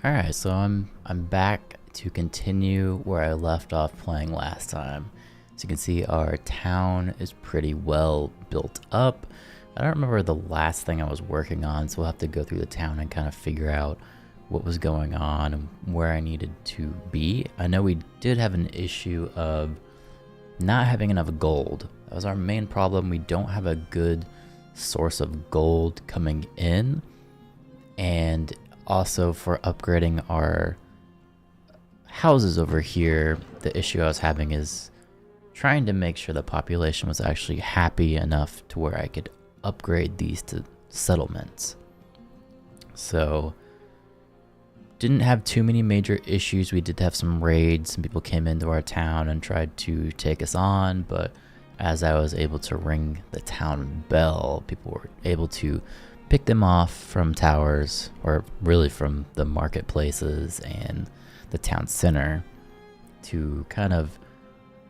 Alright, so I'm back to continue where I left off playing last time. As you can see, our town is pretty well built up. I don't remember the last thing I was working on, so we'll have to go through the town and kind of figure out what was going on and where I needed to be. I know we did have an issue of not having enough gold. That was our main problem. We don't have a good source of gold coming in, and also for upgrading our houses over here, the issue I was having is trying to make sure the population was actually happy enough to where I could upgrade these to settlements. So didn't have too many major issues. We did have some raids. Some people came into our town and tried to take us on, but as I was able to ring the town bell, people were able to pick them off from towers, or really from the marketplaces and the town center, to kind of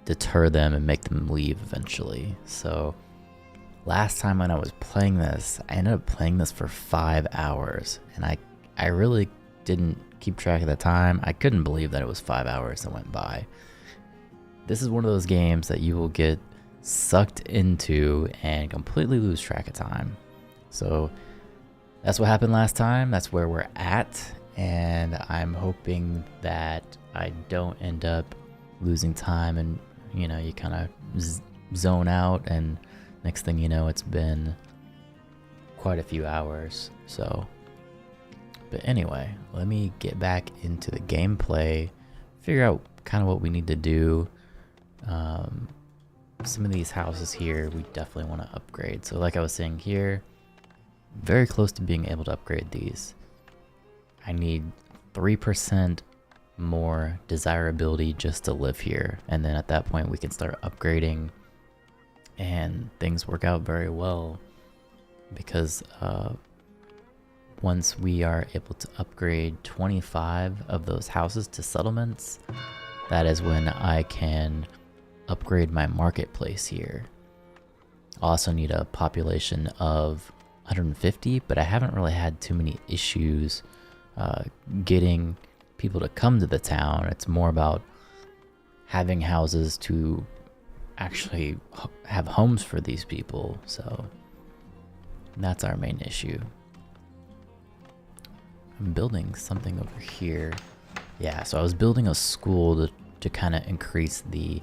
deter them and make them leave eventually. So last time when I was playing this, I ended up playing this for 5 hours, and I really didn't keep track of the time. I couldn't believe that it was 5 hours that went by. This is one of those games that you will get sucked into and completely lose track of time. So that's what happened last time. That's where we're at, and I'm hoping that I don't end up losing time and, you know, you kind of zone out, and next thing you know, it's been quite a few hours. So, but anyway, let me get back into the gameplay, figure out kind of what we need to do. Some of these houses here we definitely want to upgrade. So like I was saying here, very close to being able to upgrade these. I need 3% more desirability just to live here, and then at that point we can start upgrading and things work out very well, because once we are able to upgrade 25 of those houses to settlements, that is when I can upgrade my marketplace here. I also need a population of 150, but I haven't really had too many issues getting people to come to the town. It's more about having houses to actually have homes for these people, so that's our main issue. I'm building something over here. Yeah, so I was building a school to kind of increase the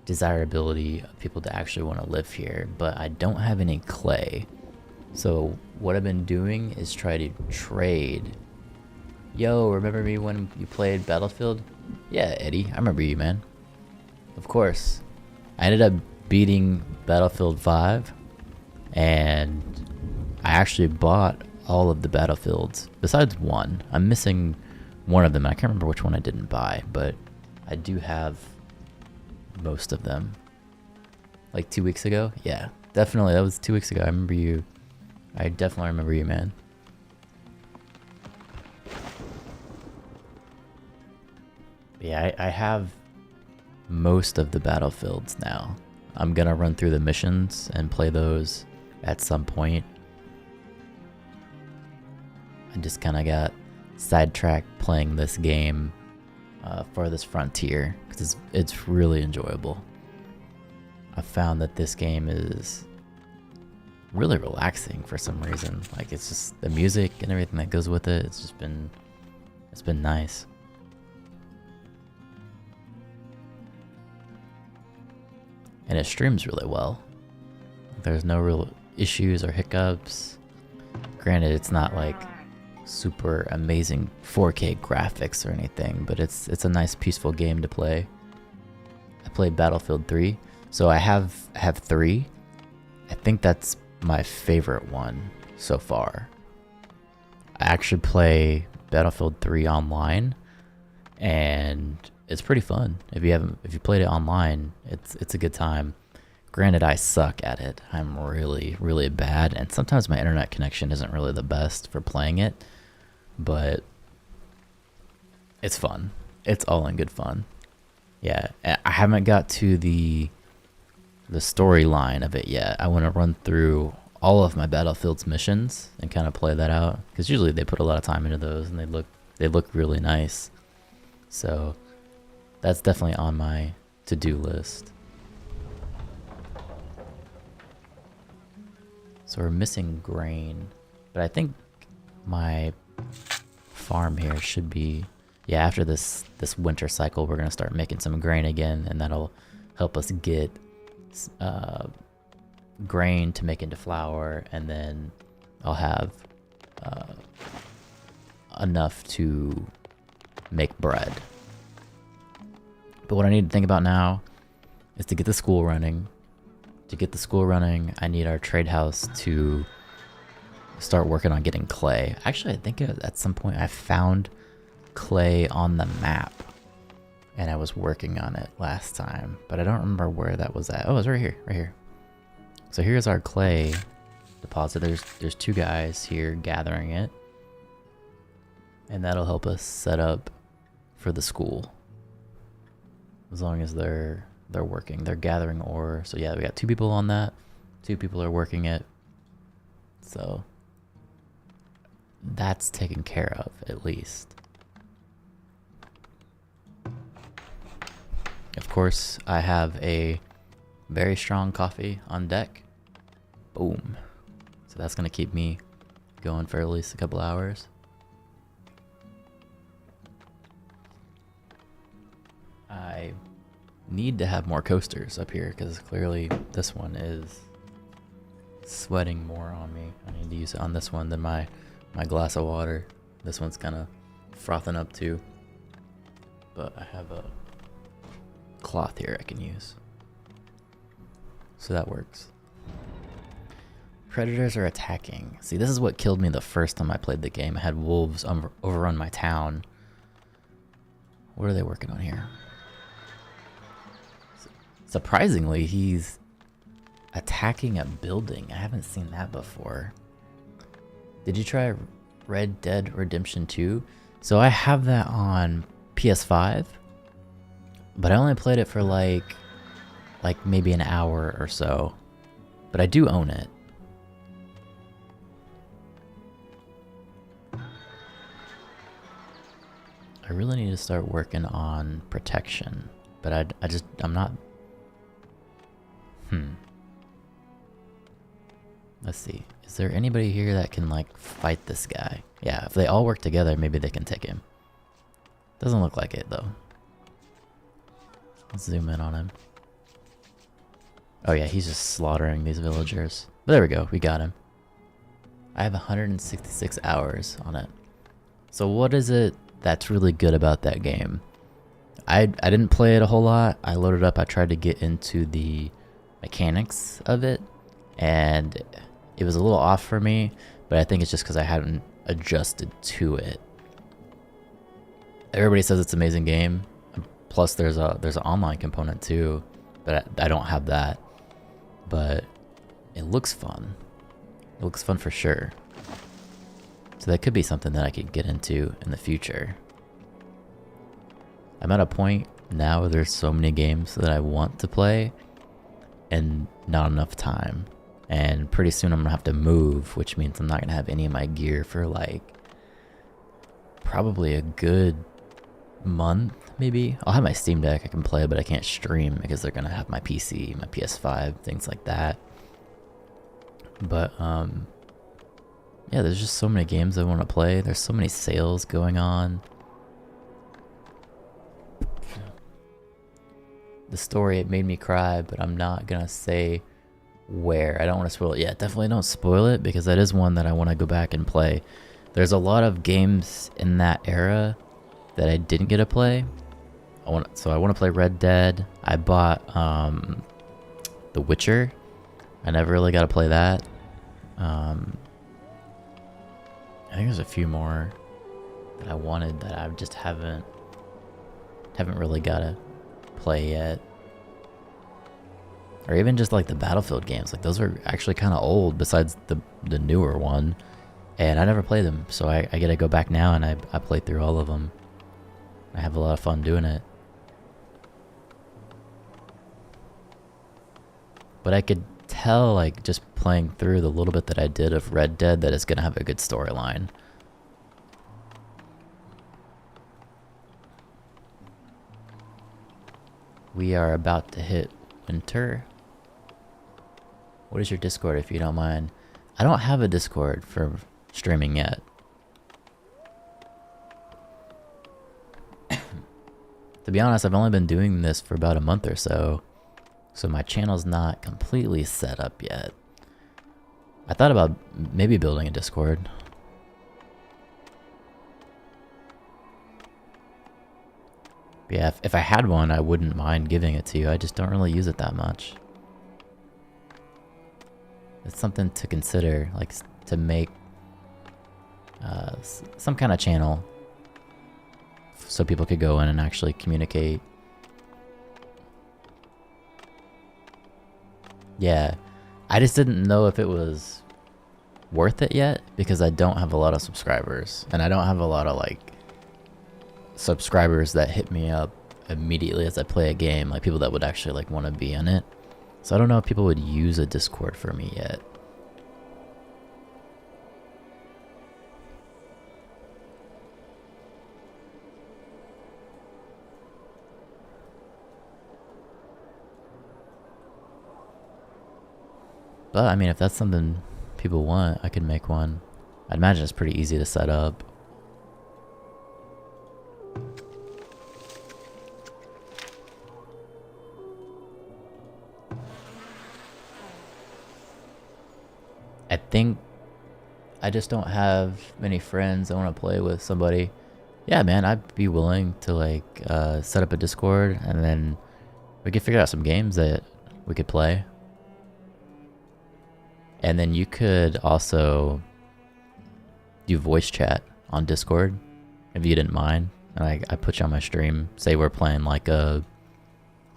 desirability of people to actually want to live here, but I don't have any clay. So what I've been doing is try to trade. Yo, remember me when you played Battlefield? Yeah, Eddie, I remember you, man. Of course. I ended up beating Battlefield 5, and I actually bought all of the Battlefields, besides one. I'm missing one of them. I can't remember which one I didn't buy, but I do have most of them. Like 2 weeks ago? Yeah, definitely, that was 2 weeks ago. I remember you. I definitely remember you, man. But yeah, I have most of the Battlefields now. I'm gonna run through the missions and play those at some point. I just kind of got sidetracked playing this game, Farthest Frontier, because it's really enjoyable. I found that this game is really relaxing for some reason. Like, it's just the music and everything that goes with it. It's been nice. And it streams really well. There's no real issues or hiccups. Granted, it's not like super amazing 4K graphics or anything, but it's a nice peaceful game to play. I played Battlefield 3, so I have 3. I think that's my favorite one so far. I actually play Battlefield 3 online, and it's pretty fun. If you played it online, it's a good time. Granted, I suck at it. I'm really, really bad, and sometimes my internet connection isn't really the best for playing it, but it's fun. It's all in good fun. Yeah, I haven't got to the storyline of it yet. I want to run through all of my Battlefield's missions and kind of play that out, because usually they put a lot of time into those and they look they look really nice. So that's definitely on my to-do list. So we're missing grain, but I think my farm here should be, yeah, after this winter cycle, we're gonna start making some grain again, and that'll help us get grain to make into flour, and then I'll have enough to make bread. But what I need to think about now is to get the school running. To get the school running, I need our trade house to start working on getting clay. Actually, I think at some point I found clay on the map, and I was working on it last time, but I don't remember where that was at. Oh, it's right here, right here. So here's our clay deposit. There's 2 guys here gathering it, and that'll help us set up for the school. As long as they're working, they're gathering ore. So yeah, we got 2 people on that. 2 people are working it. So that's taken care of, at least. Of course, I have a very strong coffee on deck. Boom. So that's gonna keep me going for at least a couple hours. I need to have more coasters up here because clearly this one is sweating more on me. I need to use it on this one than my glass of water. This one's kind of frothing up too, but I have a cloth here I can use, so that works. Predators are attacking. See, this is what killed me the first time I played the game. I had wolves overrun my town. What are they working on here? Surprisingly, he's attacking a building. I haven't seen that before. Did you try Red Dead Redemption 2? So I have that on PS5, but I only played it for like maybe an hour or so. But I do own it. I really need to start working on protection, but I'm not. Let's see. Is there anybody here that can like fight this guy? Yeah, if they all work together, maybe they can take him. Doesn't look like it though. Let's zoom in on him. Oh yeah, he's just slaughtering these villagers. But there we go, we got him. I have 166 hours on it. So what is it that's really good about that game? I didn't play it a whole lot. I loaded up, I tried to get into the mechanics of it, and it was a little off for me, but I think it's just because I hadn't adjusted to it. Everybody says it's an amazing game. Plus there's an online component too, but I don't have that. But it looks fun. It looks fun for sure. So that could be something that I could get into in the future. I'm at a point now where there's so many games that I want to play and not enough time. And pretty soon I'm gonna have to move, which means I'm not gonna have any of my gear for like probably a good month, maybe. I'll have my Steam Deck, I can play, but I can't stream because they're gonna have my PC, my PS5, things like that. But yeah, there's just so many games I want to play. There's so many sales going on. The story, it made me cry, but I'm not gonna say where. I don't want to spoil it. Yeah, definitely don't spoil it, because that is one that I want to go back and play. There's a lot of games in that era that I didn't get to play. I want to play Red Dead. I bought The Witcher. I never really got to play that. I think there's a few more that I wanted that I just haven't really got to play yet. Or even just like the Battlefield games, like those are actually kind of old besides the newer one, and I never played them, so I get to go back now and I play through all of them. I have a lot of fun doing it. But I could tell, like, just playing through the little bit that I did of Red Dead, that it's gonna have a good storyline. We are about to hit winter. What is your Discord, if you don't mind? I don't have a Discord for streaming yet. To be honest, I've only been doing this for about a month or so, so my channel's not completely set up yet. I thought about maybe building a Discord. But yeah, if I had one, I wouldn't mind giving it to you. I just don't really use it that much. It's something to consider, like to make some kind of channel so people could go in and actually communicate. Yeah, I just didn't know if it was worth it yet because I don't have a lot of subscribers, and I don't have a lot of like subscribers that hit me up immediately as I play a game, like people that would actually like want to be in it. So I don't know if people would use a Discord for me yet. But I mean, if that's something people want, I could make one. I'd imagine it's pretty easy to set up. I think I just don't have many friends I want to play with somebody. Yeah, man, I'd be willing to like set up a Discord and then we could figure out some games that we could play. And then you could also do voice chat on Discord if you didn't mind. And I put you on my stream. Say we're playing like a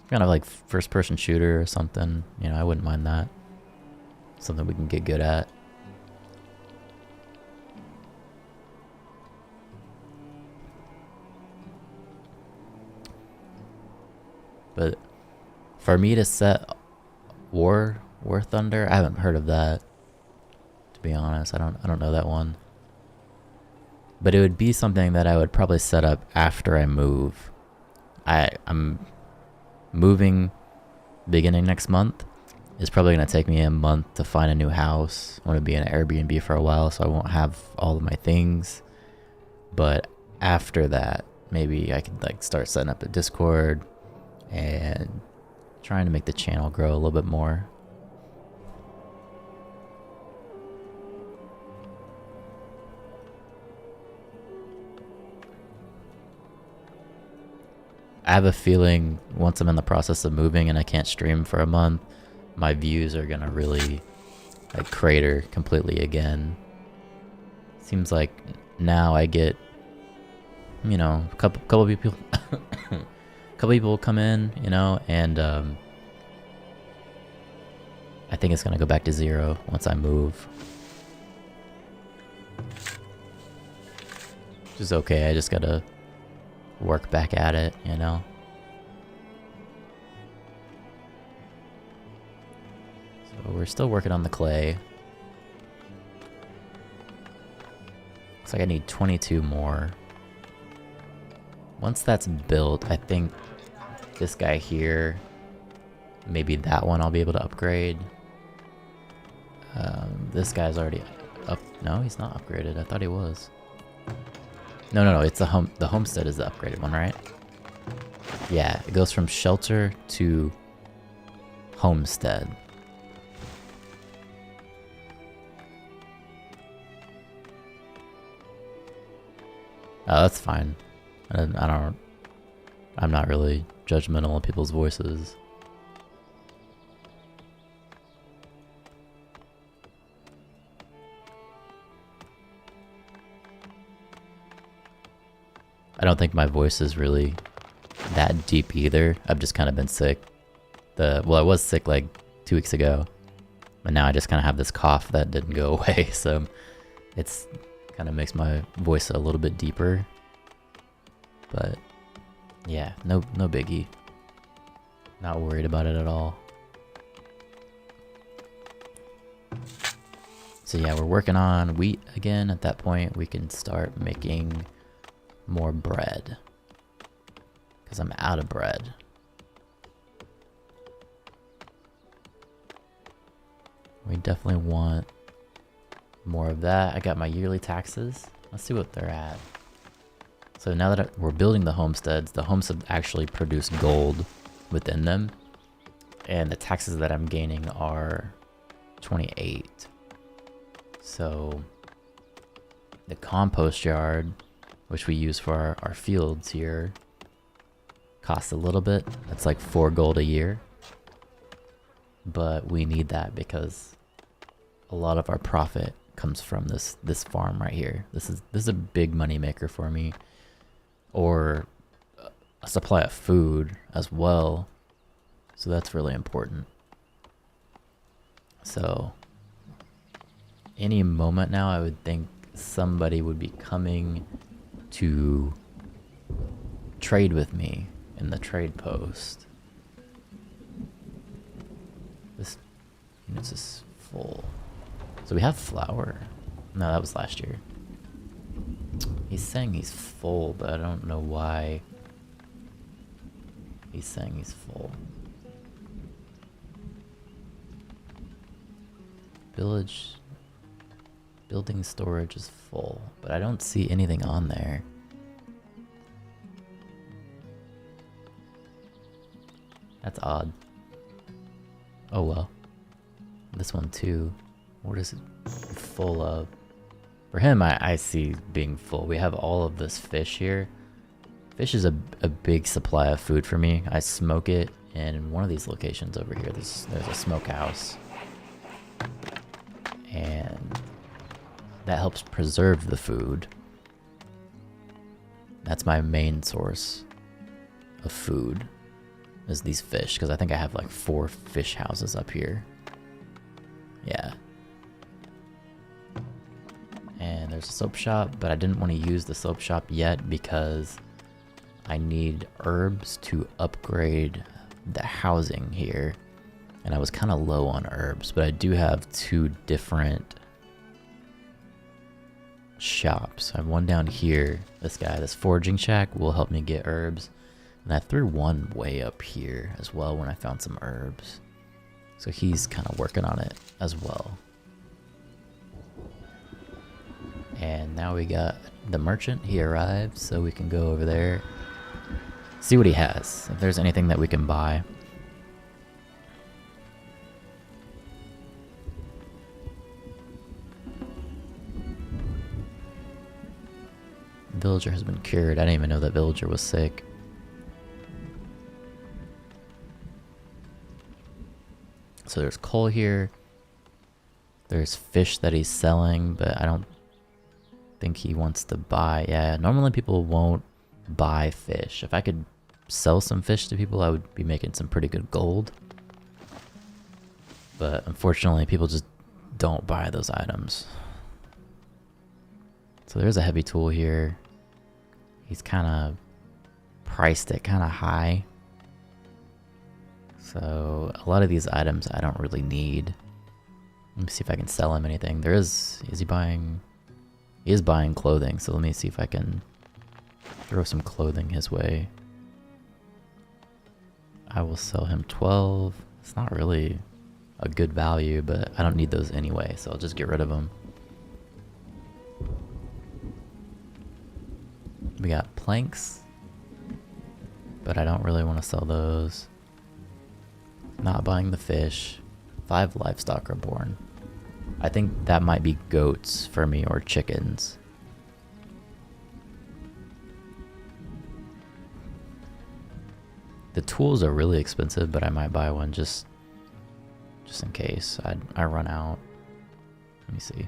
kind of like first person shooter or something. You know, I wouldn't mind that. Something we can get good at. But for me to set War Thunder, I haven't heard of that. To be honest, I don't know that one. But it would be something that I would probably set up after I move. I'm moving beginning next month. It's probably going to take me a month to find a new house. I want to be in an Airbnb for a while, so I won't have all of my things. But after that, maybe I could like start setting up a Discord and trying to make the channel grow a little bit more. I have a feeling once I'm in the process of moving and I can't stream for a month, my views are gonna really like crater completely again. Seems like now I get, you know, a couple people couple people come in, you know, and I think it's gonna go back to 0 once I move. Which is okay, I just gotta work back at it, you know. So we're still working on the clay. Looks like I need 22 more. Once that's built, I think this guy here, maybe that one I'll be able to upgrade. This guy's already up. No, he's not upgraded. I thought he was. No, it's the homestead is the upgraded one, right? Yeah, it goes from shelter to homestead. Oh, that's fine. I'm not really judgmental of people's voices. I don't think my voice is really that deep either. I've just kind of been sick. Well, I was sick like 2 weeks ago, but now I just kind of have this cough that didn't go away, so it's kind of makes my voice a little bit deeper. But yeah, no biggie. Not worried about it at all. So yeah, we're working on wheat again. At that point, we can start making more bread. Because I'm out of bread. definitely want more of that. I got my yearly taxes. Let's see what they're at. So now that we're building the homesteads actually produce gold within them. And the taxes that I'm gaining are 28. So the compost yard, which we use for our fields here, costs a little bit. That's like 4 gold a year. But we need that because a lot of our profit comes from this farm right here. This is a big money maker for me. Or a supply of food as well. So that's really important. So any moment now, I would think somebody would be coming to trade with me in the trade post. This unit's is full. So we have flour. No, that was last year. He's saying he's full, but I don't know why he's saying he's full. Village building storage is full, but I don't see anything on there. That's odd. Oh well. This one too. What is it full of? For him, I see being full. We have all of this fish here. Fish is a big supply of food for me. I smoke it in one of these locations over here. There's a smokehouse. And that helps preserve the food. That's my main source of food, is these fish, because I think I have like 4 fish houses up here. Yeah. And there's a soap shop, but I didn't want to use the soap shop yet because I need herbs to upgrade the housing here. And I was kind of low on herbs, but I do have 2 different shops. I have one down here. This foraging shack will help me get herbs. And I threw one way up here as well when I found some herbs. So he's kind of working on it as well. And now we got the merchant. He arrived, so we can go over there, see what he has, if there's anything that we can buy. Villager has been cured. I didn't even know that villager was sick. So there's coal here. There's fish that he's selling, but I don't think he wants to buy. Yeah, normally people won't buy fish. If I could sell some fish to people, I would be making some pretty good gold. But unfortunately, people just don't buy those items. So there's a heavy tool here. He's kind of priced it kind of high. So a lot of these items I don't really need. Let me see if I can sell him anything. Is he buying? He is buying clothing, so let me see if I can throw some clothing his way. I will sell him 12. It's not really a good value, but I don't need those anyway, so I'll just get rid of them. We got planks, but I don't really want to sell those. Not buying the fish. 5 livestock are born. I think that might be goats for me, or chickens. The tools are really expensive, but I might buy one just in case I run out. Let me see.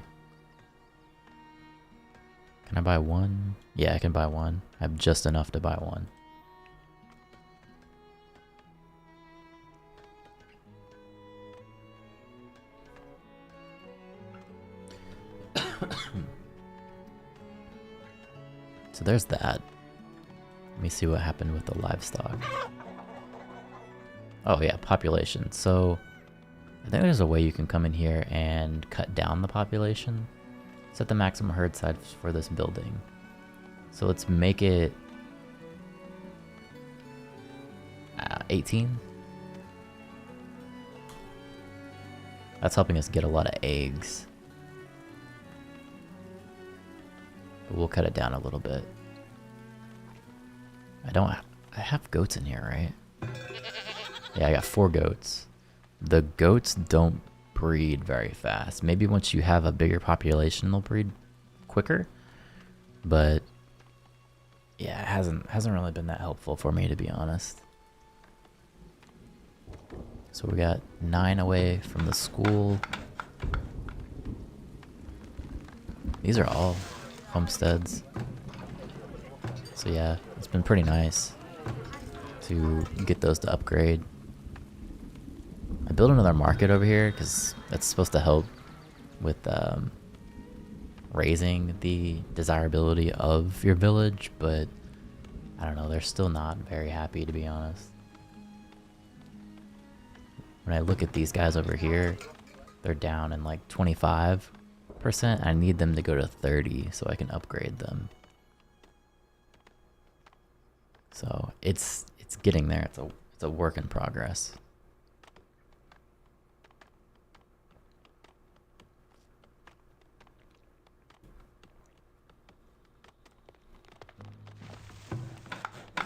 Can I buy one? Yeah, I can buy one. I have just enough to buy one. So there's that. Let me see what happened with the livestock. Oh yeah, population. So I think there's a way you can come in here and cut down the population. Set the maximum herd size for this building. So let's make it 18. That's helping us get a lot of eggs. But we'll cut it down a little bit. I have goats in here, right? Yeah, I got 4 goats. The goats don't breed very fast. Maybe once you have a bigger population, they'll breed quicker. But yeah, it hasn't really been that helpful for me, to be honest. So we got 9 away from the school. These are all homesteads. So yeah, it's been pretty nice to get those to upgrade. I built another market over here because that's supposed to help with raising the desirability of your village, but I don't know, they're still not very happy, to be honest. When I look at these guys over here, they're down in like 25%. I need them to go to 30 so I can upgrade them. So it's getting there. It's a work in progress.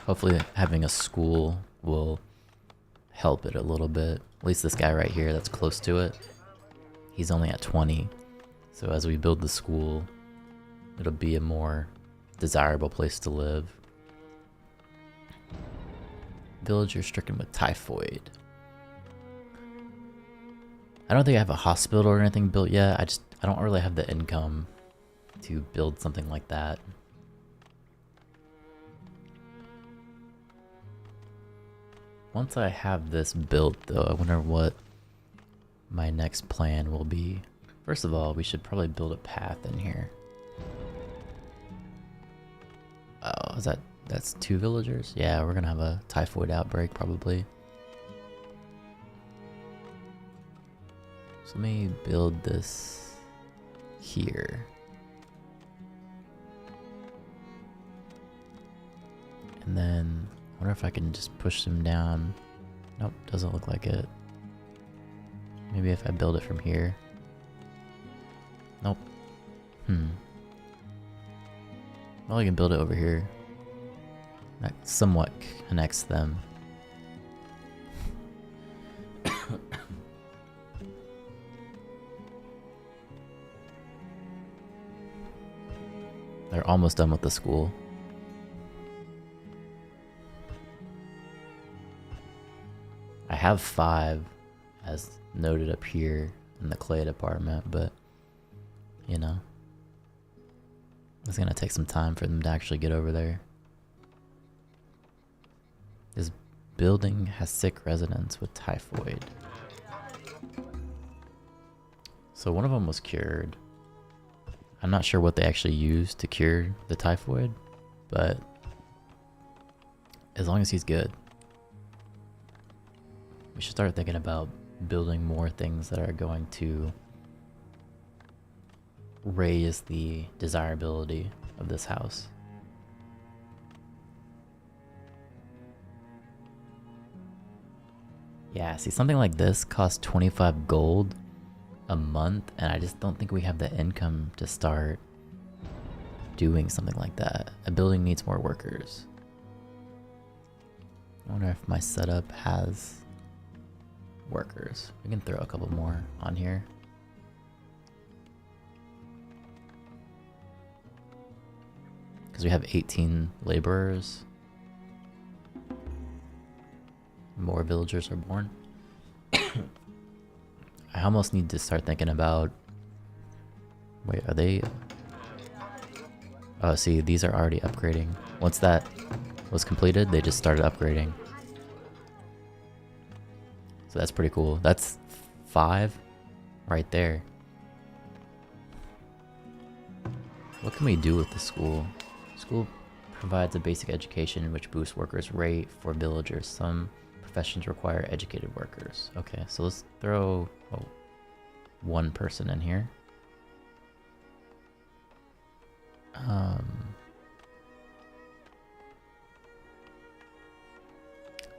Hopefully having a school will help it a little bit. At least this guy right here that's close to it, he's only at 20. So as we build the school, it'll be a more desirable place to live. Villager stricken with typhoid. I don't think I have a hospital or anything built yet. I don't really have the income to build something like that. Once I have this built though, I wonder what my next plan will be. First of all, we should probably build a path in here. Oh, that's 2 villagers? Yeah, we're gonna have a typhoid outbreak probably. So let me build this here. And then I wonder if I can just push them down. Nope, doesn't look like it. Maybe if I build it from here. Nope. Well, I can build it over here. That somewhat connects them. They're almost done with the school. I have 5 as noted up here in the clay department, but you know, it's gonna take some time for them to actually get over there. This building has sick residents with typhoid. So one of them was cured. I'm not sure what they actually used to cure the typhoid, but as long as he's good, we should start thinking about building more things that are going to raise the desirability of this house. Yeah, see, something like this costs 25 gold a month, and I just don't think we have the income to start doing something like that. A building needs more workers. I wonder if my setup has workers. We can throw a couple more on here. Because we have 18 laborers. More villagers are born. I almost need to start thinking about... Wait, are they... Oh, see, these are already upgrading. Once that was completed, they just started upgrading. So that's pretty cool. That's 5 right there. What can we do with the school? School provides a basic education which boosts workers' rate for villagers. Some professions require educated workers. Okay, so let's throw 1 person in here.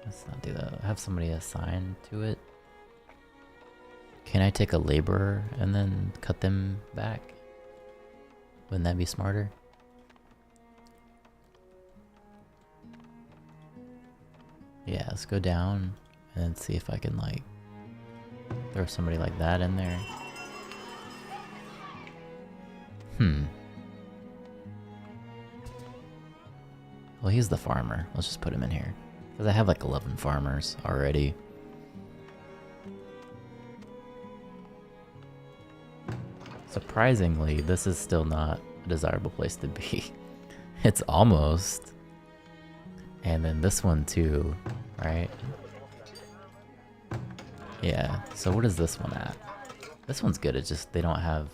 Let's not do that. Have somebody assigned to it. Can I take a laborer and then cut them back? Wouldn't that be smarter? Yeah, let's go down and see if I can like throw somebody like that in there. Well, he's the farmer. Let's just put him in here. Because I have like 11 farmers already. Surprisingly, this is still not a desirable place to be. It's almost. And then this one too, right? Yeah, so what is this one at? This one's good, it's just they don't have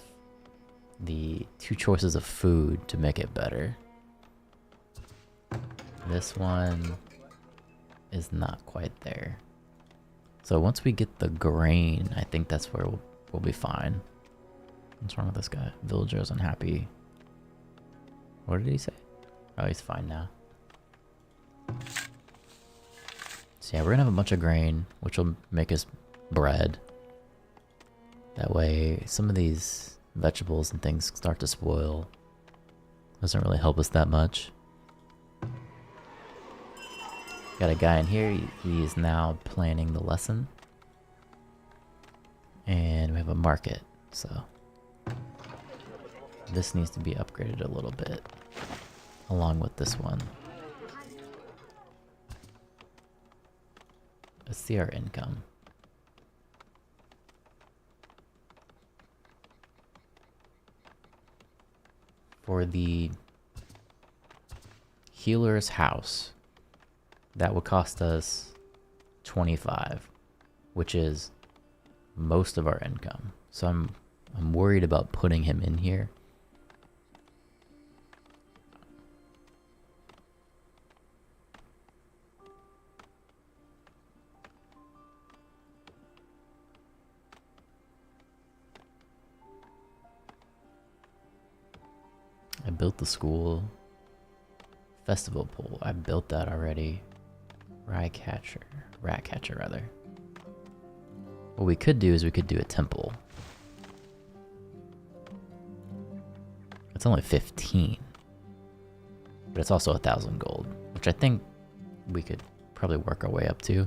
the 2 choices of food to make it better. This one is not quite there. So once we get the grain, I think that's where we'll be fine. What's wrong with this guy? Villager's unhappy. What did he say? Oh, he's fine now. So yeah, we're gonna have a bunch of grain, which will make us bread. That way, some of these vegetables and things start to spoil. Doesn't really help us that much. Got a guy in here, he is now planning the lesson. And we have a market, so this needs to be upgraded a little bit, along with this one. Let's see our income. For the healer's house, that would cost us 25, which is most of our income. So I'm worried about putting him in here. I built the school. Festival pool, I built that already. Rat catcher rather. What we could do is we could do a temple. It's only 15. But it's also 1,000 gold, which I think we could probably work our way up to.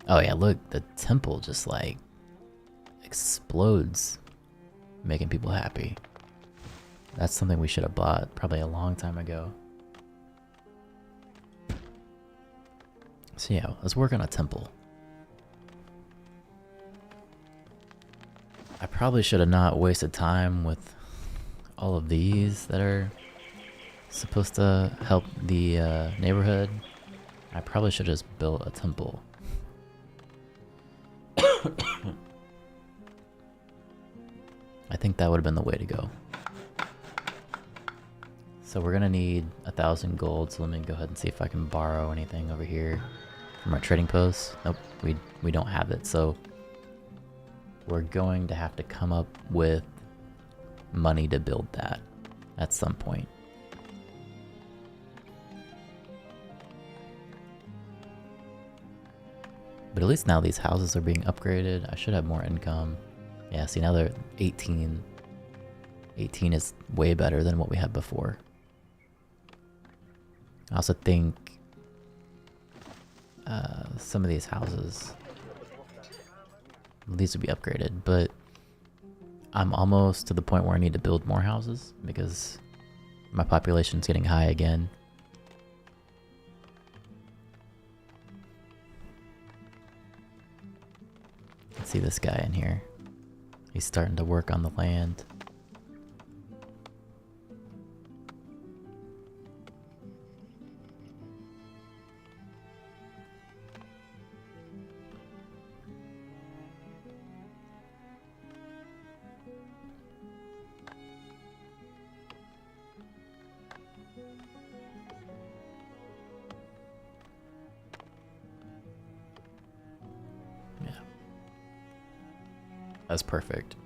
Oh yeah, look, the temple just like explodes, making people happy. That's something we should have bought probably a long time ago. So yeah, let's work on a temple. I probably should have not wasted time with all of these that are supposed to help the neighborhood. I probably should have just built a temple. I think that would have been the way to go. So we're gonna need 1,000 gold, so let me go ahead and see if I can borrow anything over here from our trading post. Nope, we don't have it, so we're going to have to come up with money to build that at some point. But at least now these houses are being upgraded. I should have more income. Yeah, see now they're 18. 18 is way better than what we had before. I also think some of these houses, these would be upgraded, but I'm almost to the point where I need to build more houses because my population's getting high again. Let's see this guy in here. He's starting to work on the land. That's perfect.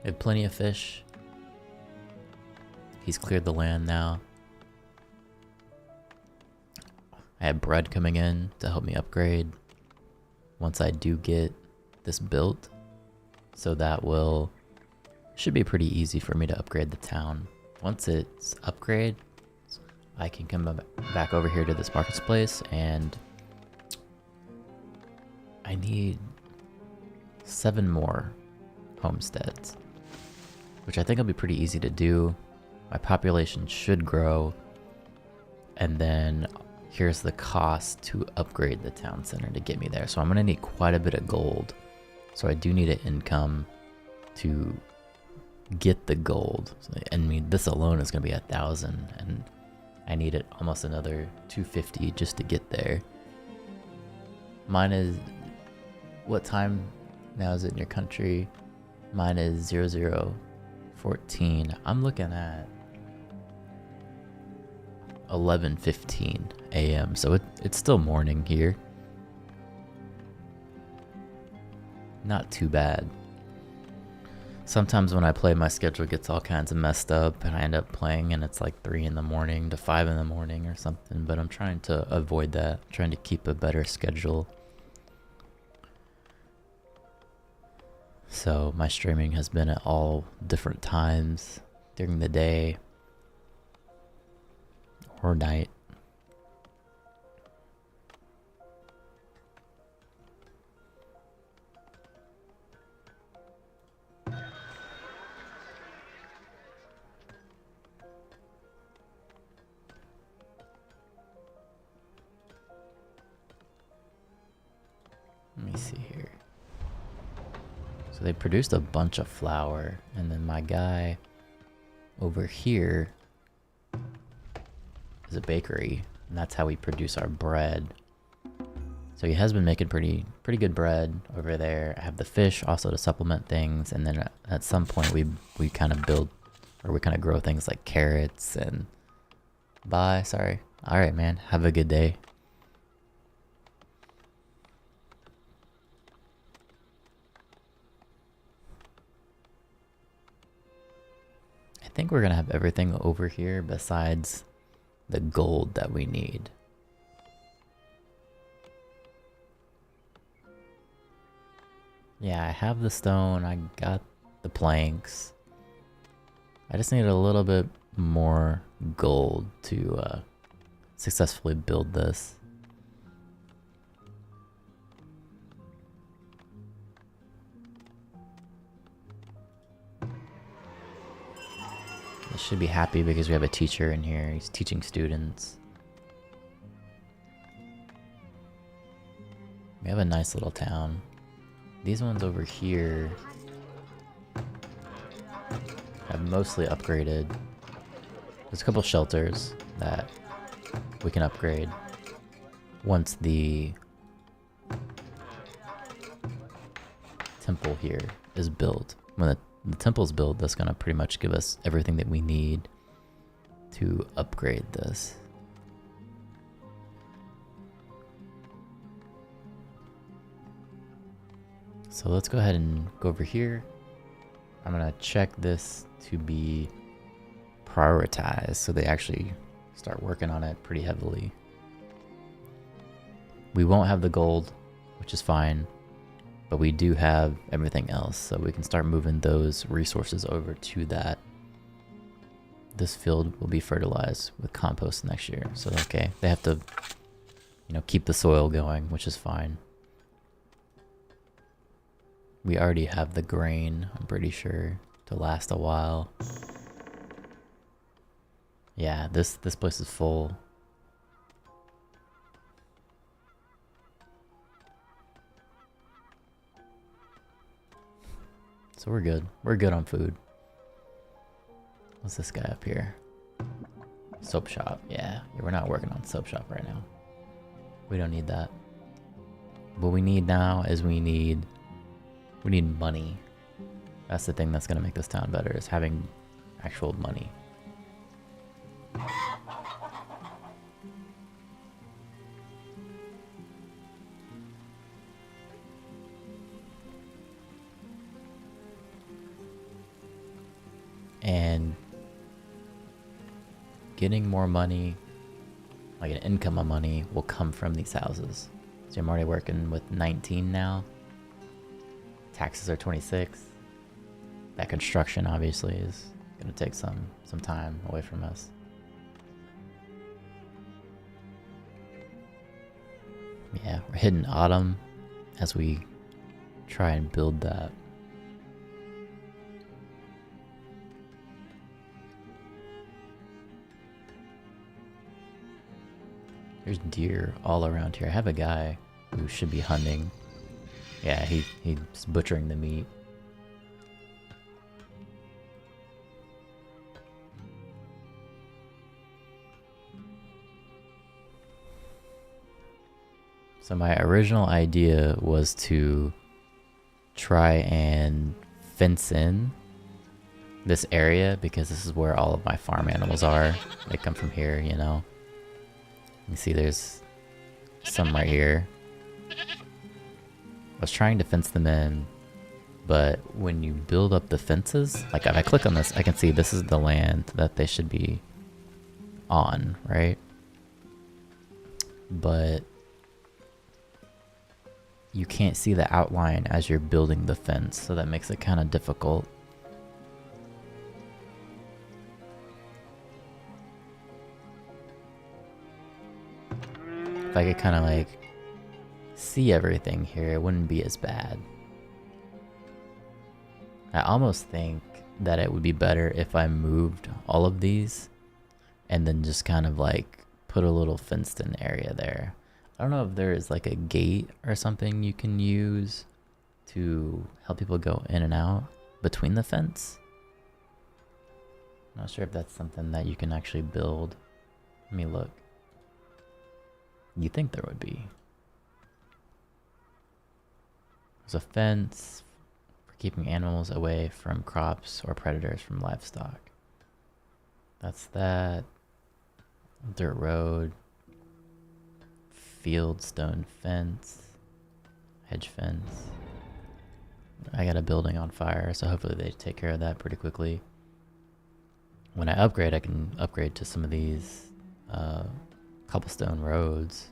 We have plenty of fish. He's cleared the land now. I have bread coming in to help me upgrade. once I do get this built. So that should be pretty easy for me to upgrade the town. Once it's upgraded, I can come back over here to this marketplace, and I need 7 more homesteads, which I think will be pretty easy to do. My population should grow, and then here's the cost to upgrade the town center to get me there. So I'm gonna need quite a bit of gold. So I do need an income to get the gold. So, I mean, this alone is gonna be 1,000, and I need it almost another 250 just to get there. Mine is, what time now is it in your country? Mine is 0014. I'm looking at 11:15 a.m. So it's still morning here. Not too bad. Sometimes when I play, my schedule gets all kinds of messed up, and I end up playing and it's like 3 in the morning to 5 in the morning or something, but I'm trying to avoid that. I'm trying to keep a better schedule. So my streaming has been at all different times during the day or night. Let me see here. So they produced a bunch of flour, and then my guy over here is a bakery, and that's how we produce our bread. So he has been making pretty good bread over there. I have the fish also to supplement things, and then at some point we kind of build, or we kind of grow things like carrots and sorry. All right, man. Have a good day. I think we're gonna have everything over here besides the gold that we need. Yeah, I have the stone, I got the planks. I just need a little bit more gold to successfully build this. I should be happy because we have a teacher in here. He's teaching students. We have a nice little town. These ones over here have mostly upgraded. There's a couple shelters that we can upgrade once the temple here is built. When the temple's built, that's gonna pretty much give us everything that we need to upgrade this. So let's go ahead and go over here. I'm gonna check this to be prioritized so they actually start working on it pretty heavily. We won't have the gold, which is fine, but we do have everything else, so we can start moving those resources over to that. This field will be fertilized with compost next year, so okay, they have to, keep the soil going, which is fine. We already have the grain, I'm pretty sure, to last a while. Yeah, this place is full. So we're good. We're good on food. What's this guy up here? Soap shop. Yeah, we're not working on soap shop right now. We don't need that. What we need now is we need money. That's the thing that's gonna make this town better, is having actual money. And getting more money, like an income of money, will come from these houses. So I'm already working with 19 now. Taxes are 26. That construction obviously is gonna take some time away from us. Yeah, we're hitting autumn as we try and build that. There's deer all around here. I have a guy who should be hunting. Yeah, he's butchering the meat. So my original idea was to try and fence in this area because this is where all of my farm animals are. They come from here, you know. You see there's some right here. I was trying to fence them in, but when you build up the fences, like if I click on this, I can see this is the land that they should be on, right? But you can't see the outline as you're building the fence, so that makes it kind of difficult. If I could kind of like see everything here, it wouldn't be as bad. I almost think that it would be better if I moved all of these and then just kind of like put a little fenced in area there. I don't know if there is like a gate or something you can use to help people go in and out between the fence. I'm not sure if that's something that you can actually build. Let me look. You think there would be. There's a fence for keeping animals away from crops or predators from livestock. That's that. Dirt road. Field stone fence. Hedge fence. I got a building on fire, so hopefully they take care of that pretty quickly. When I upgrade, I can upgrade to some of these cobblestone roads.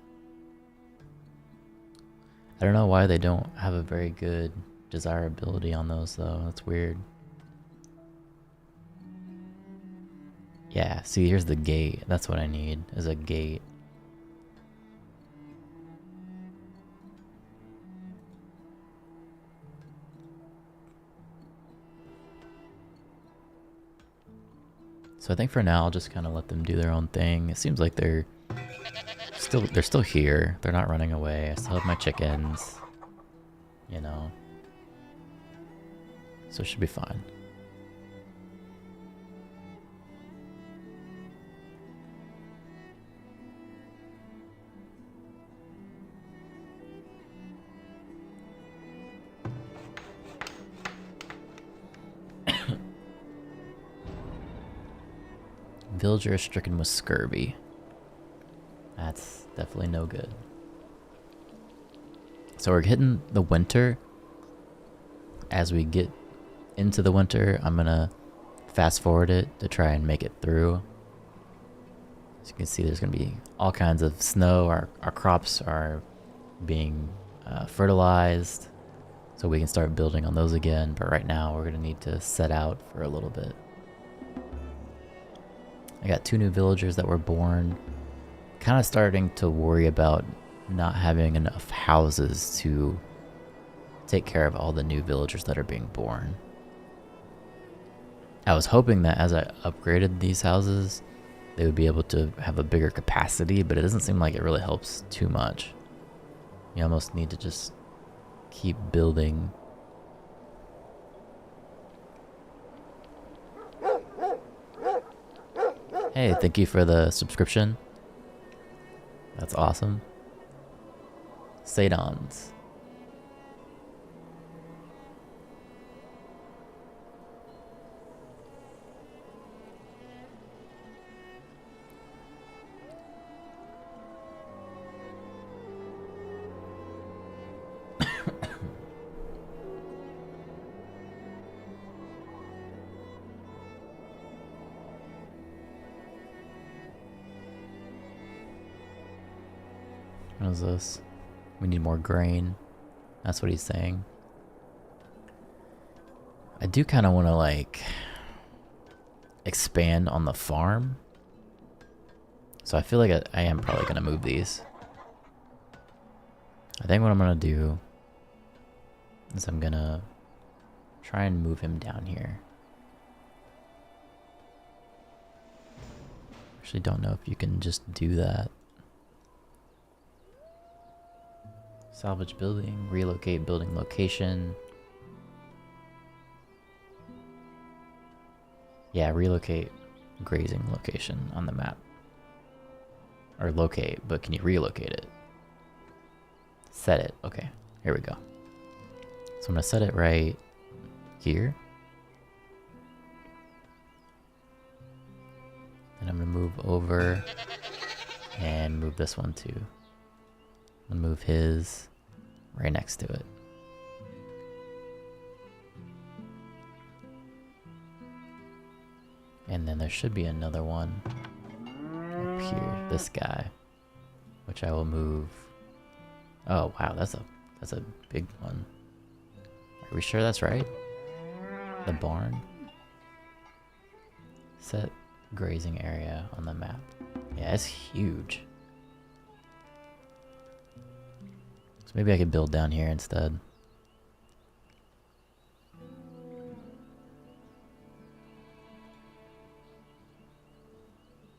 I don't know why they don't have a very good desirability on those though. That's weird. Yeah, see, here's the gate. That's what I need, is a gate. So I think for now I'll just kind of let them do their own thing. It seems like they're still here. They're not running away. I still have my chickens, you know. So it should be fine. Villager is stricken with scurvy. That's definitely no good. So we're hitting the winter. As we get into the winter, I'm gonna fast forward it to try and make it through. As you can see, there's gonna be all kinds of snow. Our crops are being fertilized, so we can start building on those again. But right now, we're gonna need to set out for a little bit. I got 2 new villagers that were born. Kind of starting to worry about not having enough houses to take care of all the new villagers that are being born. I was hoping that as I upgraded these houses, they would be able to have a bigger capacity, but it doesn't seem like it really helps too much. You almost need to just keep building. Hey, thank you for the subscription. That's awesome. Sadons. What is this? We need more grain. That's what he's saying. I do kind of want to like expand on the farm. So I feel like I am probably going to move these. I think what I'm going to do is I'm going to try and move him down here. Actually don't know if you can just do that. Salvage building, relocate building location. Yeah, relocate grazing location on the map. Or locate, but can you relocate it? Set it. Okay, here we go. So I'm gonna set it right here. And I'm gonna move over and move this one too. I'm gonna move his right next to it. And then there should be another one up here, this guy, which I will move. Oh wow, that's a big one. Are we sure that's right? The barn? Set grazing area on the map. Yeah, it's huge. So maybe I could build down here instead.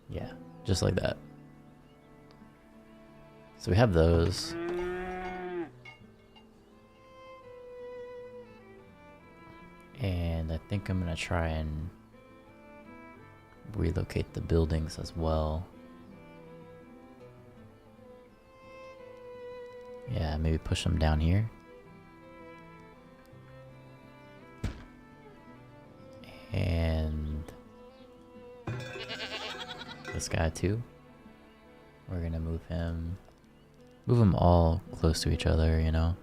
Yeah, just like that. So we have those. And I think I'm gonna try and relocate the buildings as well. Yeah, maybe push them down here. And this guy too. We're gonna move them all close to each other, you know.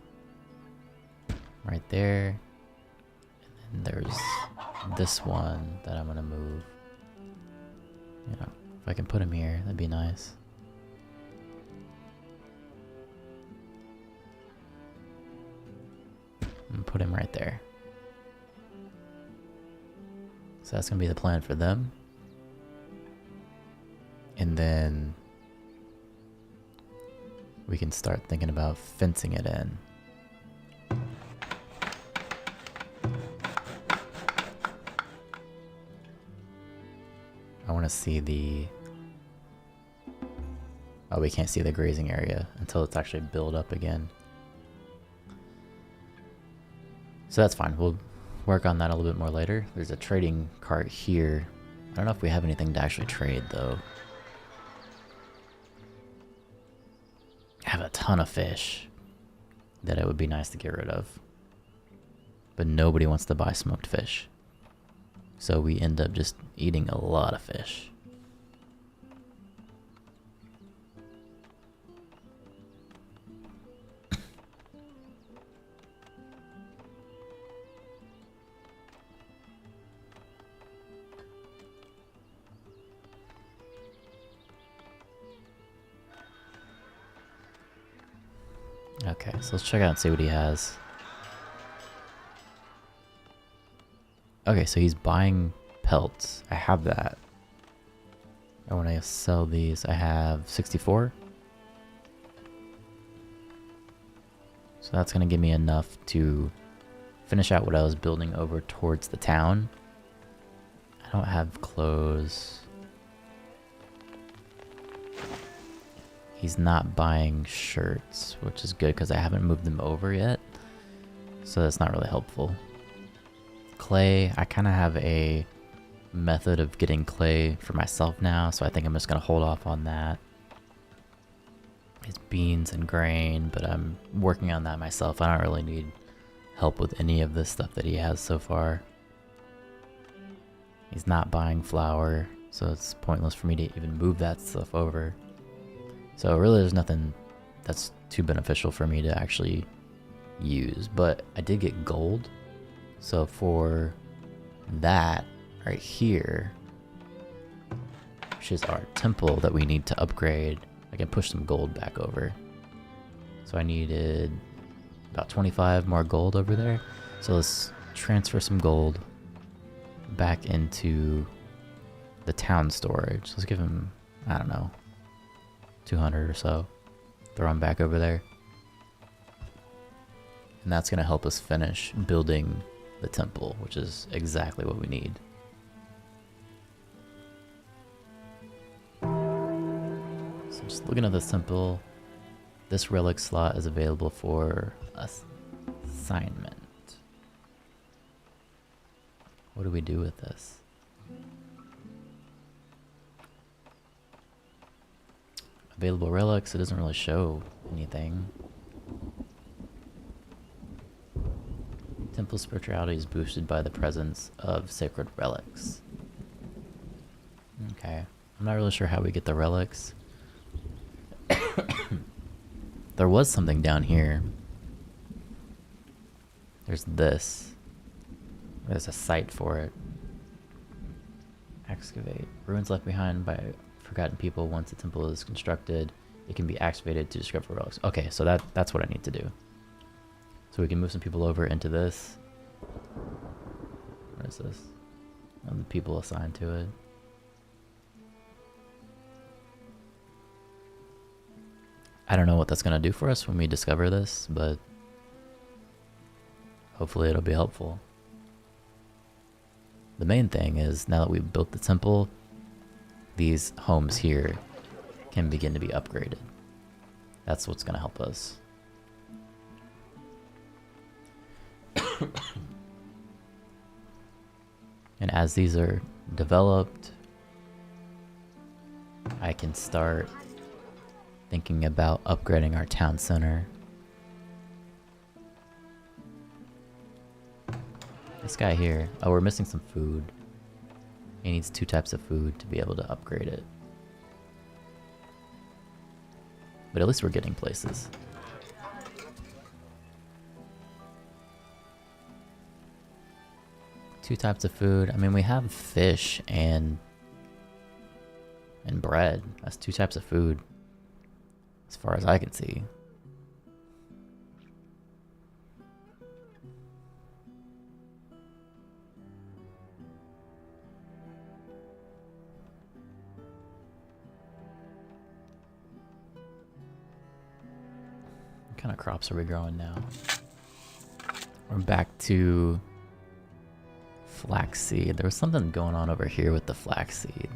Right there. And then there's this one that I'm gonna move. You know, if I can put him here, that'd be nice. And put him right there. So that's gonna be the plan for them. And then we can start thinking about fencing it in. I want to see the... Oh, we can't see the grazing area until it's actually built up again. So that's fine. We'll work on that a little bit more later. There's a trading cart here. I don't know if we have anything to actually trade though. I have a ton of fish that it would be nice to get rid of. But nobody wants to buy smoked fish. So we end up just eating a lot of fish. Okay, so let's check out and see what he has. Okay, so he's buying pelts. I have that. I want to sell these. I have 64. So that's going to give me enough to finish out what I was building over towards the town. I don't have clothes. He's not buying shirts, which is good because I haven't moved them over yet. So that's not really helpful. Clay, I kind of have a method of getting clay for myself now, so I think I'm just going to hold off on that. It's beans and grain, but I'm working on that myself. I don't really need help with any of this stuff that he has so far. He's not buying flour, so it's pointless for me to even move that stuff over. So really there's nothing that's too beneficial for me to actually use, but I did get gold. So for that right here, which is our temple that we need to upgrade, I can push some gold back over. So I needed about 25 more gold over there. So let's transfer some gold back into the town storage. Let's give him, I don't know, 200 or so. Throw him back over there. And that's going to help us finish building the temple, which is exactly what we need. So just looking at this temple, this relic slot is available for assignment. What do we do with this? Available relics, it doesn't really show anything. Temple spirituality is boosted by the presence of sacred relics. Okay, I'm not really sure how we get the relics. There was something down here. There's this. There's a site for it. Excavate. Ruins left behind by forgotten people. Once the temple is constructed, it can be activated to discover relics. Okay, so that's what I need to do. So we can move some people over into this. What is this? And the people assigned to it. I don't know what that's going to do for us when we discover this, but hopefully it'll be helpful. The main thing is, now that we've built the temple, these homes here can begin to be upgraded. That's what's going to help us. And as these are developed, I can start thinking about upgrading our town center. This guy here, oh, we're missing some food. He needs 2 types of food to be able to upgrade it. But at least we're getting places. Two types of food. I mean, we have fish and bread. That's 2 types of food, as far as I can see. What kind of crops are we growing now? We're back to flaxseed. There was something going on over here with the flaxseed.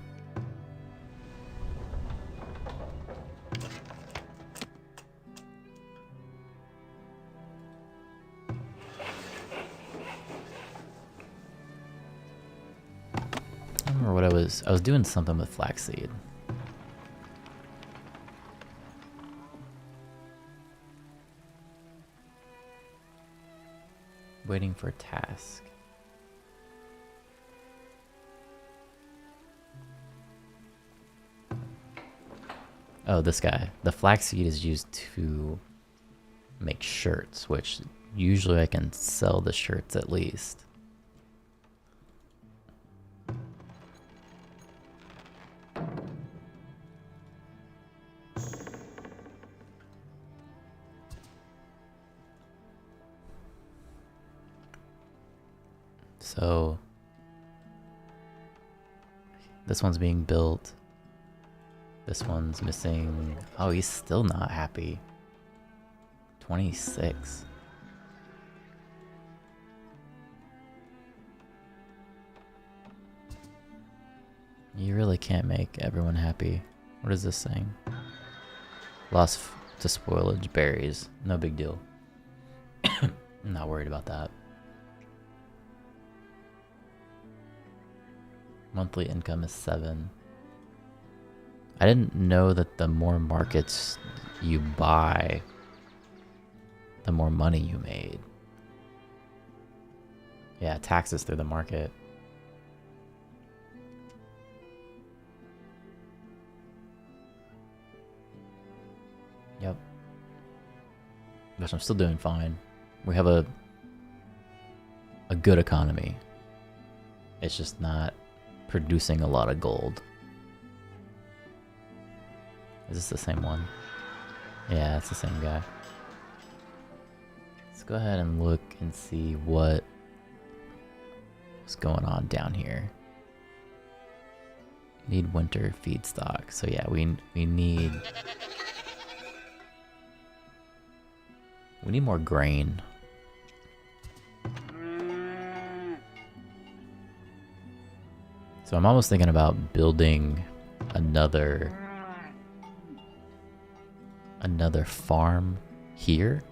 I don't remember what I was doing something with flaxseed. Waiting for a task. Oh, this guy. The flaxseed is used to make shirts, which usually I can sell the shirts at least. So this one's being built. This one's missing. Oh, he's still not happy. 26. You really can't make everyone happy. What is this saying? Lost to spoilage berries. No big deal. I'm not worried about that. Monthly income is 7. I didn't know that the more markets you buy, the more money you made. Yeah, taxes through the market. Yep. Gosh, I'm still doing fine. We have a good economy. It's just not producing a lot of gold. Is this the same one? Yeah, it's the same guy. go ahead and look and see what's going on down here. Need winter feedstock. So yeah, we need more grain. So I'm almost thinking about building another farm here.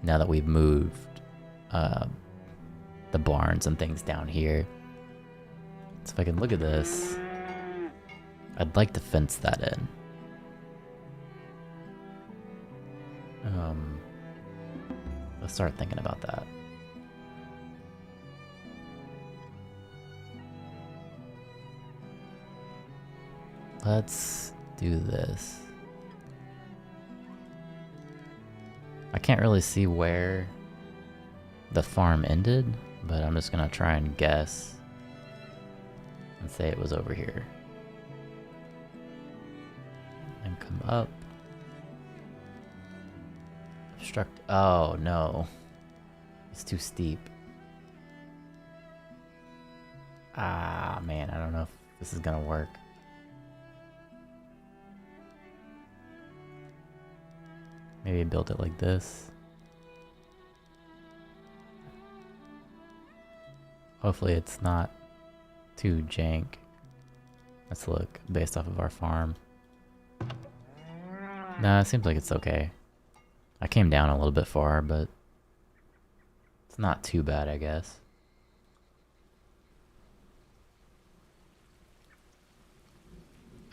Now that we've moved the barns and things down here. So if I can look at this, I'd like to fence that in. Let's start thinking about that. Let's do this. I can't really see where the farm ended, but I'm just gonna try and guess and say it was over here. And come up. Obstruct. Oh no. It's too steep. Ah man, I don't know if this is gonna work. Maybe build it like this. Hopefully it's not too jank. Let's look based off of our farm. Nah, it seems like it's okay. I came down a little bit far, but it's not too bad, I guess.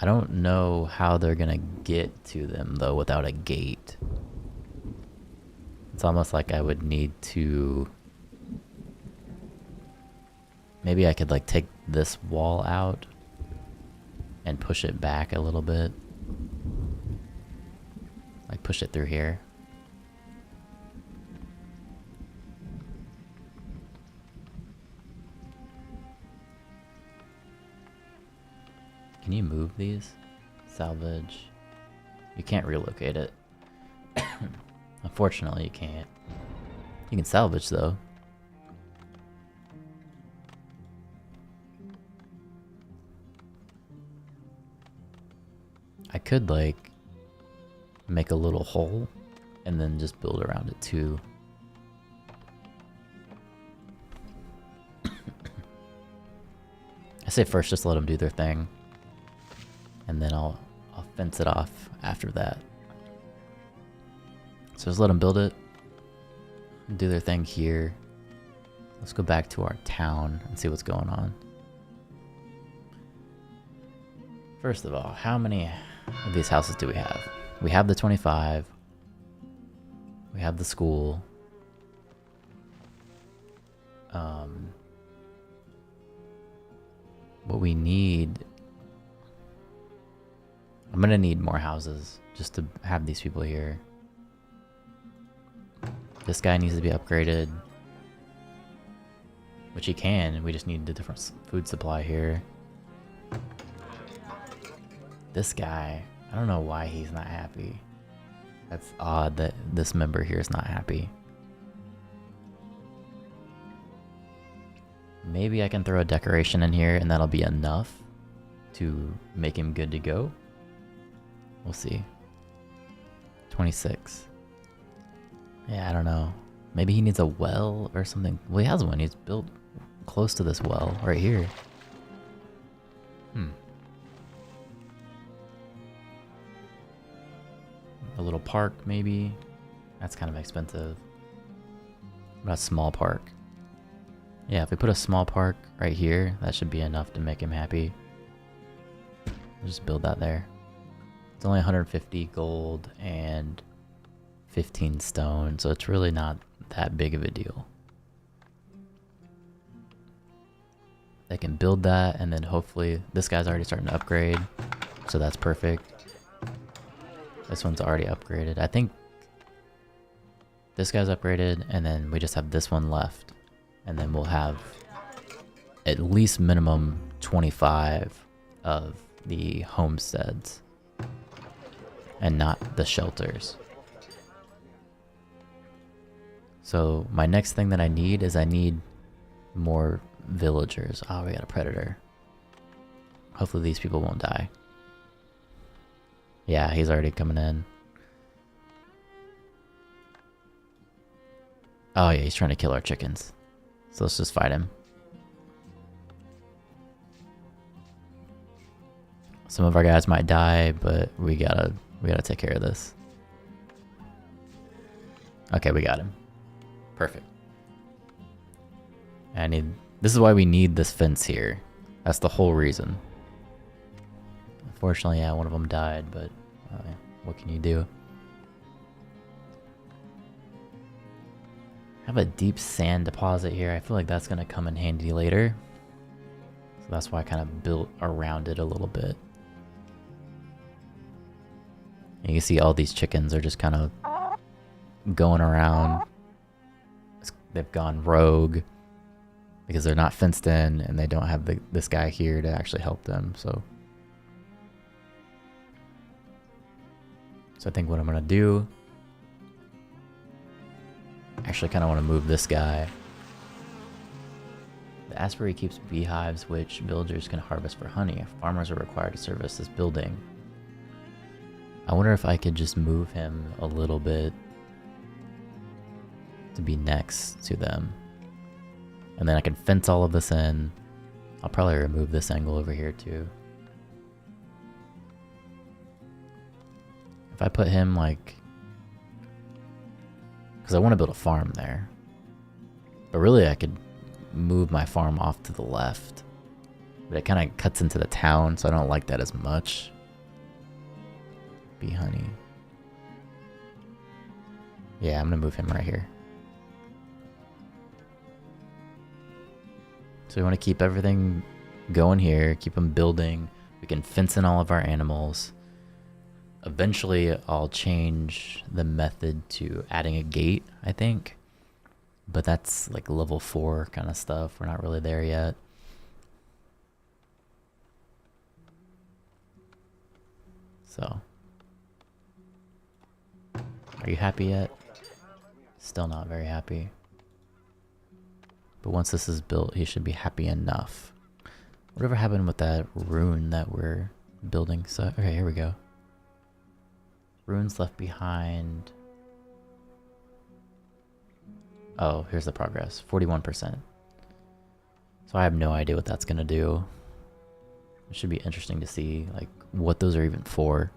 I don't know how they're gonna get to them though without a gate. It's almost like I would need to... Maybe I could like take this wall out and push it back a little bit. Like push it through here. Can you move these? Salvage. You can't relocate it. Unfortunately, you can't. You can salvage though. I could like make a little hole and then just build around it too. I say first just let them do their thing, and then I'll fence it off after that. So just let them build it, do their thing here. Let's go back to our town and see what's going on. First of all, how many of these houses do we have? We have the 25. We have the school. What we need... I'm gonna need more houses just to have these people here. This guy needs to be upgraded. Which he can, we just need a different food supply here. This guy, I don't know why he's not happy. That's odd that this member here is not happy. Maybe I can throw a decoration in here and that'll be enough to make him good to go. We'll see. 26. Yeah, I don't know. Maybe he needs a well or something. Well, he has one. He's built close to this well right here. A little park, maybe. That's kind of expensive. What about a small park? Yeah, if we put a small park right here, that should be enough to make him happy. We'll just build that there. It's only 150 gold and 15 stone, so it's really not that big of a deal. They can build that, and then hopefully this guy's already starting to upgrade, so that's perfect. This one's already upgraded. I think this guy's upgraded, and then we just have this one left. And then we'll have at least minimum 25 of the homesteads. And not the shelters. So my next thing that I need is I need more villagers. Oh, we got a predator. Hopefully these people won't die. Yeah, he's already coming in. Oh yeah, he's trying to kill our chickens. So let's just fight him. Some of our guys might die, but we gotta take care of this. Okay, we got him. Perfect. This is why we need this fence here. That's the whole reason. Unfortunately, yeah, one of them died, but what can you do? I have a deep sand deposit here. I feel like that's gonna come in handy later. So that's why I kind of built around it a little bit. And you can see all these chickens are just kind of going around. They've gone rogue because they're not fenced in and they don't have this guy here to actually help them. So I think what I'm going to do, actually kind of want to move this guy. The aspiary keeps beehives which villagers can harvest for honey. Farmers are required to service this building. I wonder if I could just move him a little bit to be next to them. And then I can fence all of this in. I'll probably remove this angle over here too. If I put him like... because I want to build a farm there. But really I could move my farm off to the left. But it kind of cuts into the town, so I don't like that as much. Bee honey. Yeah, I'm gonna move him right here. So we want to keep everything going here, keep them building. We can fence in all of our animals. Eventually, I'll change the method to adding a gate, I think. But that's like level 4 kind of stuff. We're not really there yet. So. Are you happy yet? Still not very happy. But once this is built, he should be happy enough. Whatever happened with that rune that we're building? So, okay, here we go. Runes left behind. Oh, here's the progress. 41%. So I have no idea what that's gonna do. It should be interesting to see like what those are even for.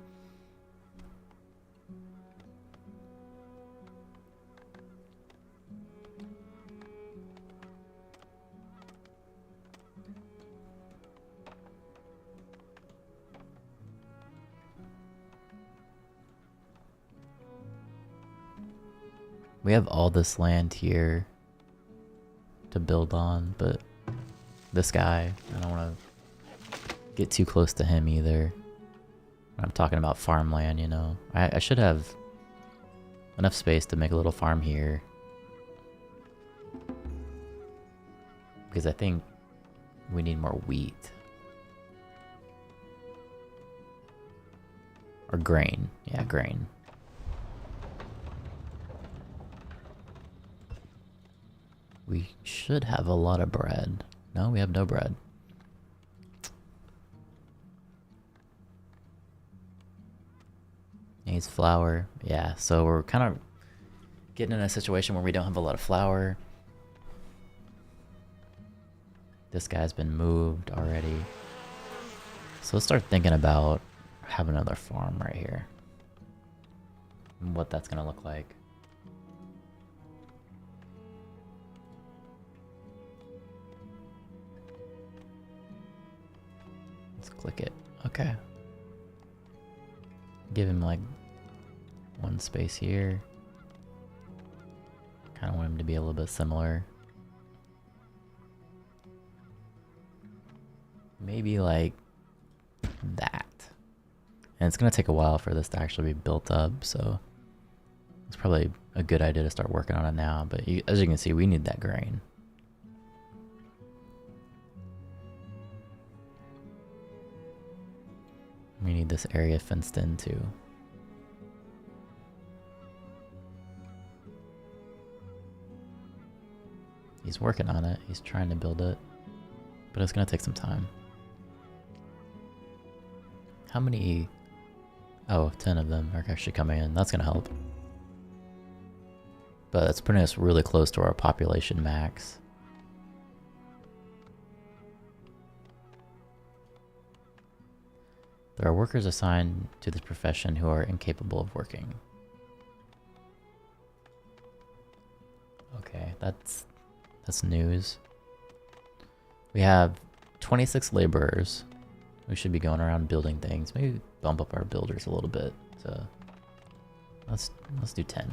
We have all this land here to build on, but this guy, I don't want to get too close to him either. I'm talking about farmland, you know. I should have enough space to make a little farm here. Because I think we need more wheat. Or grain. Yeah, grain. We should have a lot of bread. No, we have no bread. Needs flour. Yeah, so we're kind of getting in a situation where we don't have a lot of flour. This guy's been moved already. So let's start thinking about having another farm right here. And what that's gonna look like. Let's click it. Okay. Give him like one space here. Kind of want him to be a little bit similar. Maybe like that. And it's gonna take a while for this to actually be built up, so it's probably a good idea to start working on it now. But as you can see, we need that grain. We need this area fenced in too. He's working on it. He's trying to build it. But it's going to take some time. How many... Oh, 10 of them are actually coming in. That's going to help. But it's putting us really close to our population max. There are workers assigned to this profession who are incapable of working. Okay, that's news. We have 26 laborers who should be going around building things. Maybe bump up our builders a little bit. So let's do 10.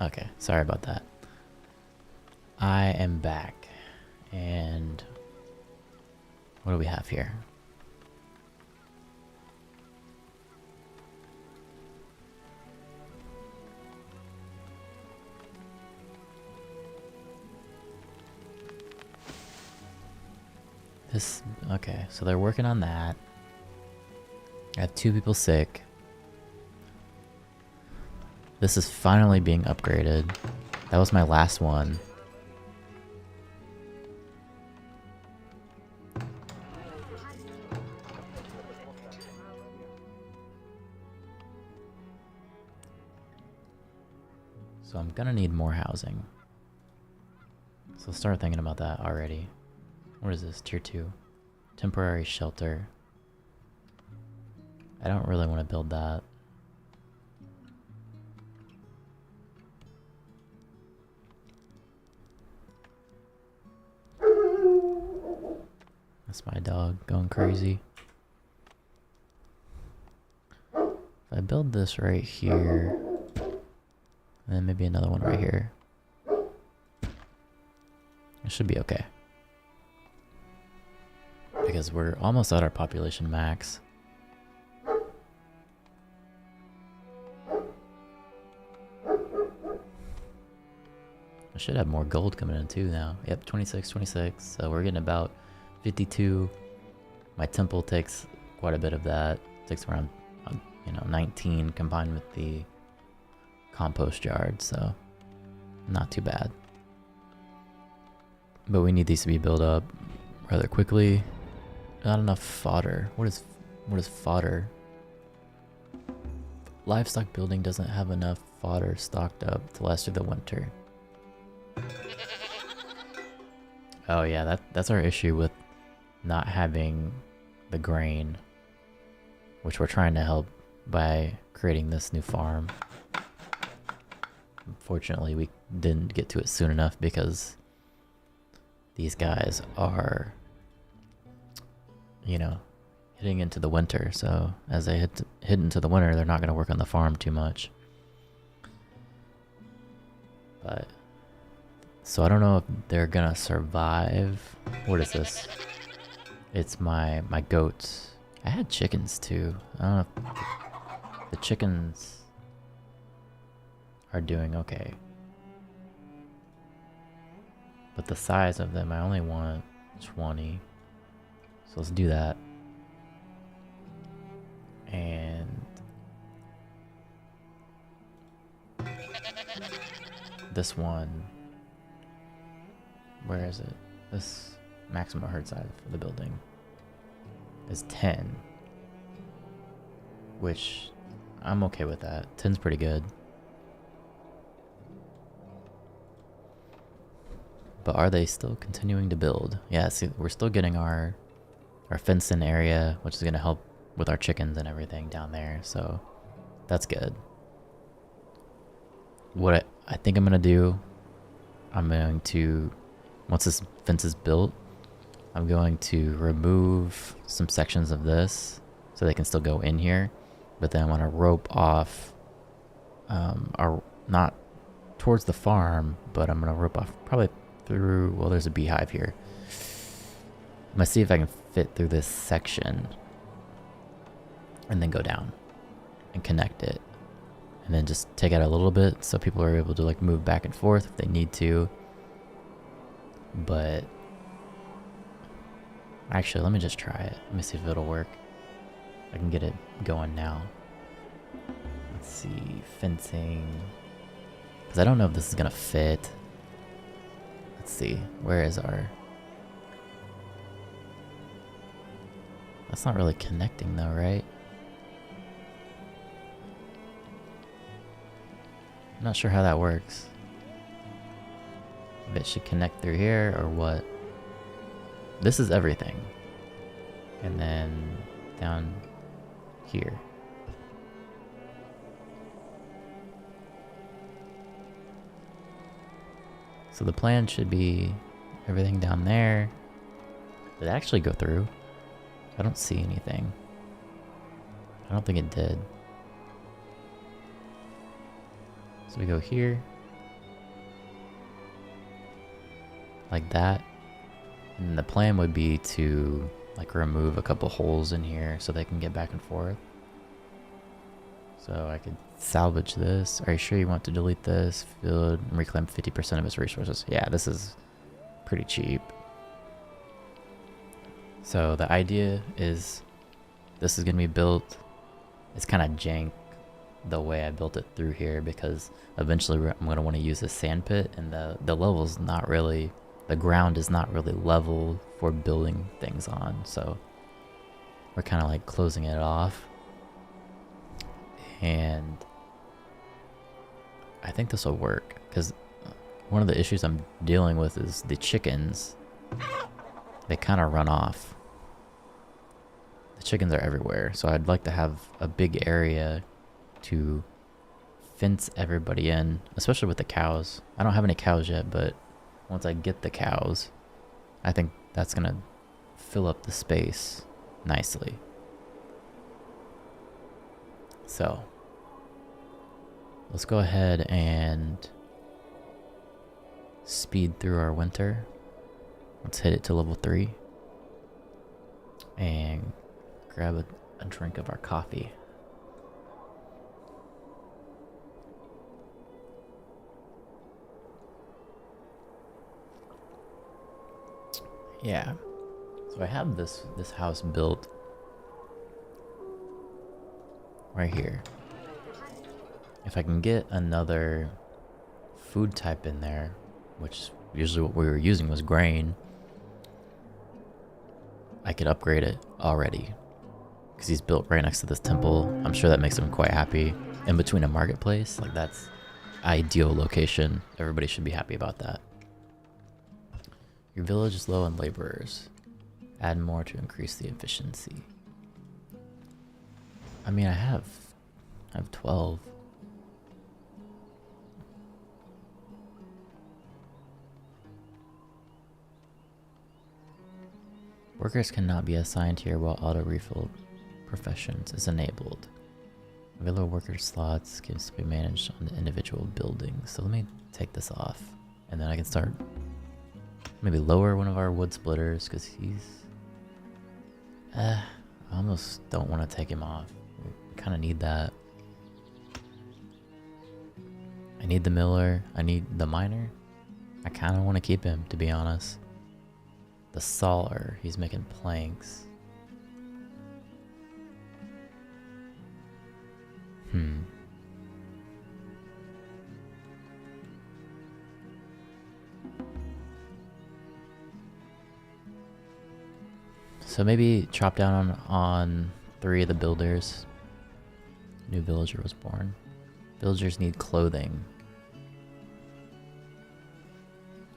Okay, sorry about that. I am back. And what do we have here? This, okay, so they're working on that. I have 2 people sick. This is finally being upgraded. That was my last one. So I'm gonna need more housing. So start thinking about that already. What is this? Tier 2. Temporary shelter. I don't really want to build that. That's my dog going crazy. If I build this right here, and then maybe another one right here, it should be okay. Because we're almost at our population max. I should have more gold coming in too now. Yep, 26, 26. So we're getting about 52. My temple takes quite a bit of that. It takes around, 19 combined with the compost yard. So not too bad. But we need these to be built up rather quickly. Not enough fodder. What is fodder? Livestock building doesn't have enough fodder stocked up to last through the winter. Oh yeah, that's our issue with not having the grain, which we're trying to help by creating this new farm. Unfortunately, we didn't get to it soon enough because these guys are, hitting into the winter. So as they hit into the winter, they're not going to work on the farm too much. But so I don't know if they're gonna survive. What is this? It's my goats. I had chickens too. I don't know if the chickens are doing okay. But the size of them, I only want 20. So let's do that. And this one, where is it? This maximum herd size for the building is 10, which I'm okay with that. 10's pretty good. But are they still continuing to build? Yeah, see, we're still getting our fenced-in area, which is going to help with our chickens and everything down there. So that's good. What I think I'm going to do, I'm going to, once this fence is built, I'm going to remove some sections of this so they can still go in here. But then I want to rope off, not towards the farm, but I'm going to rope off probably through, well, there's a beehive here. I'm going to see if I can fit through this section and then go down and connect it. And then just take out a little bit so people are able to like move back and forth if they need to. But actually, let me just try it. Let me see if it'll work. I can get it going now. Let's see, fencing. Because I don't know if this is going to fit. Let's see, where is our... That's not really connecting though, right? I'm not sure how that works. If it should connect through here or what. This is everything. And then down here. So the plan should be everything down there. Did it actually go through? I don't see anything. I don't think it did. So we go here. Like that. And the plan would be to like remove a couple holes in here so they can get back and forth. So I could salvage this. Are you sure you want to delete this field and reclaim 50% of its resources? Yeah, this is pretty cheap. So the idea is this is going to be built. It's kind of jank the way I built it through here because eventually I'm going to want to use a sand pit, and the level's not really, the ground is not really level for building things on. So we're kind of like closing it off. And I think this will work because one of the issues I'm dealing with is the chickens. They kind of run off. The chickens are everywhere, so I'd like to have a big area to fence everybody in, especially with the cows. I don't have any cows yet, but once I get the cows, I think that's gonna fill up the space nicely. So let's go ahead and speed through our winter. Let's hit it to level 3 and grab a drink of our coffee. Yeah, so I have this house built right here. If I can get another food type in there, which usually what we were using was grain, I could upgrade it already because he's built right next to this temple. I'm sure that makes him quite happy. In between a marketplace, like that's ideal location. Everybody should be happy about that. Your village is low on laborers. Add more to increase the efficiency. I mean, I have 12. Workers cannot be assigned here while auto refill professions is enabled. Villa worker slots can be managed on the individual buildings. So let me take this off, and then I can start maybe lower one of our wood splitters because he's. I almost don't want to take him off. We kind of need that. I need the miller. I need the miner. I kind of want to keep him, to be honest. The sawer, he's making planks. So maybe chop down on 3 of the builders. New villager was born. Villagers need clothing.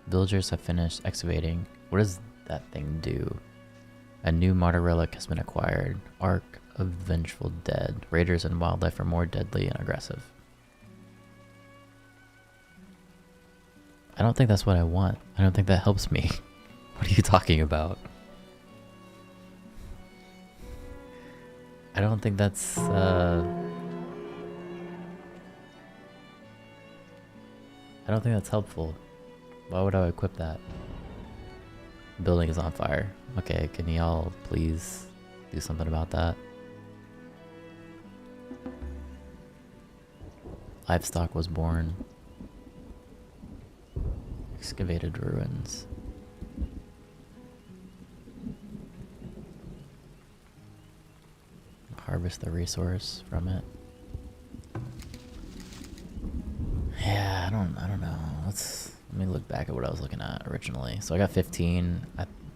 Villagers have finished excavating. What does that thing do? A new martyr relic has been acquired. Ark of Vengeful Dead. Raiders and wildlife are more deadly and aggressive. I don't think that's what I want. I don't think that helps me. What are you talking about? I don't think that's, I don't think that's helpful. Why would I equip that? The building is on fire. Okay, can y'all please do something about that? Livestock was born. Excavated ruins. Harvest the resource from it. Yeah, I don't know. Let me look back at what I was looking at originally. So I got 15.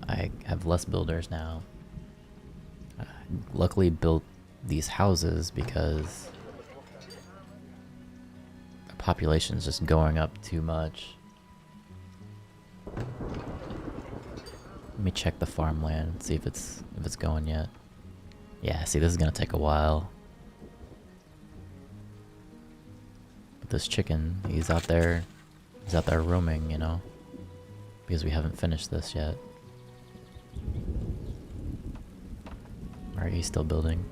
I have less builders now. I luckily built these houses because the population is just going up too much. Let me check the farmland, see if it's going yet. Yeah, see, this is gonna take a while. But this chicken, he's out there roaming, you know, because we haven't finished this yet. Alright, he's still building.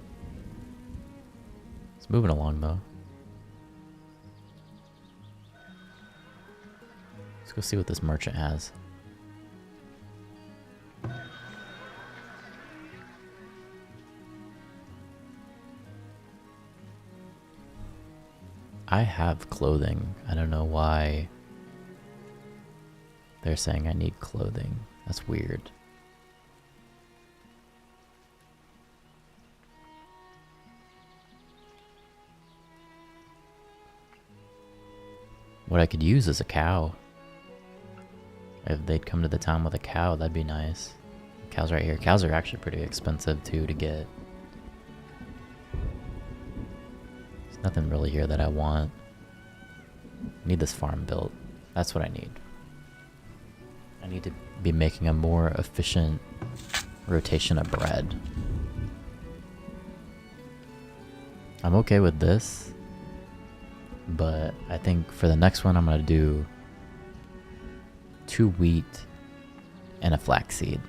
It's moving along though. Let's go see what this merchant has. I have clothing. I don't know why they're saying I need clothing. That's weird. What I could use is a cow. If they'd come to the town with a cow, that'd be nice. Cows right here. Cows are actually pretty expensive too to get. There's nothing really here that I want. I need this farm built. That's what I need. I need to be making a more efficient rotation of bread. I'm okay with this, but I think for the next one I'm gonna do 2 wheat and a flaxseed.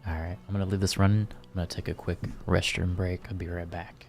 Alright, I'm gonna leave this running. I'm gonna take a quick restroom break. I'll be right back.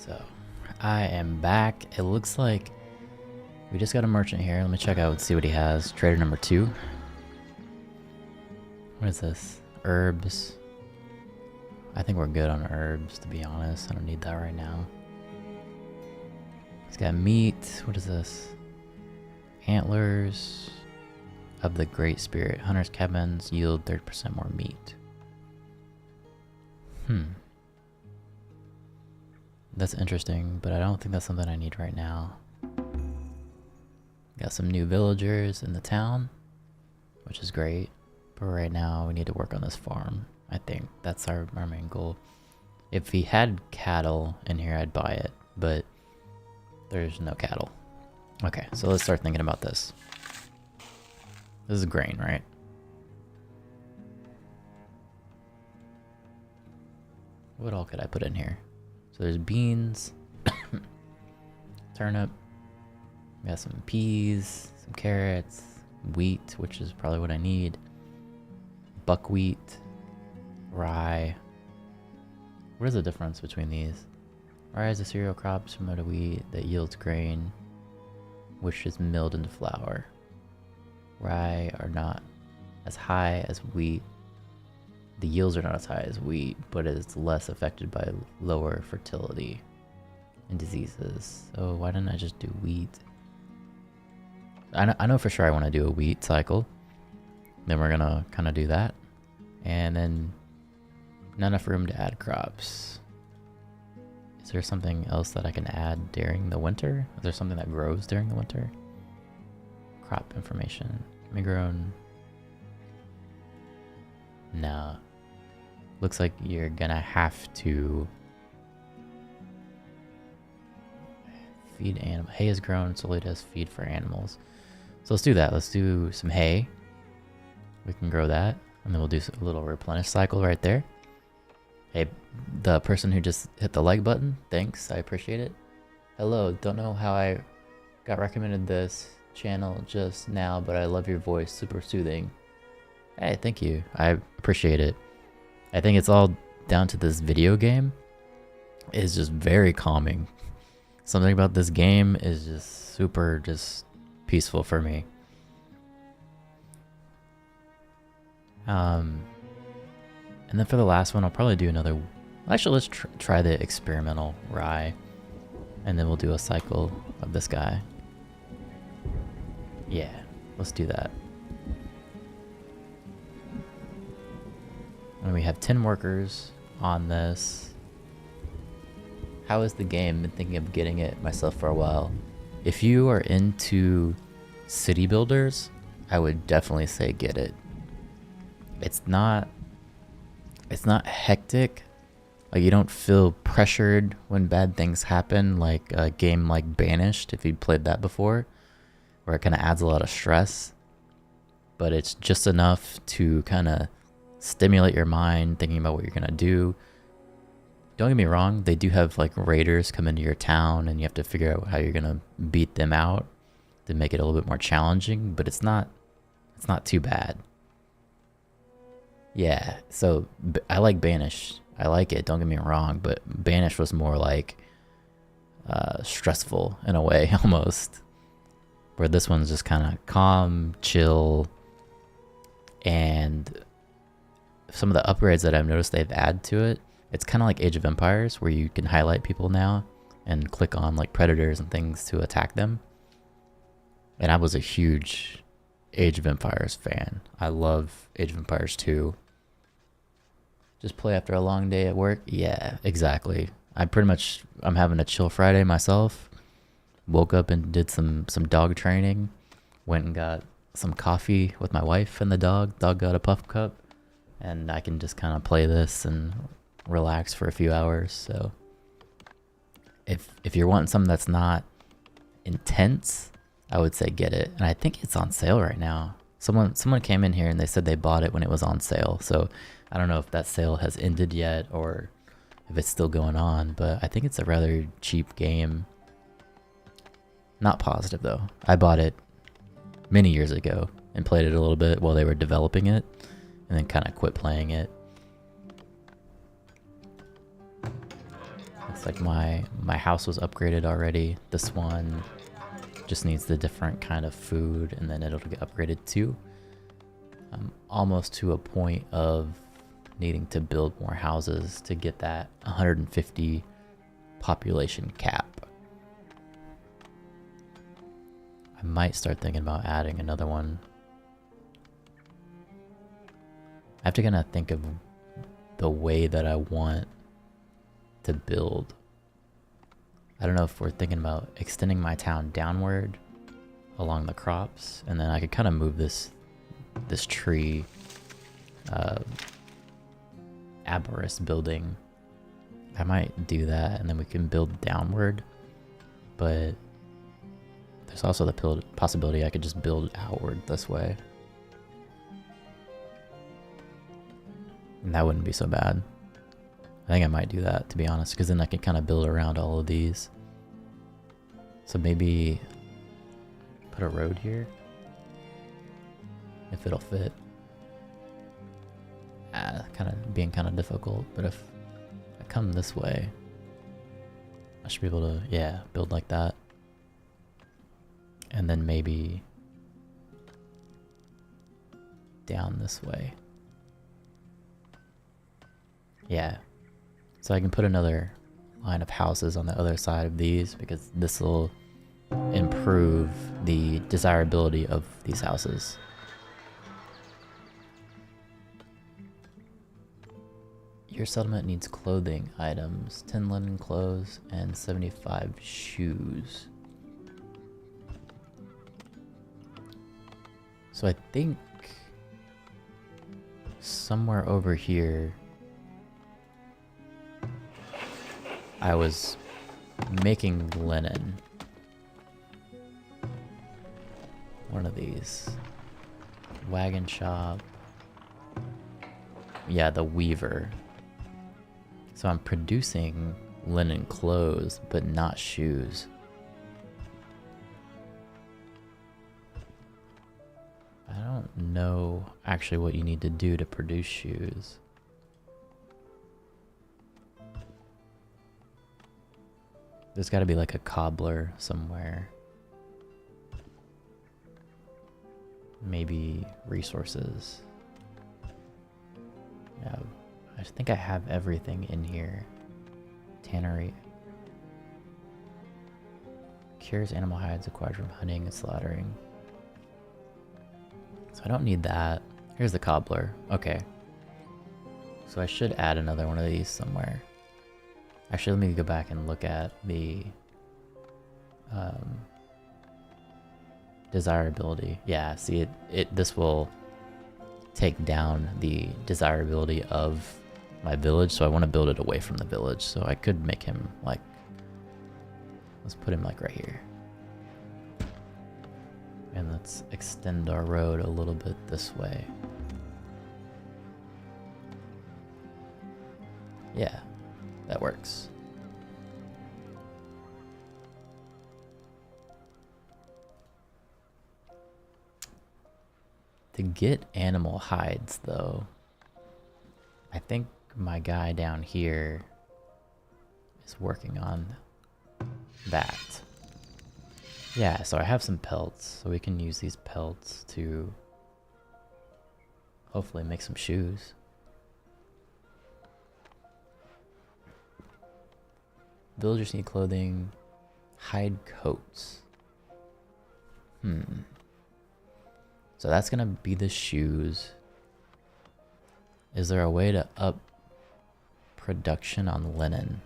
So I am back. It looks like we just got a merchant here. Let me check out and see what he has. Trader number 2. What is this? Herbs. I think we're good on herbs, to be honest. I don't need that right now. He's got meat. What is this? Antlers of the Great Spirit. Hunter's cabins yield 30% more meat. That's interesting, but I don't think that's something I need right now. Got some new villagers in the town, which is great. But right now we need to work on this farm. I think that's our main goal. If he had cattle in here, I'd buy it, but there's no cattle. Okay, so let's start thinking about this. This is grain, right? What all could I put in here? So there's beans, turnip, we got some peas, some carrots, wheat, which is probably what I need, buckwheat, rye. What is the difference between these? Rye is a cereal crop similar to wheat that yields grain, which is milled into flour. Rye are not as high as wheat. The yields are not as high as wheat, but it's less affected by lower fertility and diseases. So why didn't I just do wheat? I know for sure I want to do a wheat cycle. Then we're gonna kind of do that. And then not enough room to add crops. Is there something else that I can add during the winter? Is there something that grows during the winter? Crop information. Can be grown. No. Looks like you're gonna have to feed animal. Hay is grown solely as feed for animals. So let's do that. Let's do some hay. We can grow that, and then we'll do a little replenish cycle right there. Hey, the person who just hit the like button, thanks. I appreciate it. Hello, don't know how I got recommended this channel just now, but I love your voice. Super soothing. Hey, thank you. I appreciate it. I think it's all down to this video game. It's just very calming. Something about this game is just super peaceful for me. And then for the last one, I'll probably do another. Actually, let's try the experimental rye, and then we'll do a cycle of this guy. Yeah, let's do that. And we have 10 workers on this. How is the game? Been thinking of getting it myself for a while. If you are into city builders, I would definitely say get it. It's not hectic. Like, you don't feel pressured when bad things happen, like a game like Banished, if you played that before, where it kind of adds a lot of stress. But it's just enough to kind of stimulate your mind thinking about what you're gonna do. Don't get me wrong, they do have like raiders come into your town and you have to figure out how you're gonna beat them out to make it a little bit more challenging, but it's not too bad. Yeah, so I like Banish. I like it, don't get me wrong, but Banish was more like stressful in a way almost, where this one's just kind of calm, chill, and some of the upgrades that I've noticed they've added to it, it's kind of like Age of Empires, where you can highlight people now and click on like predators and things to attack them. And I was a huge Age of Empires fan. I love Age of Empires 2. Just play after a long day at work? Yeah, exactly. I'm having a chill Friday myself. Woke up and did some dog training. Went and got some coffee with my wife and the dog. Dog got a puff cup. And I can just kind of play this and relax for a few hours. So if you're wanting something that's not intense, I would say get it. And I think it's on sale right now. Someone came in here and they said they bought it when it was on sale. So I don't know if that sale has ended yet or if it's still going on, but I think it's a rather cheap game. Not positive though. I bought it many years ago and played it a little bit while they were developing it, and then kind of quit playing it. Let's Like my house was upgraded already. This one just needs the different kind of food, and then it'll get upgraded too. I'm almost to a point of needing to build more houses to get that 150 population cap. I might start thinking about adding another one. I have to kind of think of the way that I want to build. I don't know if we're thinking about extending my town downward along the crops, and then I could kind of move this tree arborist building. I might do that, and then we can build downward, but there's also the possibility I could just build outward this way, and that wouldn't be so bad. I think I might do that, to be honest, because then I can kind of build around all of these. So maybe put a road here, if it'll fit. Kind of being kind of difficult, but if I come this way, I should be able to, yeah, build like that. And then maybe down this way. Yeah. So I can put another line of houses on the other side of these, because this will improve the desirability of these houses. Your settlement needs clothing items, 10 linen clothes and 75 shoes. So I think somewhere over here I was making linen. One of these. Wagon shop. Yeah, the weaver. So I'm producing linen clothes, but not shoes. I don't know actually what you need to do to produce shoes. There's got to be like a cobbler somewhere. Maybe resources. Yeah, I think I have everything in here. Tannery. Cures animal hides acquired from hunting and slaughtering. So I don't need that. Here's the cobbler. Okay. So I should add another one of these somewhere. Actually, let me go back and look at the desirability. Yeah, see this will take down the desirability of my village, so I want to build it away from the village. So I could make him like, let's put him like right here. And let's extend our road a little bit this way. Yeah, that works. To get animal hides, though, I think my guy down here is working on that. Yeah, so I have some pelts, so we can use these pelts to hopefully make some shoes. Villagers need clothing, hide coats. So that's gonna be the shoes. Is there a way to up production on linen?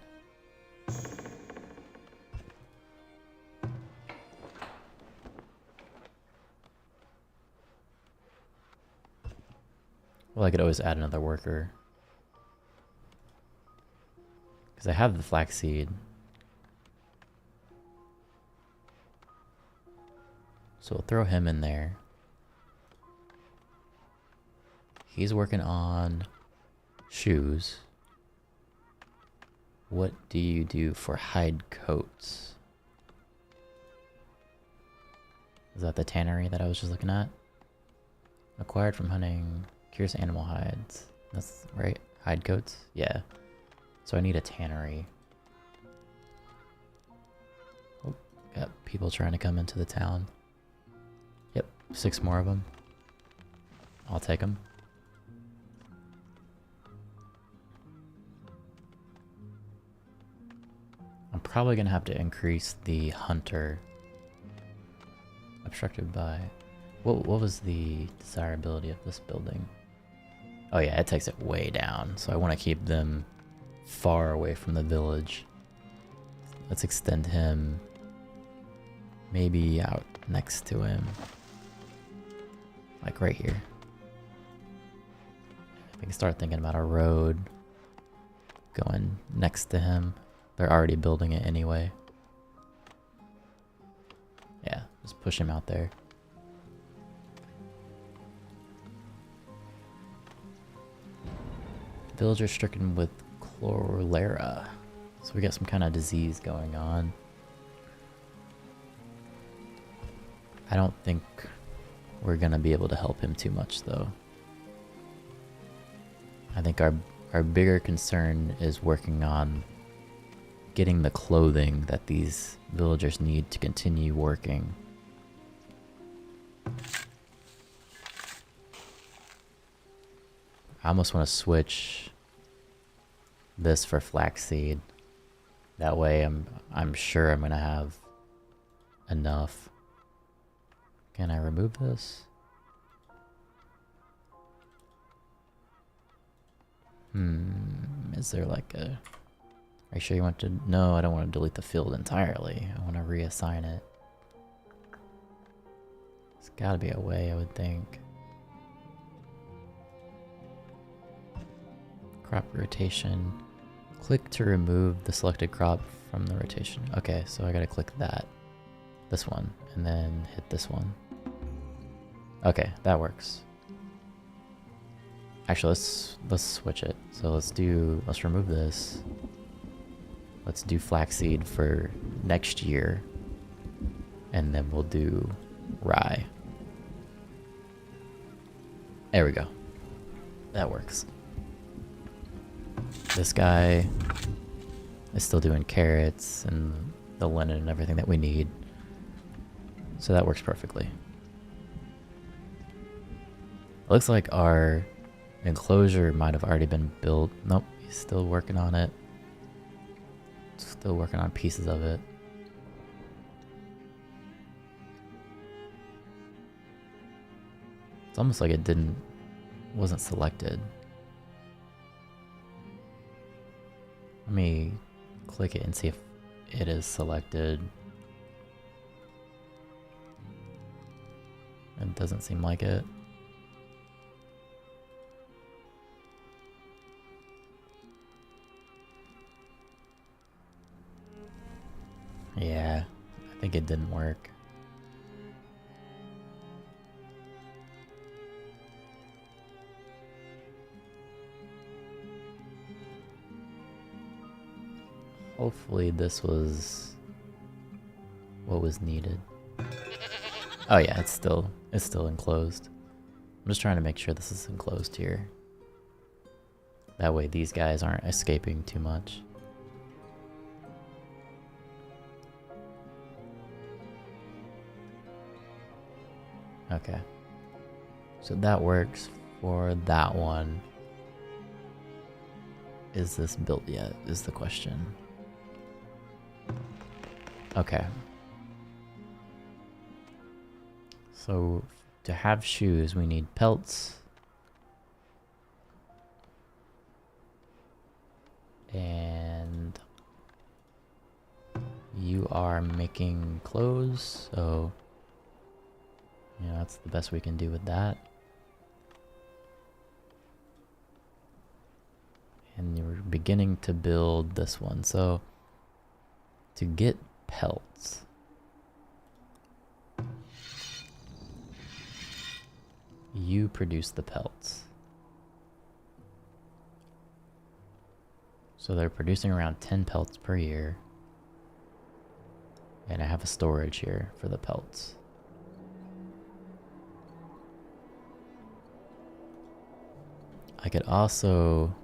Well, I could always add another worker. Because I have the flaxseed. So we'll throw him in there. He's working on shoes. What do you do for hide coats? Is that the tannery that I was just looking at? Acquired from hunting, cures animal hides. That's right, hide coats? Yeah. So I need a tannery. Got people trying to come into the town. Yep, 6 more of them. I'll take them. I'm probably gonna have to increase the hunter. Obstructed by... What was the desirability of this building? Oh yeah, it takes it way down, so I want to keep them far away from the village. Let's extend him maybe out next to him. Like right here. We can start thinking about a road going next to him. They're already building it anyway. Yeah, just push him out there. Villager stricken with cholera. So we got some kind of disease going on. I don't think we're gonna be able to help him too much though. I think our bigger concern is working on getting the clothing that these villagers need to continue working. I almost want to switch this for flaxseed. That way I'm sure I'm gonna have enough. Can I remove this? Is there like a... Are you sure you want to... No, I don't want to delete the field entirely. I want to reassign it. There's gotta be a way, I would think. Crop rotation. Click to remove the selected crop from the rotation. Okay, so I gotta click that. This one, and then hit this one. Okay, that works. Actually, let's switch it. So let's remove this. Let's do flaxseed for next year. And then we'll do rye. There we go. That works. This guy is still doing carrots and the linen and everything that we need. So that works perfectly. It looks like our enclosure might have already been built. Nope, he's still working on it. Still working on pieces of it. It's almost like it wasn't selected. Let me click it and see if it is selected. It doesn't seem like it. Yeah, I think it didn't work. Hopefully this was what was needed. Oh yeah, it's still enclosed. I'm just trying to make sure this is enclosed here. That way these guys aren't escaping too much. Okay. So that works for that one. Is this built yet, is the question. Okay. So to have shoes, we need pelts. And you are making clothes, so yeah, that's the best we can do with that. And you're beginning to build this one. So to get pelts, you produce the pelts. So they're producing around 10 pelts per year. And I have a storage here for the pelts. I could also...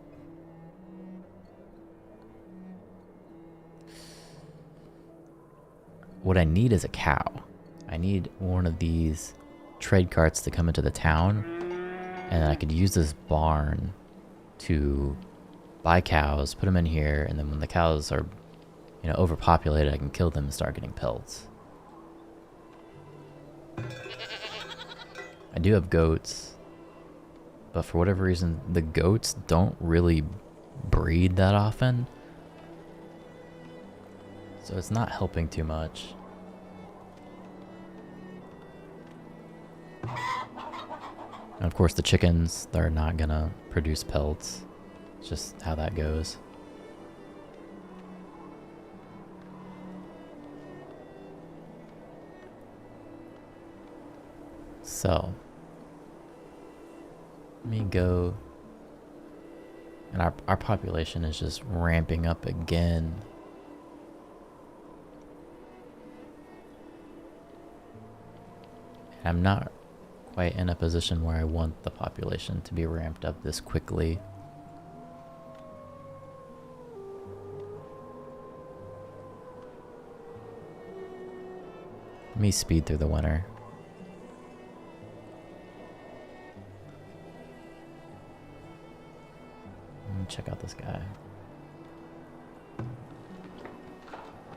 what I need is a cow. I need one of these trade carts to come into the town, and I could use this barn to buy cows, put them in here, and then when the cows are, you know, overpopulated, I can kill them and start getting pelts. I do have goats, but for whatever reason, the goats don't really breed that often. So it's not helping too much. And of course the chickens, they're not gonna produce pelts. It's just how that goes. So, let me go, and our population is just ramping up again. I'm not quite in a position where I want the population to be ramped up this quickly. Let me speed through the winter. Let me check out this guy.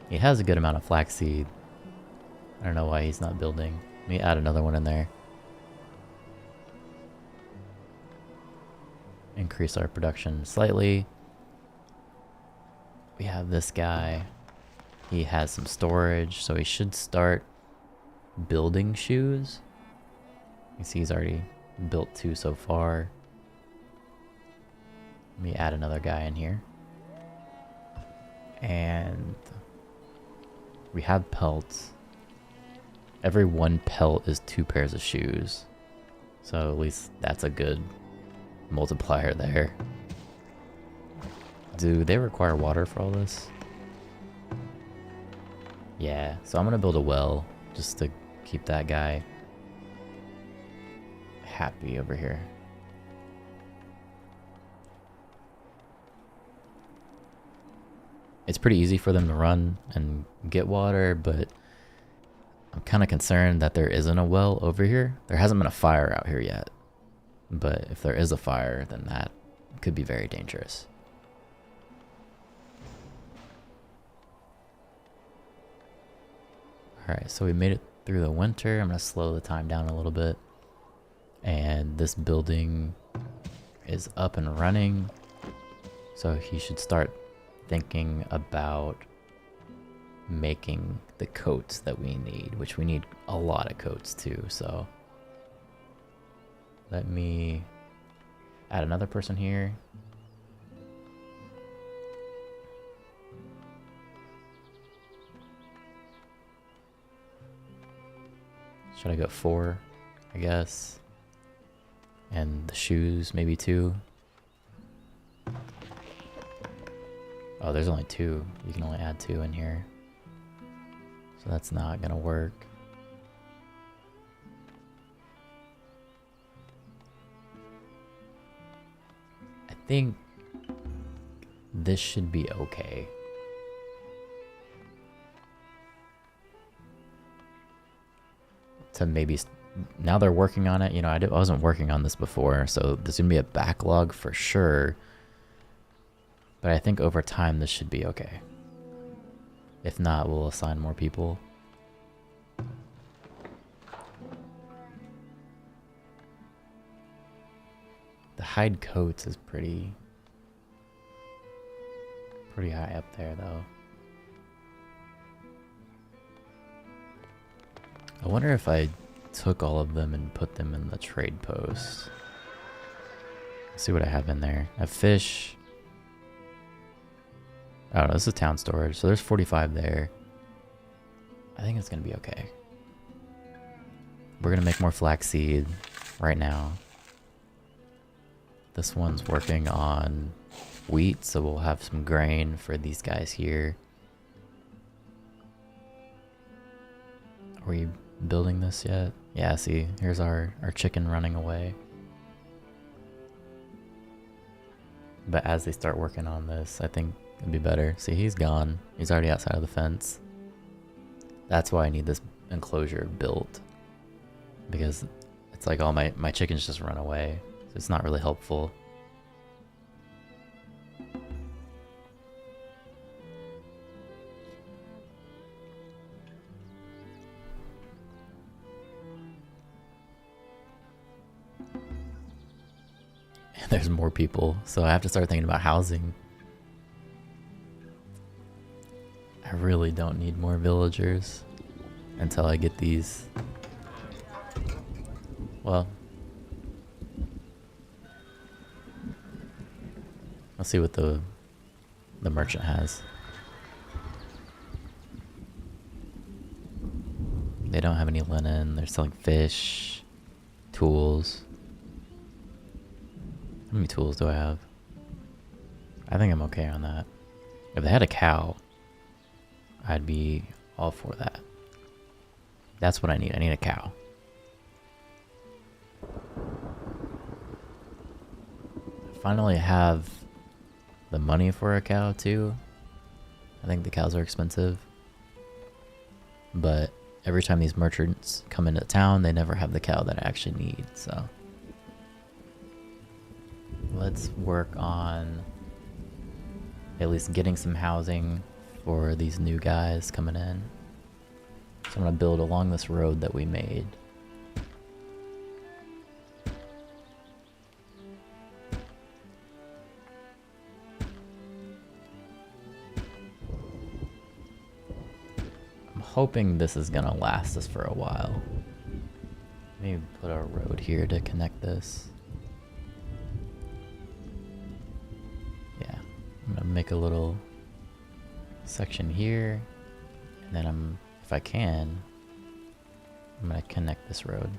He has a good amount of flaxseed. I don't know why he's not building. Let me add another one in there. Increase our production slightly. We have this guy. He has some storage, so he should start building shoes. You see he's already built 2 so far. Let me add another guy in here. And we have pelts. Every 1 pelt is 2 pairs of shoes. So at least that's a good multiplier there. Do they require water for all this? Yeah, so I'm gonna build a well just to keep that guy happy over here. It's pretty easy for them to run and get water, but I'm kind of concerned that there isn't a well over here. There hasn't been a fire out here yet, but if there is a fire, then that could be very dangerous. Alright, so we made it through the winter. I'm going to slow the time down a little bit. And this building is up and running. So he should start thinking about making the coats that we need, which we need a lot of coats too. So let me add another person here. Should I go 4, I guess? And the shoes, maybe 2. Oh, there's only 2. You can only add 2 in here. So that's not gonna work. I think this should be okay. To maybe, now they're working on it. You know, I wasn't working on this before, so there's gonna be a backlog for sure. But I think over time this should be okay. If not, we'll assign more people. The hide coats is pretty high up there though. I wonder if I took all of them and put them in the trade post. Let's see what I have in there. I have fish. Oh no, this is town storage. So there's 45 there. I think it's gonna be okay. We're gonna make more flaxseed right now. This one's working on wheat, so we'll have some grain for these guys here. Are we building this yet? Yeah, see, here's our chicken running away. But as they start working on this, I think it'd be better. See, he's gone. He's already outside of the fence. That's why I need this enclosure built. Because it's like all my chickens just run away. So it's not really helpful. And there's more people, so I have to start thinking about housing. I really don't need more villagers until I get these. Well, let's see what the merchant has. They don't have any linen. They're selling fish, tools. How many tools do I have? I think I'm okay on that. If they had a cow, I'd be all for that. That's what I need. I need a cow. I finally have the money for a cow too. I think the cows are expensive. But every time these merchants come into town, they never have the cow that I actually need, so. Let's work on at least getting some housing for these new guys coming in. So I'm gonna build along this road that we made. I'm hoping this is gonna last us for a while. Maybe put a road here to connect this. Yeah, I'm gonna make a little section here, and then if I can, I'm gonna connect this road.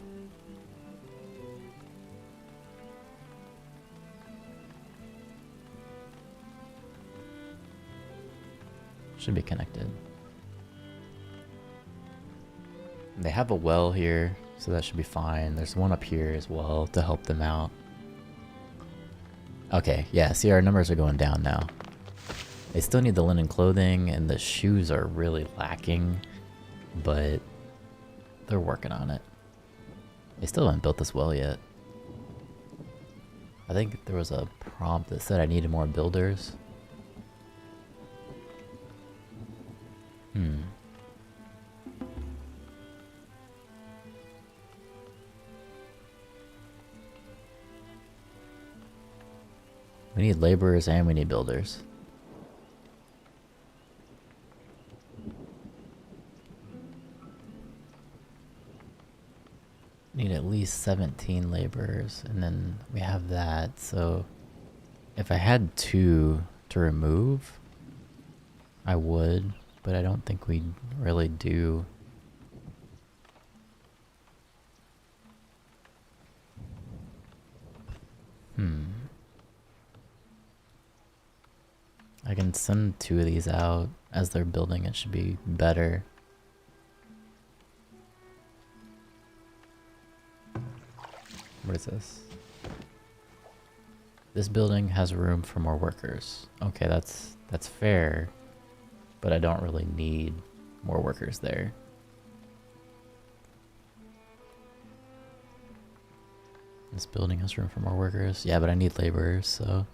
Should be connected. And they have a well here, so that should be fine. There's one up here as well to help them out. Okay, yeah, see, our numbers are going down now. They still need the linen clothing, and the shoes are really lacking, but they're working on it. They still haven't built this well yet. I think there was a prompt that said I needed more builders. We need laborers and we need builders. Need at least 17 laborers, and then we have that. So if I had 2 to remove, I would, but I don't think we really do. I can send 2 of these out as they're building. It should be better. What is this? This building has room for more workers. Okay, that's fair, but I don't really need more workers there. This building has room for more workers. Yeah, but I need laborers, so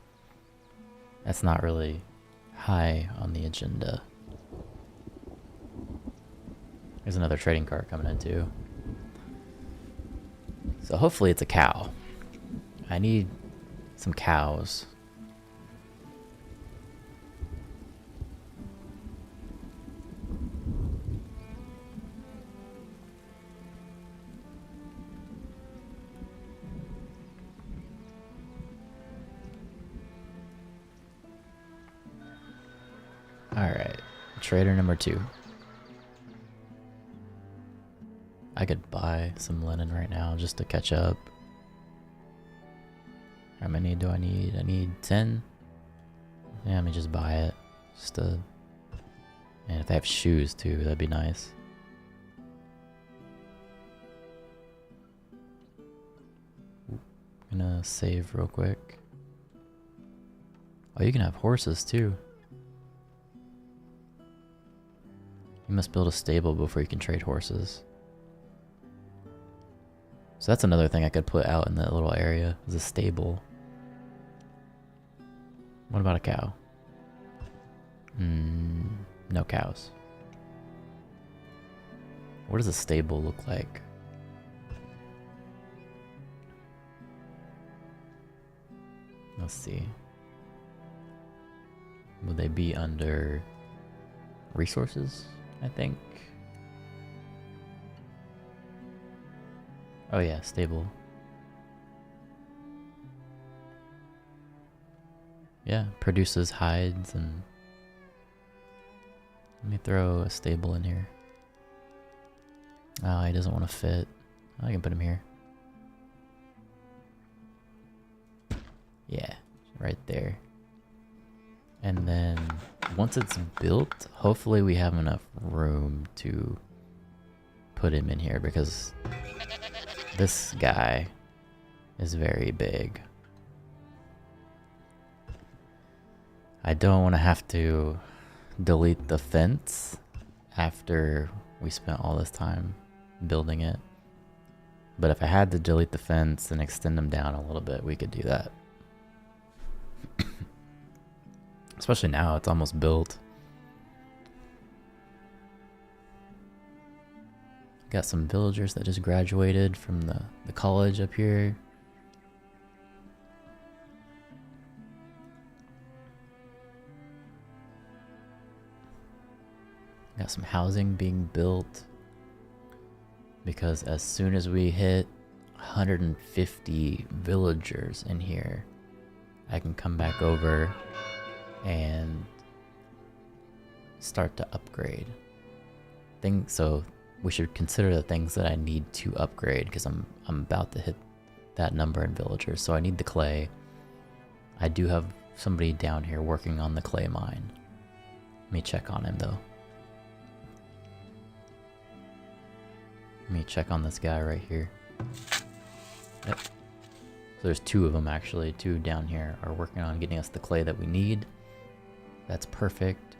that's not really high on the agenda. There's another trading cart coming in too. So hopefully it's a cow. I need some cows. Alright, trader number 2. I could buy some linen right now just to catch up. How many do I need? I need 10. Yeah, let me just buy it. Just to... And if they have shoes too, that'd be nice. I'm gonna save real quick. Oh, you can have horses too. You must build a stable before you can trade horses. So that's another thing I could put out in that little area, is a stable. What about a cow? No cows. What does a stable look like? Let's see. Would they be under resources, I think? Oh yeah, stable. Yeah, produces hides and... Let me throw a stable in here. Oh, he doesn't want to fit. I can put him here. Yeah, right there. And then once it's built, hopefully we have enough room to put him in here, because this guy is very big. I don't want to have to delete the fence after we spent all this time building it. But if I had to delete the fence and extend them down a little bit, we could do that. Especially now, it's almost built. Got some villagers that just graduated from the college up here. Got some housing being built. Because as soon as we hit 150 villagers in here, I can come back over and start to upgrade things. So we should consider the things that I need to upgrade, because I'm about to hit that number in villagers. So I need the clay. I do have somebody down here working on the clay mine. Let me check on him though. Let me check on this guy right here. Yep. So there's two of them actually. Two down here are working on getting us the clay that we need. That's perfect.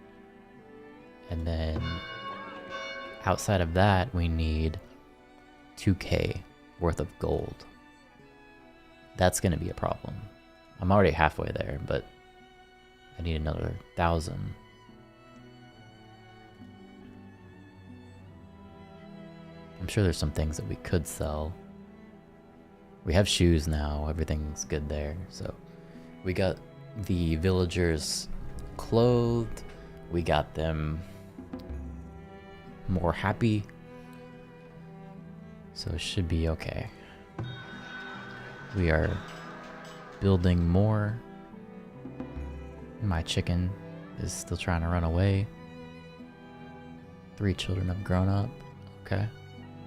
And then outside of that, we need 2K worth of gold. That's going to be a problem. I'm already halfway there, but I need another 1,000. I'm sure there's some things that we could sell. We have shoes now, everything's good there. So we got the villagers clothed, we got them more happy, so it should be okay. We are building more. My chicken is still trying to run away. 3 children have grown up. Okay,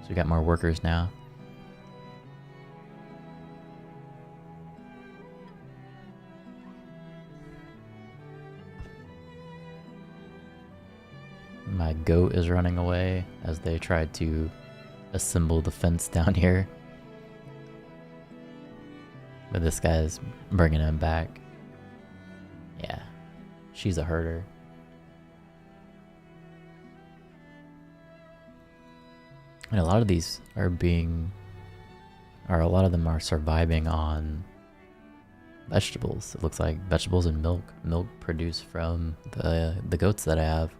so we got more workers now. My goat is running away as they tried to assemble the fence down here. But this guy's bringing him back. Yeah, she's a herder. And a lot of these are a lot of them are surviving on vegetables. It looks like vegetables and milk produced from the goats that I have.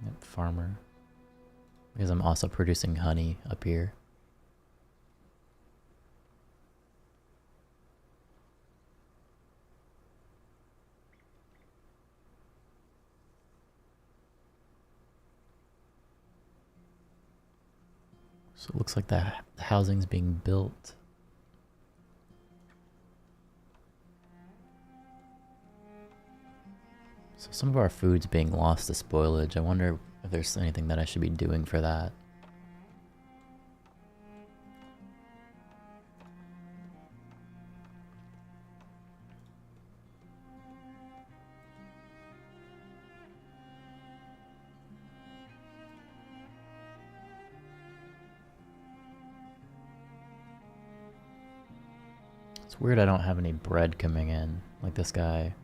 Yep, farmer. Because I'm also producing honey up here. So it looks like the housing's being built. So some of our food's being lost to spoilage. I wonder if there's anything that I should be doing for that. It's weird I don't have any bread coming in. Like this guy.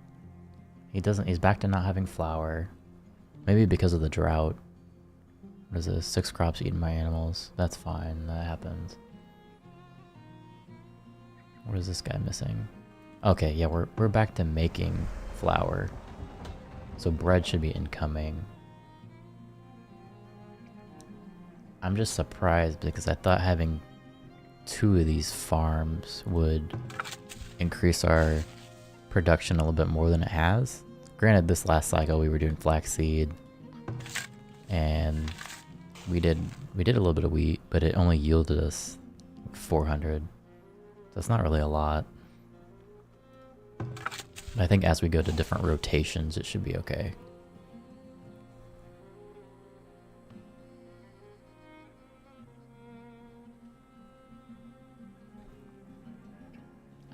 He's back to not having flour. Maybe because of the drought. What is this? 6 crops eaten by animals. That's fine, that happens. What is this guy missing? Okay, yeah, we're back to making flour. So bread should be incoming. I'm just surprised because I thought having 2 of these farms would increase our production a little bit more than it has. Granted, this last cycle we were doing flaxseed and we did a little bit of wheat, but it only yielded us 400. So it's not really a lot. But I think as we go to different rotations, it should be okay.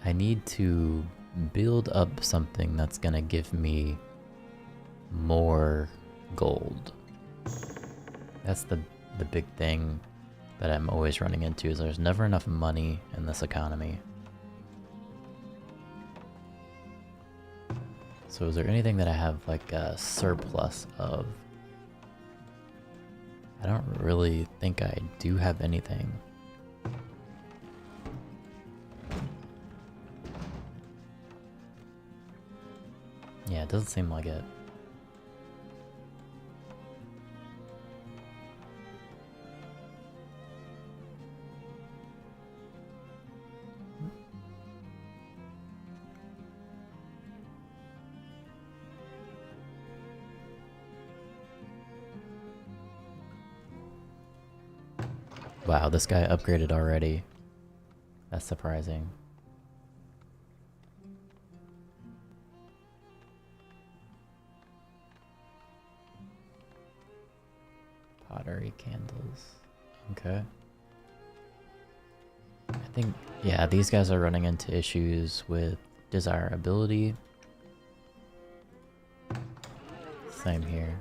I need to build up something that's gonna give me more gold. That's the big thing that I'm always running into, is there's never enough money in this economy. So is there anything that I have like a surplus of? I don't really think I do have anything. Yeah, it doesn't seem like it. Wow, this guy upgraded already. That's surprising. Pottery candles. Okay. I think, yeah, these guys are running into issues with desirability. Same here.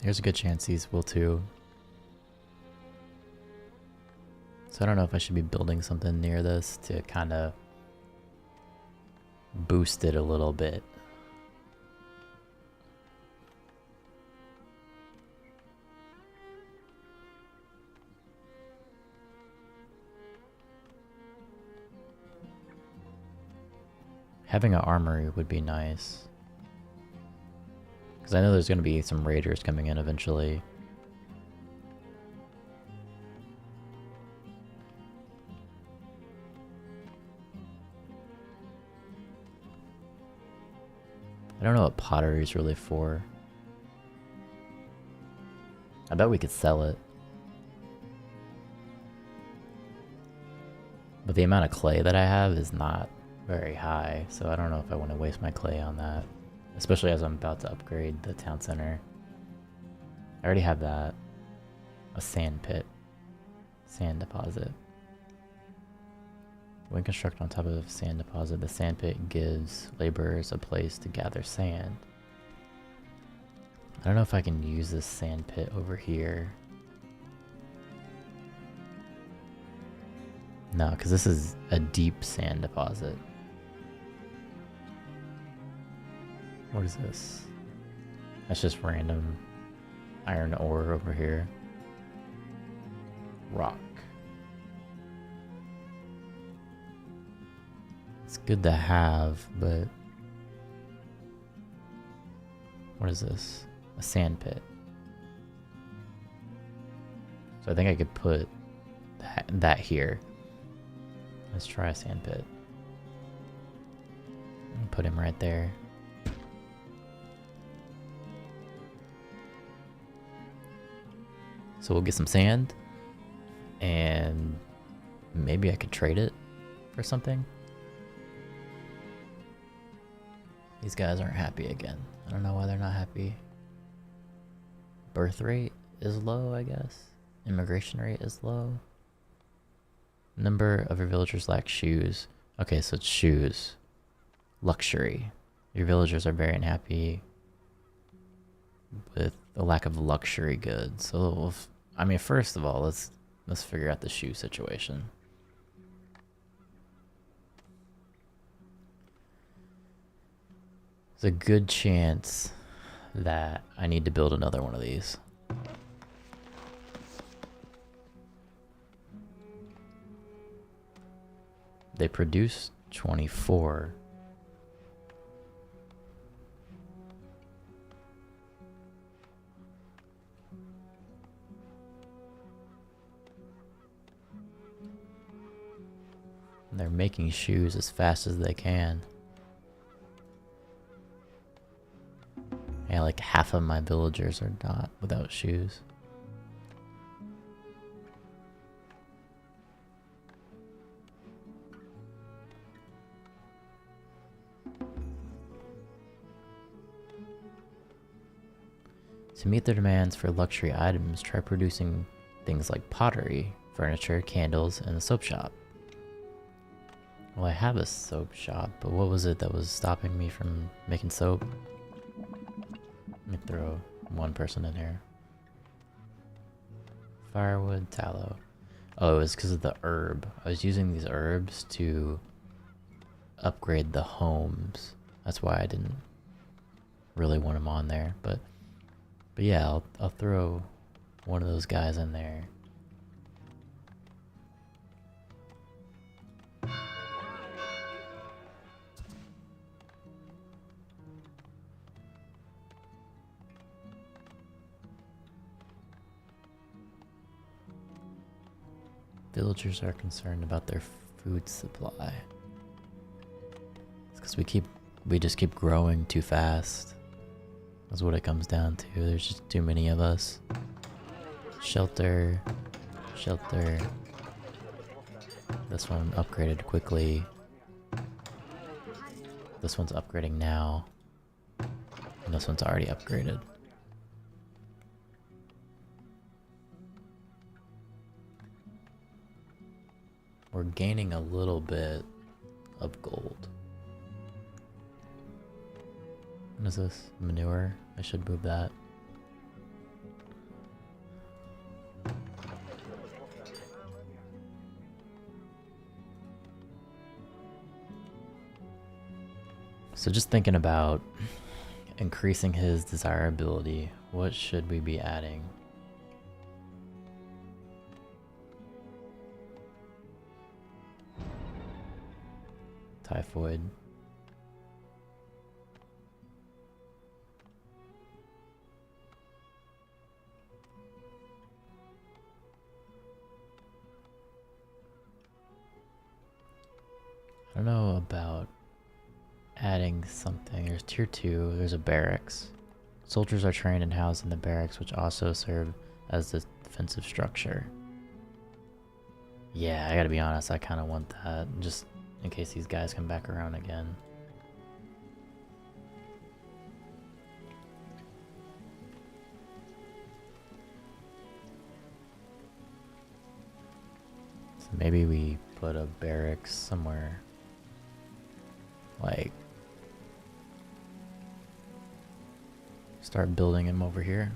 There's a good chance these will too. So I don't know if I should be building something near this to kind of boost it a little bit. Having an armory would be nice. Because I know there's going to be some raiders coming in eventually. I don't know what pottery is really for. I bet we could sell it. But the amount of clay that I have is not very high, so I don't know if I want to waste my clay on that. Especially as I'm about to upgrade the town center. I already have that. A sand pit. Sand deposit. When constructed on top of sand deposit, the sand pit gives laborers a place to gather sand. I don't know if I can use this sand pit over here. No, because this is a deep sand deposit. What is this? That's just random iron ore over here. Rock. It's good to have, but... What is this? A sand pit. So I think I could put that here. Let's try a sand pit. Put him right there. So we'll get some sand, and maybe I could trade it for something. These guys aren't happy again. I don't know why they're not happy. Birth rate is low, I guess. Immigration rate is low. Number of your villagers lack shoes. Okay, so it's shoes. Luxury. Your villagers are very unhappy with the lack of luxury goods. So, I mean, first of all, let's Let's figure out the shoe situation. There's a good chance that I need to build another one of these. They produce 24. And they're making shoes as fast as they can. Yeah, like half of my villagers are not without shoes. To meet their demands for luxury items, try producing things like pottery, furniture, candles, and a soap shop. Well, I have a soap shop, but what was it that was stopping me from making soap? Let me throw one person in here. Firewood, tallow. Oh, it was because of the herb. I was using these herbs to upgrade the homes. That's why I didn't really want them on there, but yeah, I'll throw one of those guys in there. Villagers are concerned about their food supply. It's because we just keep growing too fast. That's what it comes down to. There's just too many of us. Shelter, shelter. This one upgraded quickly. This one's upgrading now. And this one's already upgraded. We're gaining a little bit of gold. What is this? Manure? I should move that. So just thinking about increasing his desirability, what should we be adding? Typhoid. I don't know about adding something. There's tier 2, there's a barracks. Soldiers are trained and housed in the barracks, which also serve as the defensive structure. Yeah, I gotta be honest, I kinda want that, just in case these guys come back around again. So maybe we put a barracks somewhere. Like, start building him over here.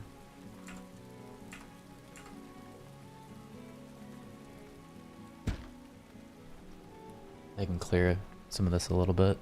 They can clear some of this a little bit.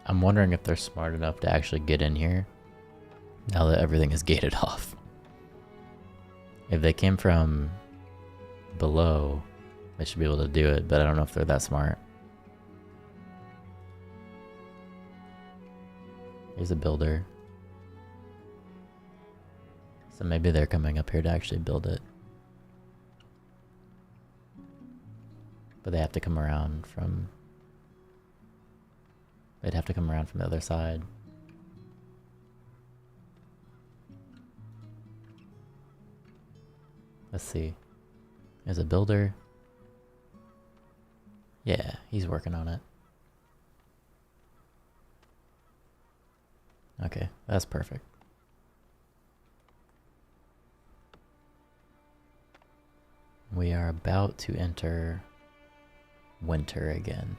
I'm wondering if they're smart enough to actually get in here now that everything is gated off. If they came from below, they should be able to do it, but I don't know if they're that smart. Here's a builder. So maybe they're coming up here to actually build it. But they have to come around from... They'd have to come around from the other side. Let's see. There's a builder. Yeah, he's working on it. Okay, that's perfect. We are about to enter winter again.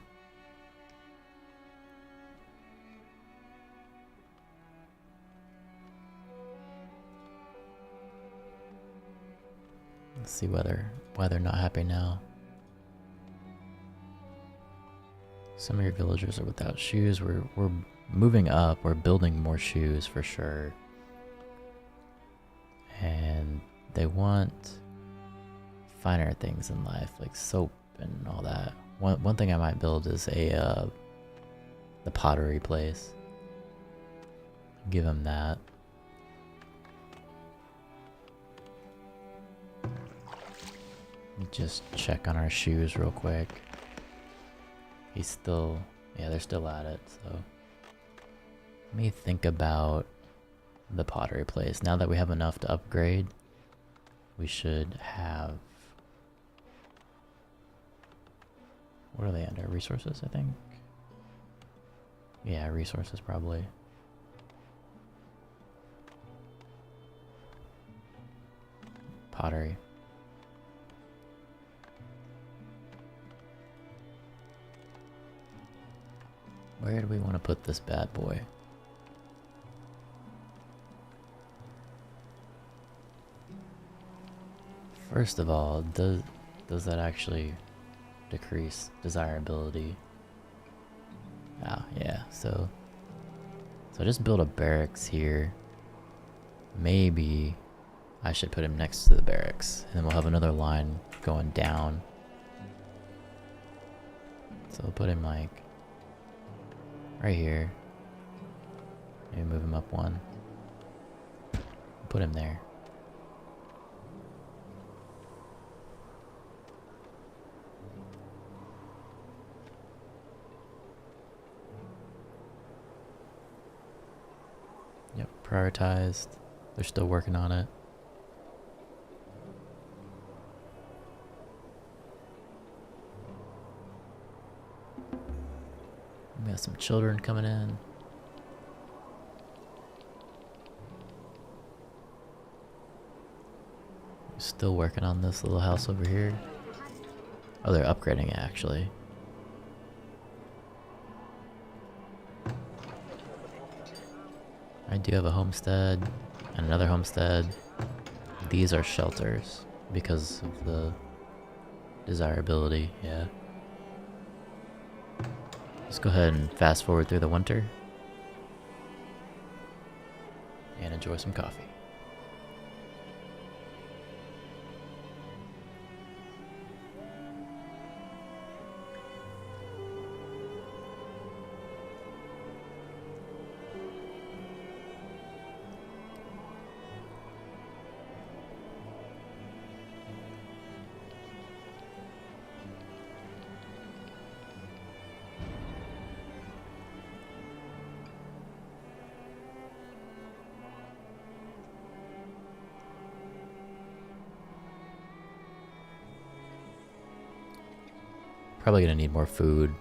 Let's see why they're not happy now. Some of your villagers are without shoes. We're moving up. We're building more shoes for sure. And they want finer things in life, like soap and all that. One thing I might build is the pottery place. Give them that. Just check on our shoes real quick. He's still, yeah, they're still at it, so. Let me think about the pottery place. Now that we have enough to upgrade, we should have, what are they under? Resources, I think? Yeah, resources probably. Pottery. Where do we want to put this bad boy? First of all, does that actually decrease desirability? Ah, yeah, so just build a barracks here. Maybe I should put him next to the barracks, and then we'll have another line going down. So we'll put him like right here. Maybe move him up one. Put him there. Yep, prioritized. They're still working on it. We got some children coming in. Still working on this little house over here. Oh, they're upgrading it actually. I do have a homestead and another homestead. These are shelters because of the desirability, yeah. Let's go ahead and fast forward through the winter and enjoy some coffee. Probably gonna need more food.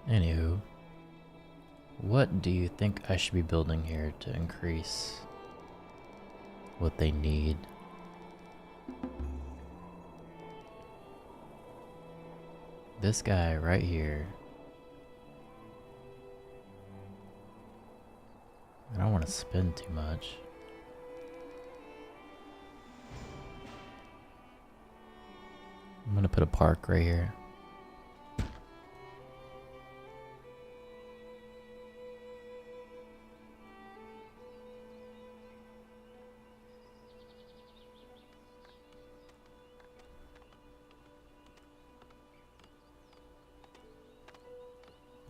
Anywho, what do you think I should be building here to increase what they need? This guy right here. I don't want to spend too much. I'm gonna put a park right here.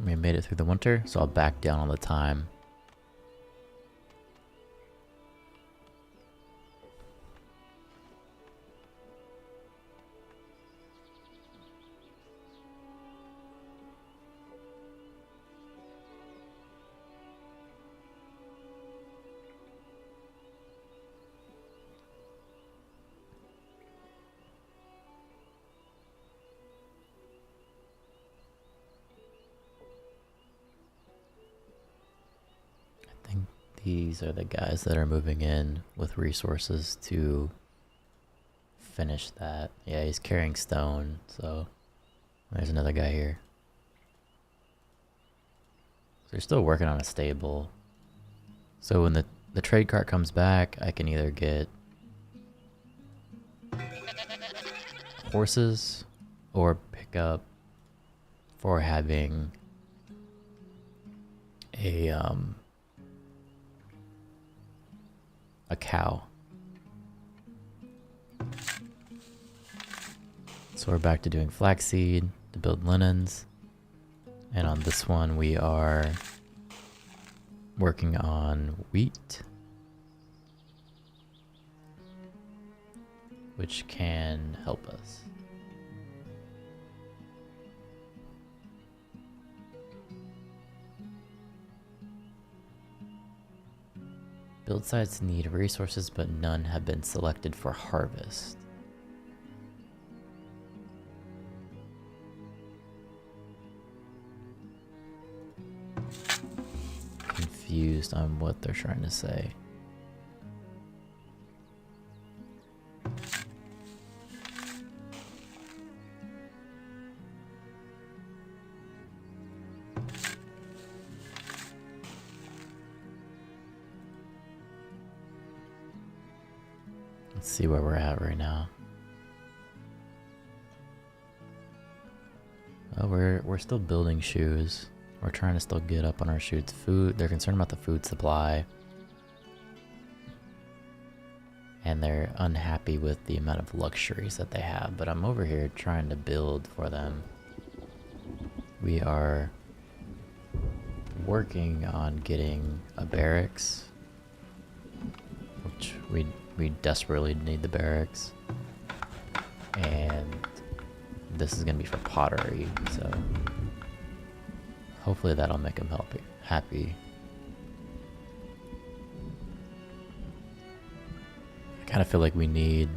We made it through the winter, so I'll back down on the time. These are the guys that are moving in with resources to finish that. Yeah, he's carrying stone, so there's another guy here. So they're still working on a stable. So when the trade cart comes back, I can either get horses or pick up for having a cow. So we're back to doing flaxseed to build linens. And on this one we are working on wheat, which can help us. Build sites need resources, but none have been selected for harvest. Confused on what they're trying to say. Let's see where we're at right now. Oh, we're still building shoes. We're trying to still get up on our shoots. Food, they're concerned about the food supply. And they're unhappy with the amount of luxuries that they have. But I'm over here trying to build for them. We are working on getting a barracks, which we desperately need the barracks. And this is gonna be for pottery, so hopefully that'll make them happy. I kind of feel like we need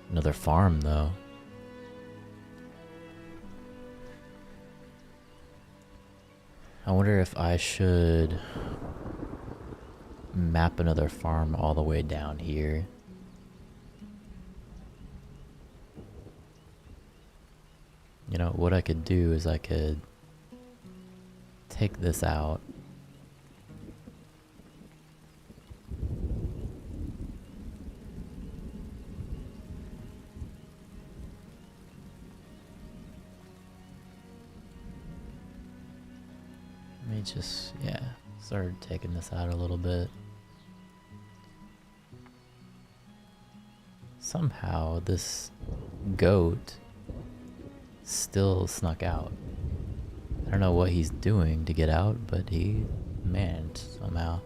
another farm though. I wonder if I should map another farm all the way down here. You know, what I could do is I could take this out. Let me just, yeah, start taking this out a little bit. Somehow this goat still snuck out. I don't know what he's doing to get out, but he managed somehow.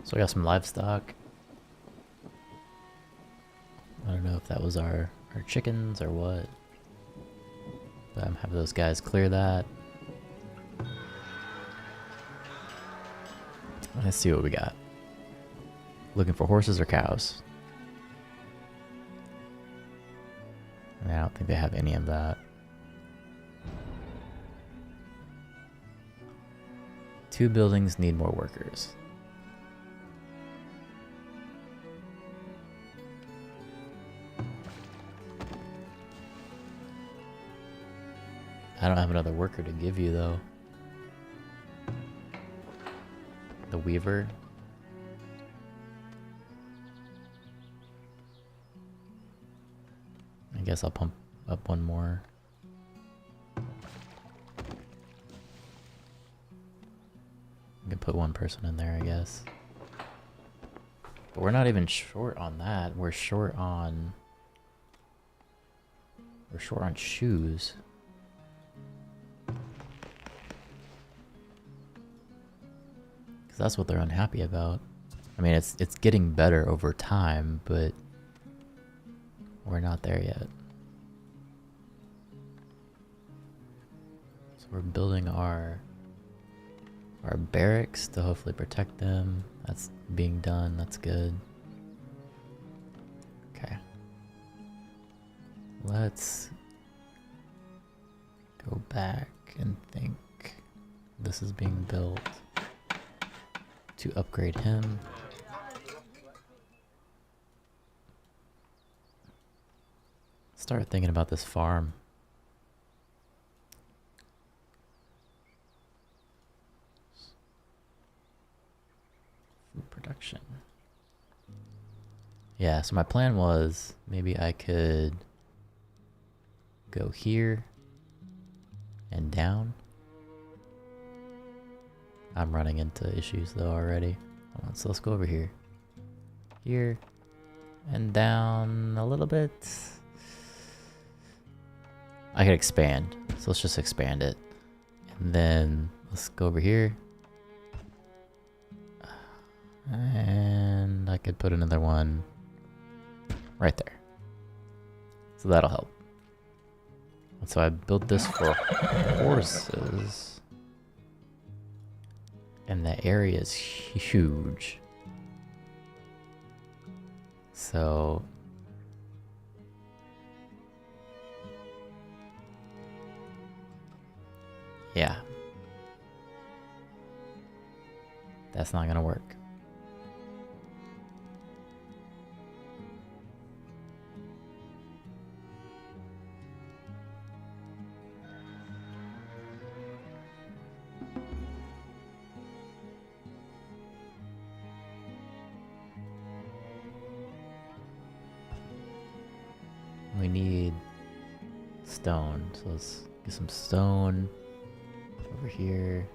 So I got some livestock. I don't know if that was our chickens or what. But I'm having those guys clear that. Let's see what we got. Looking for horses or cows. I don't think they have any of that. Two buildings need more workers. I don't have another worker to give you though. The weaver. I guess I'll pump up one more. I can put one person in there, I guess. But we're not even short on that. We're short on shoes. Cause that's what they're unhappy about. I mean, it's getting better over time, but we're not there yet. So we're building our barracks to hopefully protect them. That's being done. That's good. Okay. Let's go back and think. This is being built to upgrade him. Start thinking about this farm. Food production. Yeah, so my plan was maybe I could go here and down. I'm running into issues though already. Hold on, so let's go over here. Here and down a little bit. I could expand, so let's just expand it. And then let's go over here. And I could put another one right there. So that'll help. And so I built this for horses. And the area is huge. So yeah. That's not gonna work. We need stone, so let's get some stone over here.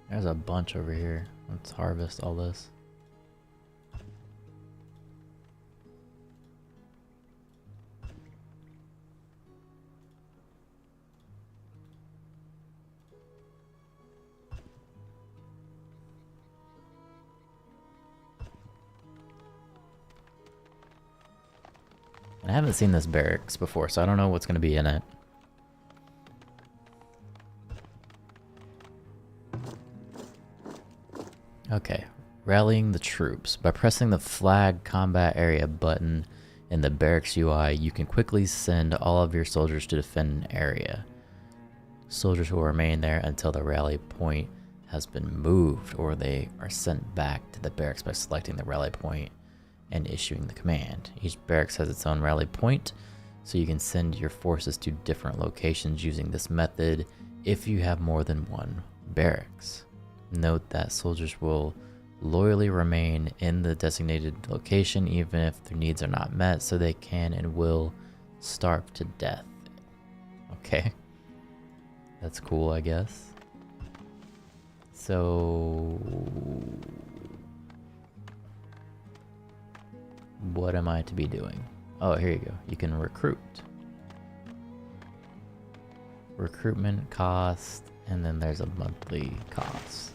There's a bunch over here. Let's harvest all this. I haven't seen this barracks before, so I don't know what's going to be in it. Okay, rallying the troops. By pressing the flag combat area button in the barracks UI, you can quickly send all of your soldiers to defend an area. Soldiers will remain there until the rally point has been moved, or they are sent back to the barracks by selecting the rally point and issuing the command. Each barracks has its own rally point, so you can send your forces to different locations using this method if you have more than one barracks. Note that soldiers will loyally remain in the designated location even if their needs are not met, so they can and will starve to death. Okay. That's cool, I guess. So what am I to be doing? Oh, here you go. You can recruit. Recruitment cost, and then there's a monthly cost.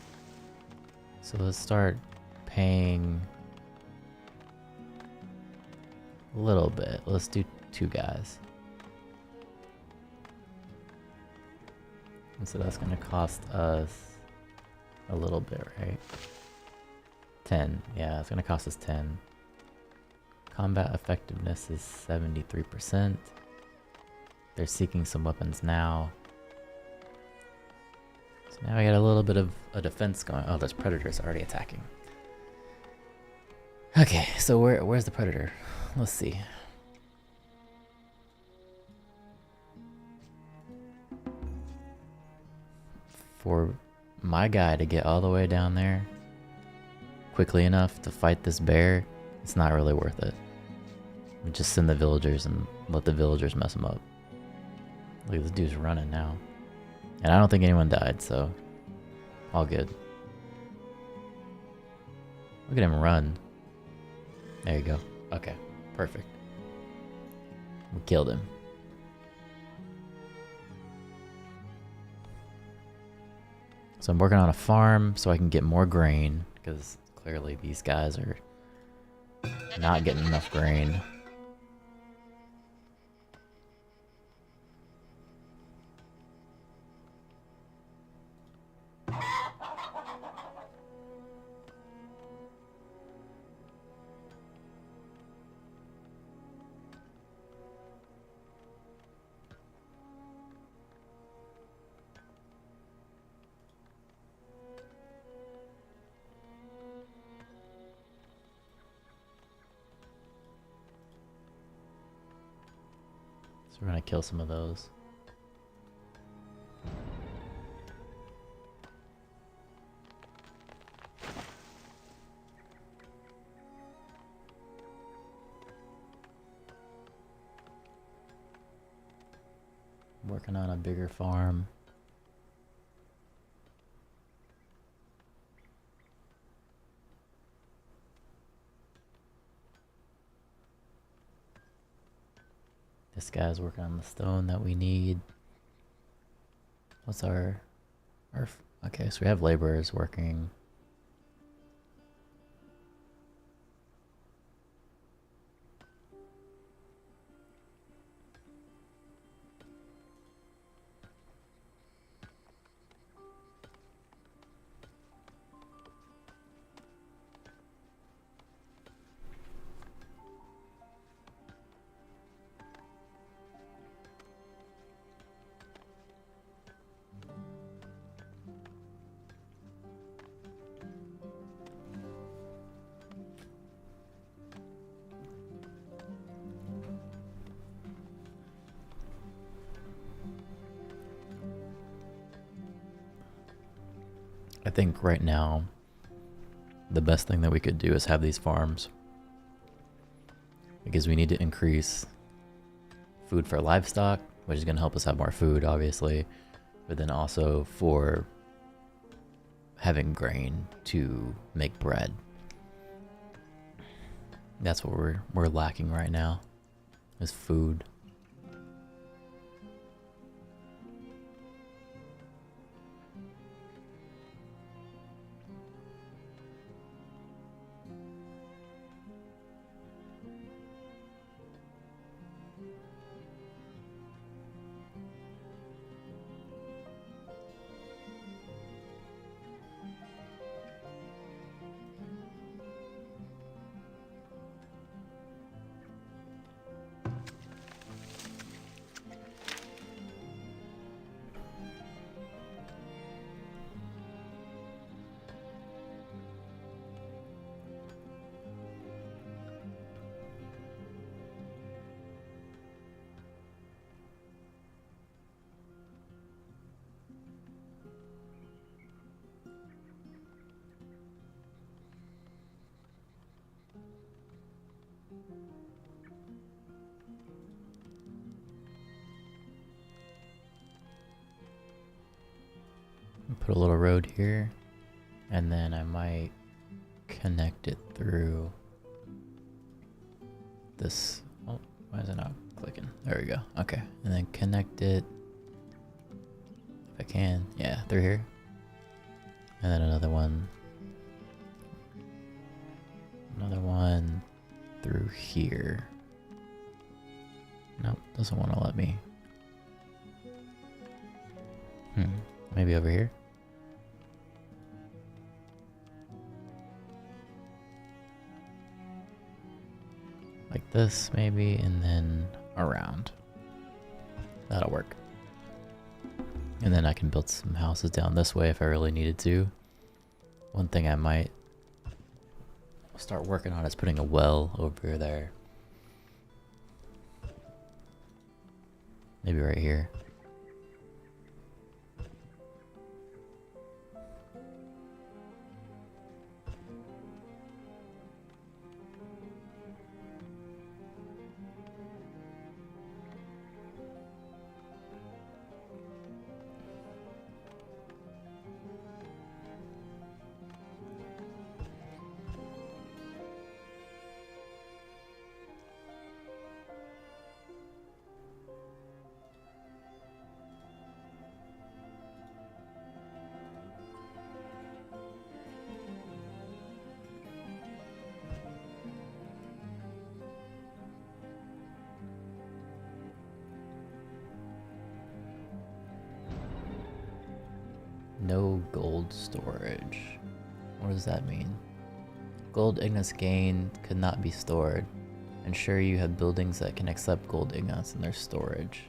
So let's start paying a little bit. Let's do 2 guys. And so that's going to cost us a little bit, right? 10. Yeah, it's going to cost us 10. Combat effectiveness is 73%. They're seeking some weapons now. So Now I got a little bit of a defense going. Oh, there's predators already attacking. Okay, so where's the predator? Let's see. For my guy to get all the way down there quickly enough to fight this bear, it's not really worth it. We just send the villagers and let the villagers mess him up. Look at this dude's running now. And I don't think anyone died, so all good. Look at him run. There you go. Okay, perfect. We killed him. So I'm working on a farm so I can get more grain, because clearly these guys are not getting enough grain. So we're gonna kill some of those. Working on a bigger farm. This guy's working on the stone that we need. What's our okay, so we have laborers working. I think right now the best thing that we could do is have these farms, because we need to increase food for livestock, which is going to help us have more food, obviously, but then also for having grain to make bread. That's what we're lacking right now, is food. Put a little road here, and then I might connect it through this. Oh, why is it not clicking? There we go. Okay, and then connect it, if I can, yeah, through here, and then another one through here. Nope, doesn't want to let me. Maybe over here. Like this, maybe, and then around. That'll work. And then I can build some houses down this way if I really needed to. One thing I might start working on is putting a well over there. Maybe right here. No gold storage. What does that mean? Gold ingots gained could not be stored. Ensure you have buildings that can accept gold ingots in their storage.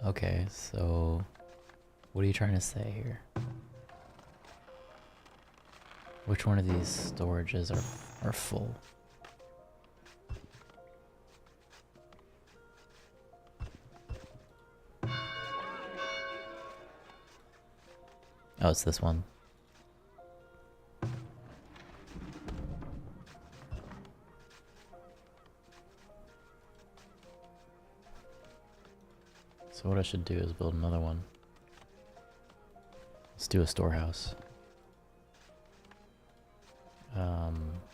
Okay, so what are you trying to say here? Which one of these storages are full? Oh, it's this one. So what I should do is build another one. Let's do a storehouse.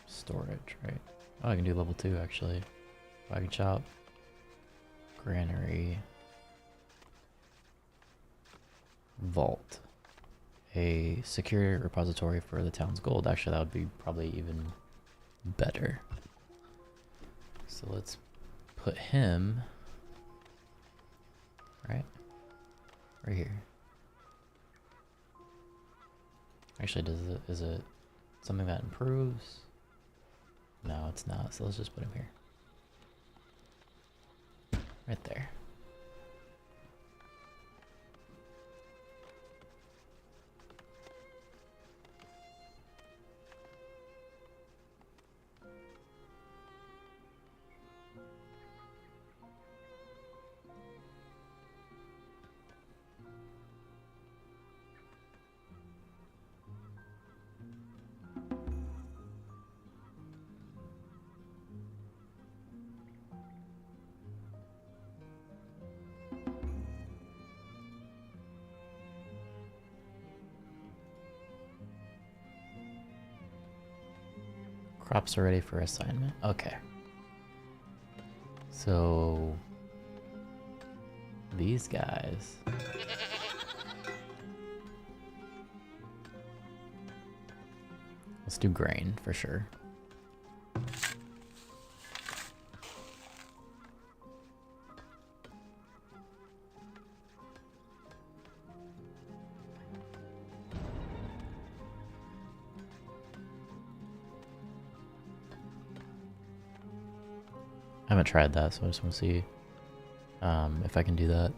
Storage, right? Oh, I can do level 2 actually. Wagon shop. Granary. Vault. A secure repository for the town's gold. Actually, that would be probably even better. So let's put him right here. Actually, is it something that improves? No, it's not. So let's just put him here. Right there. Crops are ready for assignment. Okay. So these guys. Let's do grain for sure. I haven't tried that, so I just want to see if I can do that.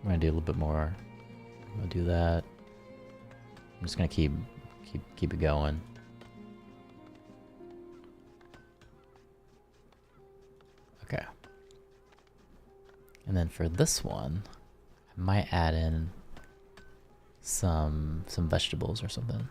I'm gonna do a little bit more. I'm gonna do that. I'm just gonna keep it going. Okay. And then for this one, I might add in some vegetables or something.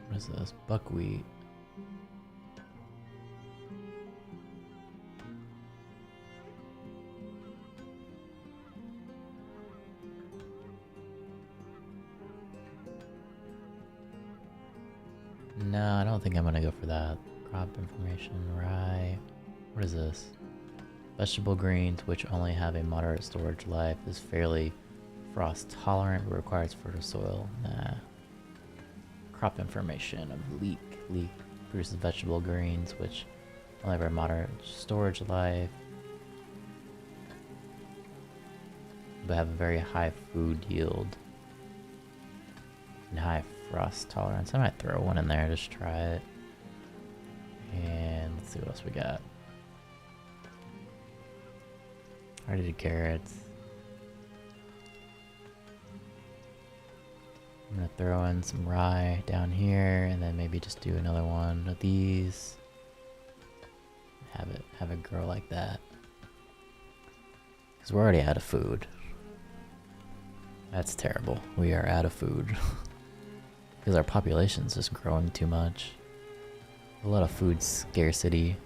What is this? Buckwheat. No, I don't think I'm gonna go for that. Crop information, rye. What is this? Vegetable greens, which only have a moderate storage life, is fairly frost tolerant but requires fertile soil. Nah. Crop information of leek. Leek produces vegetable greens, which only have a moderate storage life, but have a very high food yield and high frost tolerance. I might throw one in there, just try it. And let's see what else we got. I already did carrots. I'm gonna throw in some rye down here, and then maybe just do another one of these. Have it grow like that. Because we're already out of food. That's terrible. We are out of food. Because our population's just growing too much. A lot of food scarcity.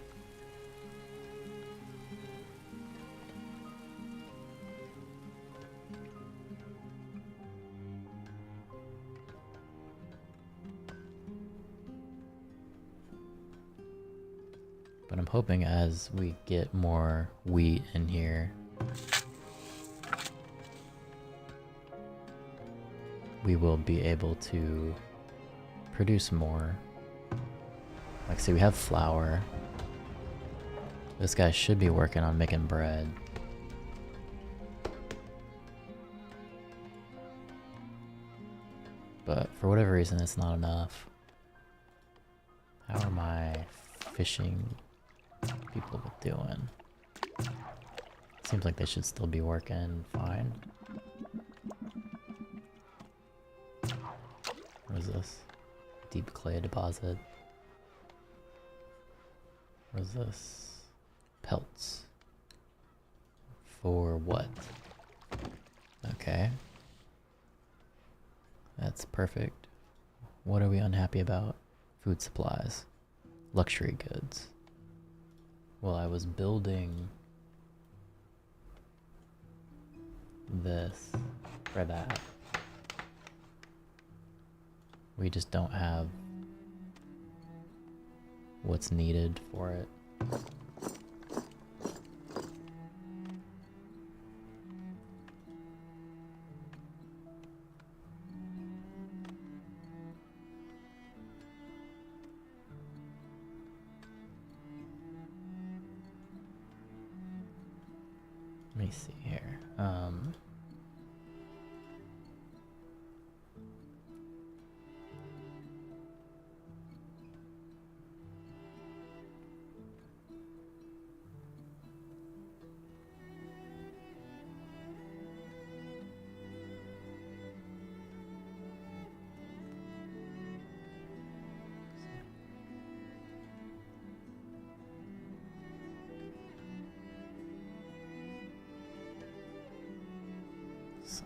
But I'm hoping as we get more wheat in here, we will be able to produce more. Like, see, we have flour. This guy should be working on making bread. But for whatever reason, it's not enough. How are my fishing people doing? Seems like they should still be working fine. What is this? Deep clay deposit. What is this? Pelts. For what? Okay. That's perfect. What are we unhappy about? Food supplies. Luxury goods. Well, I was building this for that. We just don't have what's needed for it. Let me see here.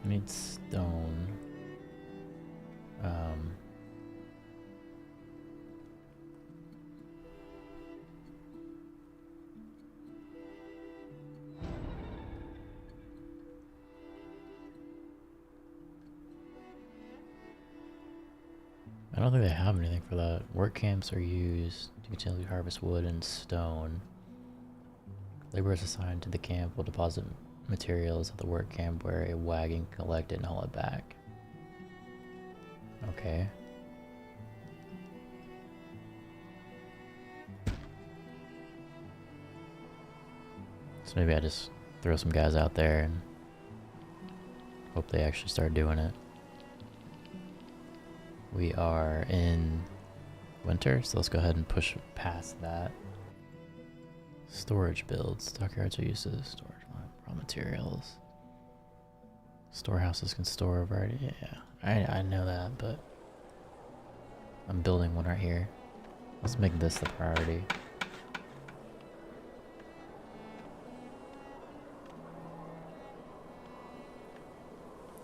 I need stone. I don't think they have anything for that. Work camps are used to continually harvest wood and stone. Laborers assigned to the camp will deposit materials at the work camp where a wagon can collect it and haul it back. Okay. So maybe I just throw some guys out there and hope they actually start doing it. We are in winter, so let's go ahead and push past that. Storage builds. Stockyards are used to storage raw materials. Storehouses can store a variety. Yeah, I know that, but I'm building one right here. Let's make this the priority.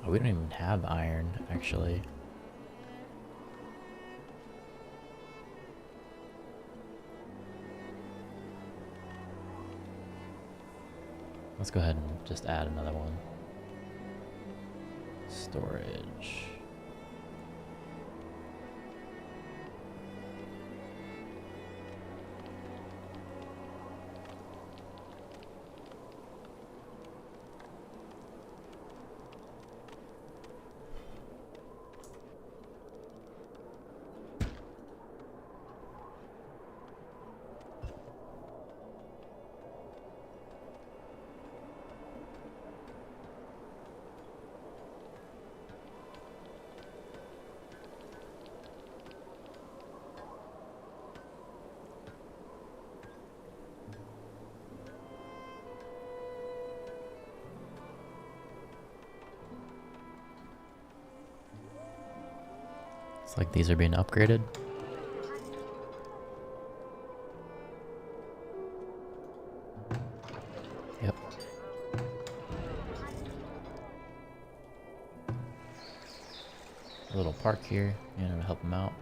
Oh, we don't even have iron, actually. Let's go ahead and just add another one. Storage. Looks like these are being upgraded. Yep. A little park here, you know, to help them out.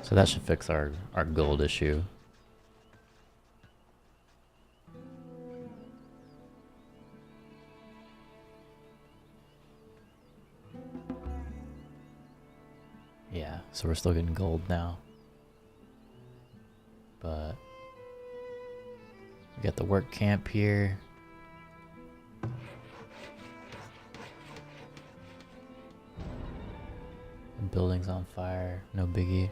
So that should fix our gold issue. Yeah, so we're still getting gold now. But we got the work camp here. The building's on fire, no biggie.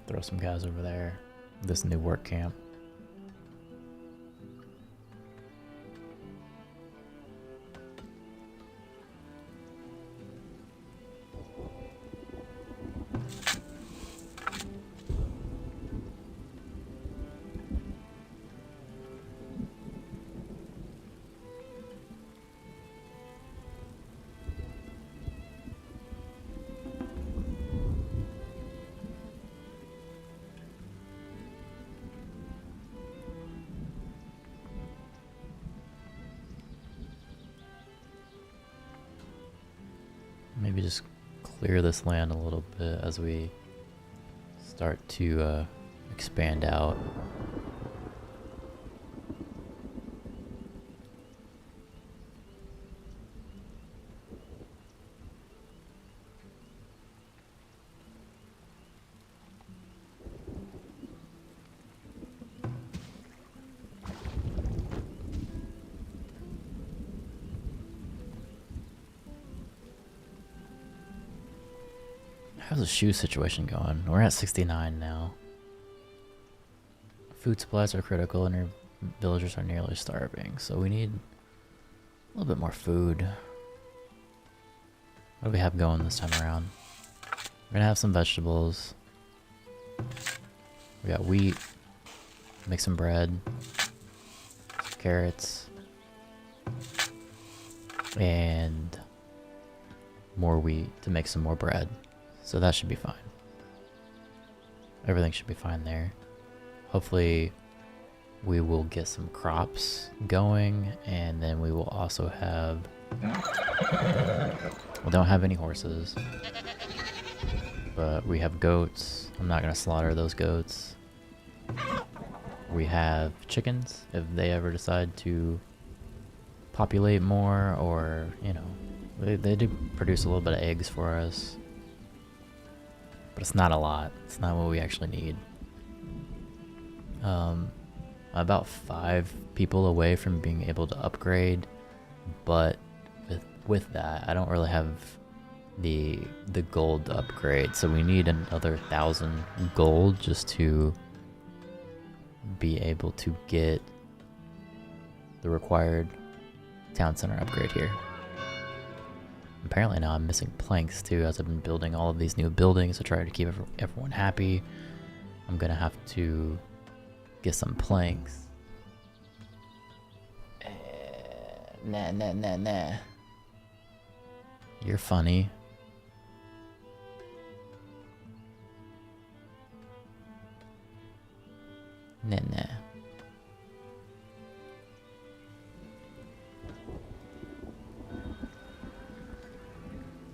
Throw some guys over there. This new work camp. Maybe just clear this land a little bit as we start to expand out. How's the shoe situation going? We're at 69 now. Food supplies are critical and our villagers are nearly starving, so we need a little bit more food. What do we have going this time around? We're gonna have some vegetables. We got wheat. Make some bread. Some carrots. And more wheat to make some more bread. So that should be fine. Everything should be fine there. Hopefully we will get some crops going, and then we will also have... We don't have any horses, but we have goats. I'm not going to slaughter those goats. We have chickens if they ever decide to populate more, or, you know, they do produce a little bit of eggs for us. But it's not a lot. It's not what we actually need. About 5 people away from being able to upgrade, but with that, I don't really have the gold to upgrade. So we need another 1,000 gold just to be able to get the required town center upgrade here. Apparently now I'm missing planks too, as I've been building all of these new buildings to try to keep everyone happy. I'm gonna have to get some planks. Nah. You're funny. Nah.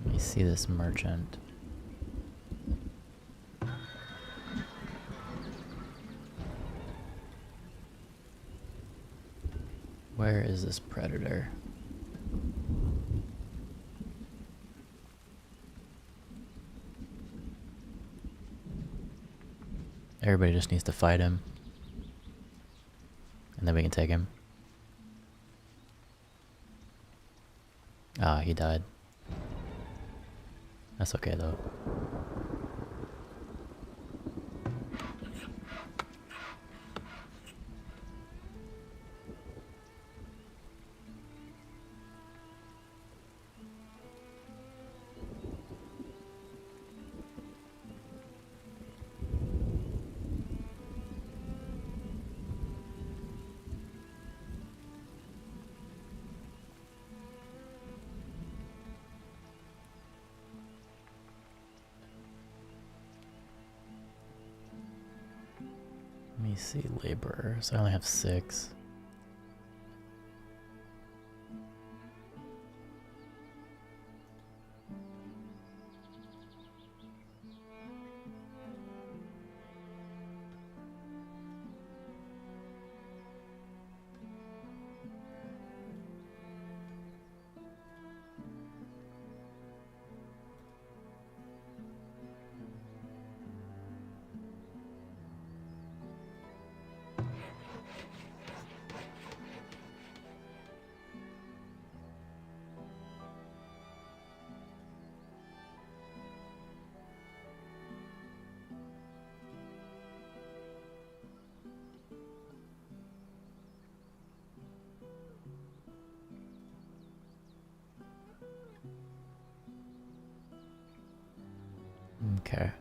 Let me see this merchant. Where is this predator? Everybody just needs to fight him. And then we can take him. Ah, he died. That's okay though. Let me see laborers. I only have 6. Okay.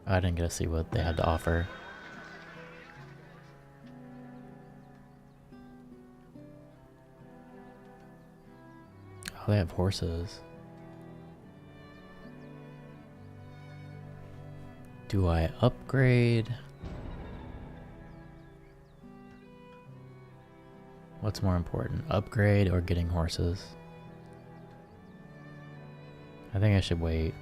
I didn't get to see what they had to offer. Oh, they have horses. Do I upgrade? What's more important, upgrade or getting horses? I think I should wait.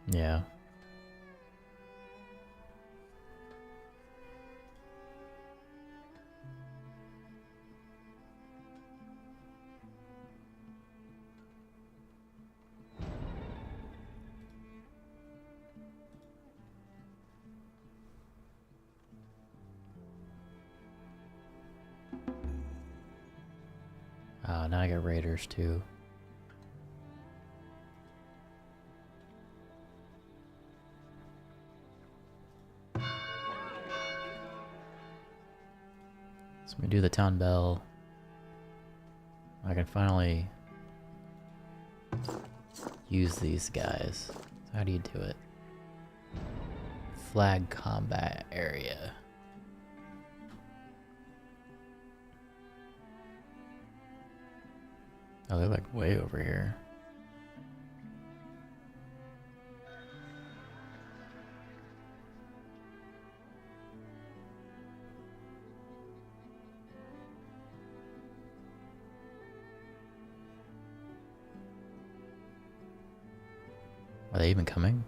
Yeah. Oh, now I got raiders too. So we do the town bell. I can finally use these guys. So how do you do it? Flag combat area. Oh, they're like way over here. Are they even coming?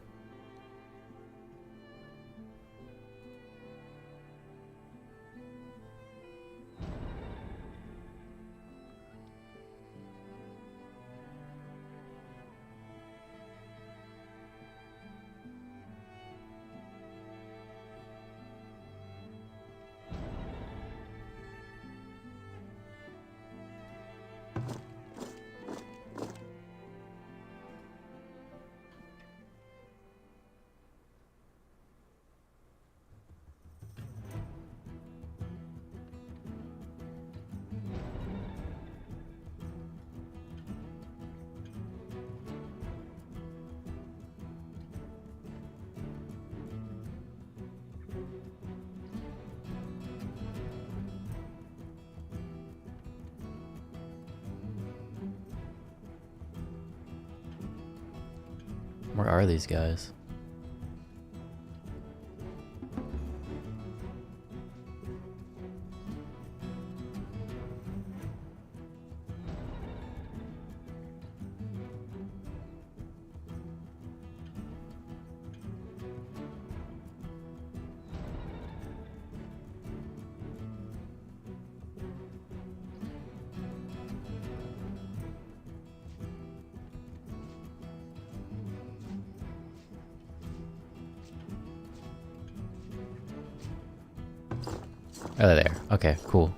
Where are these guys? Oh, they're there. Okay, cool.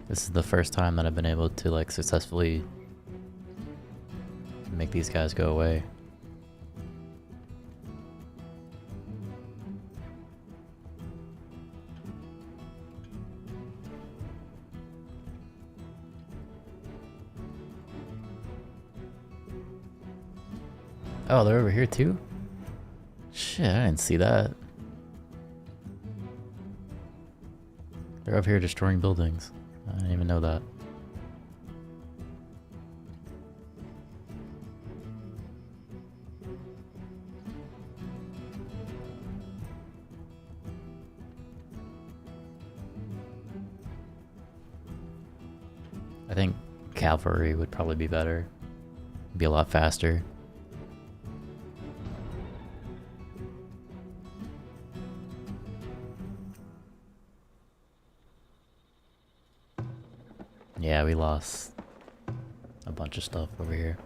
This is the first time that I've been able to like successfully make these guys go away. Oh, they're over here too? Shit, I didn't see that. They're up here destroying buildings. I didn't even know that. I think cavalry would probably be better. Be a lot faster. Yeah, we lost a bunch of stuff over here.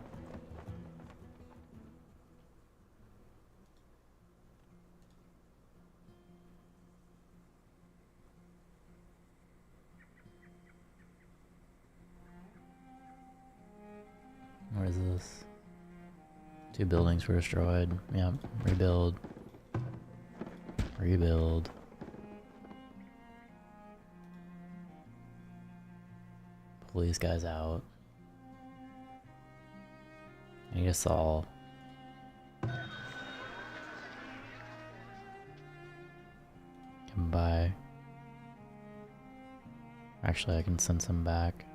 What is this? 2 buildings were destroyed. Yep, rebuild. Rebuild. Pull these guys out. I need a saw. Come by. Actually, I can send some back.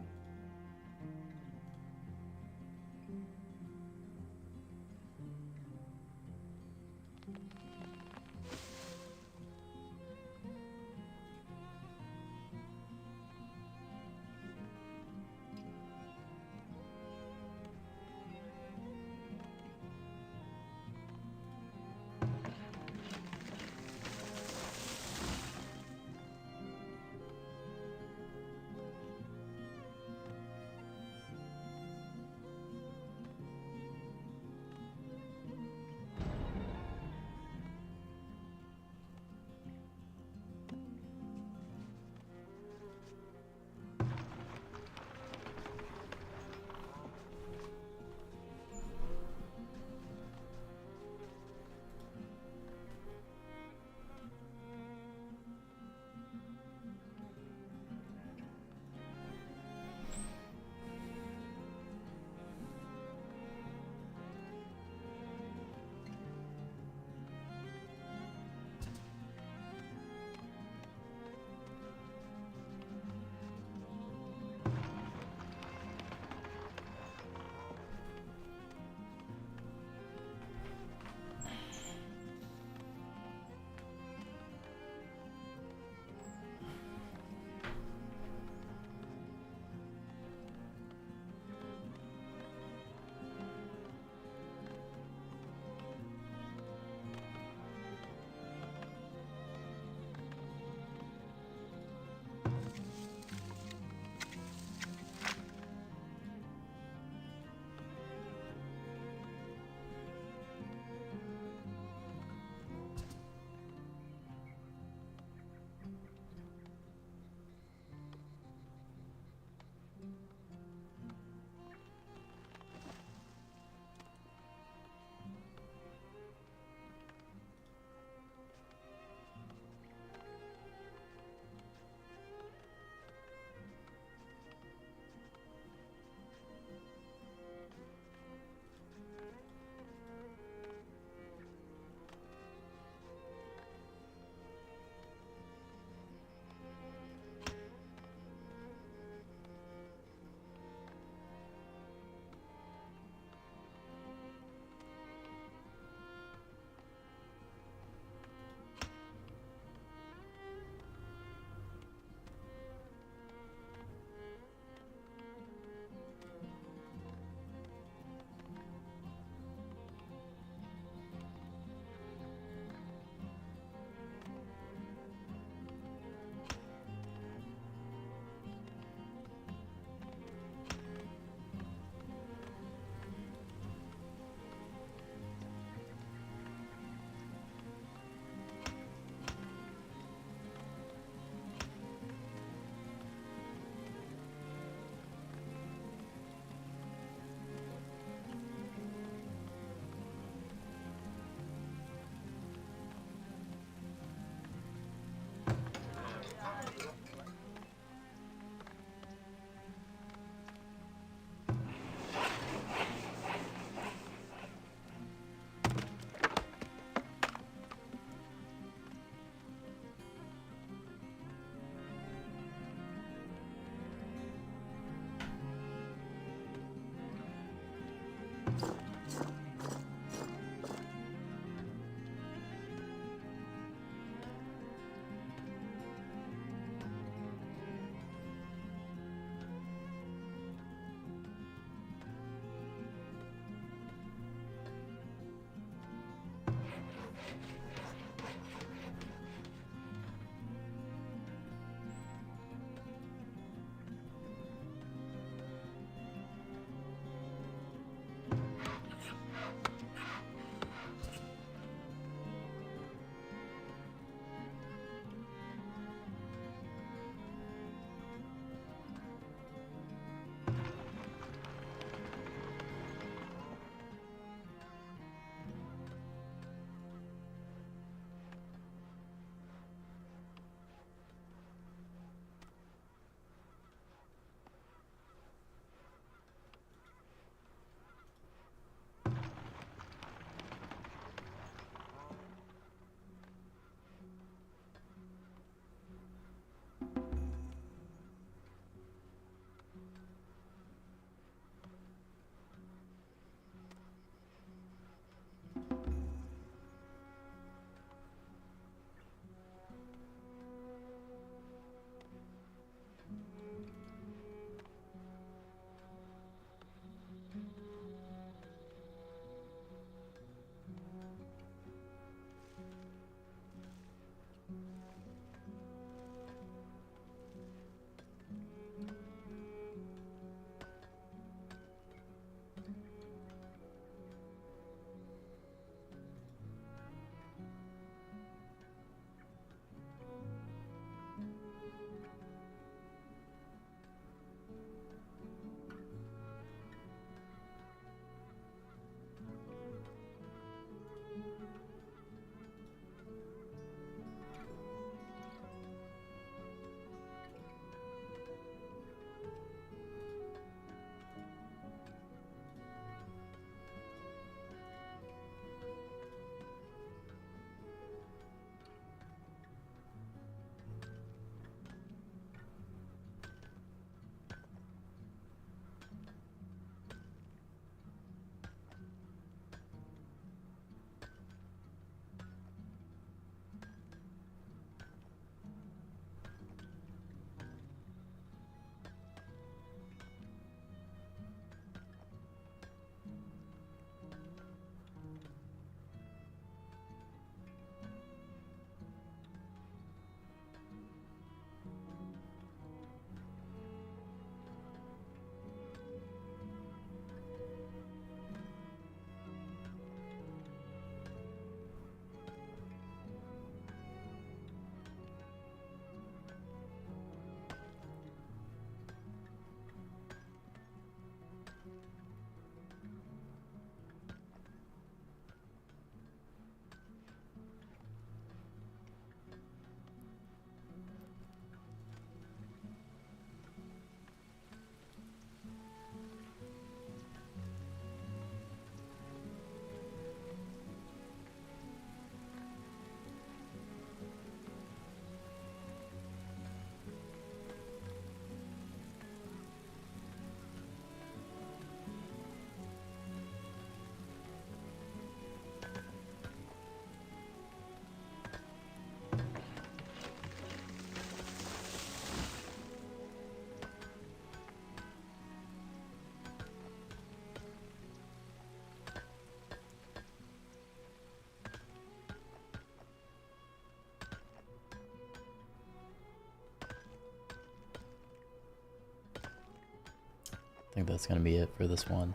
I think that's gonna be it for this one.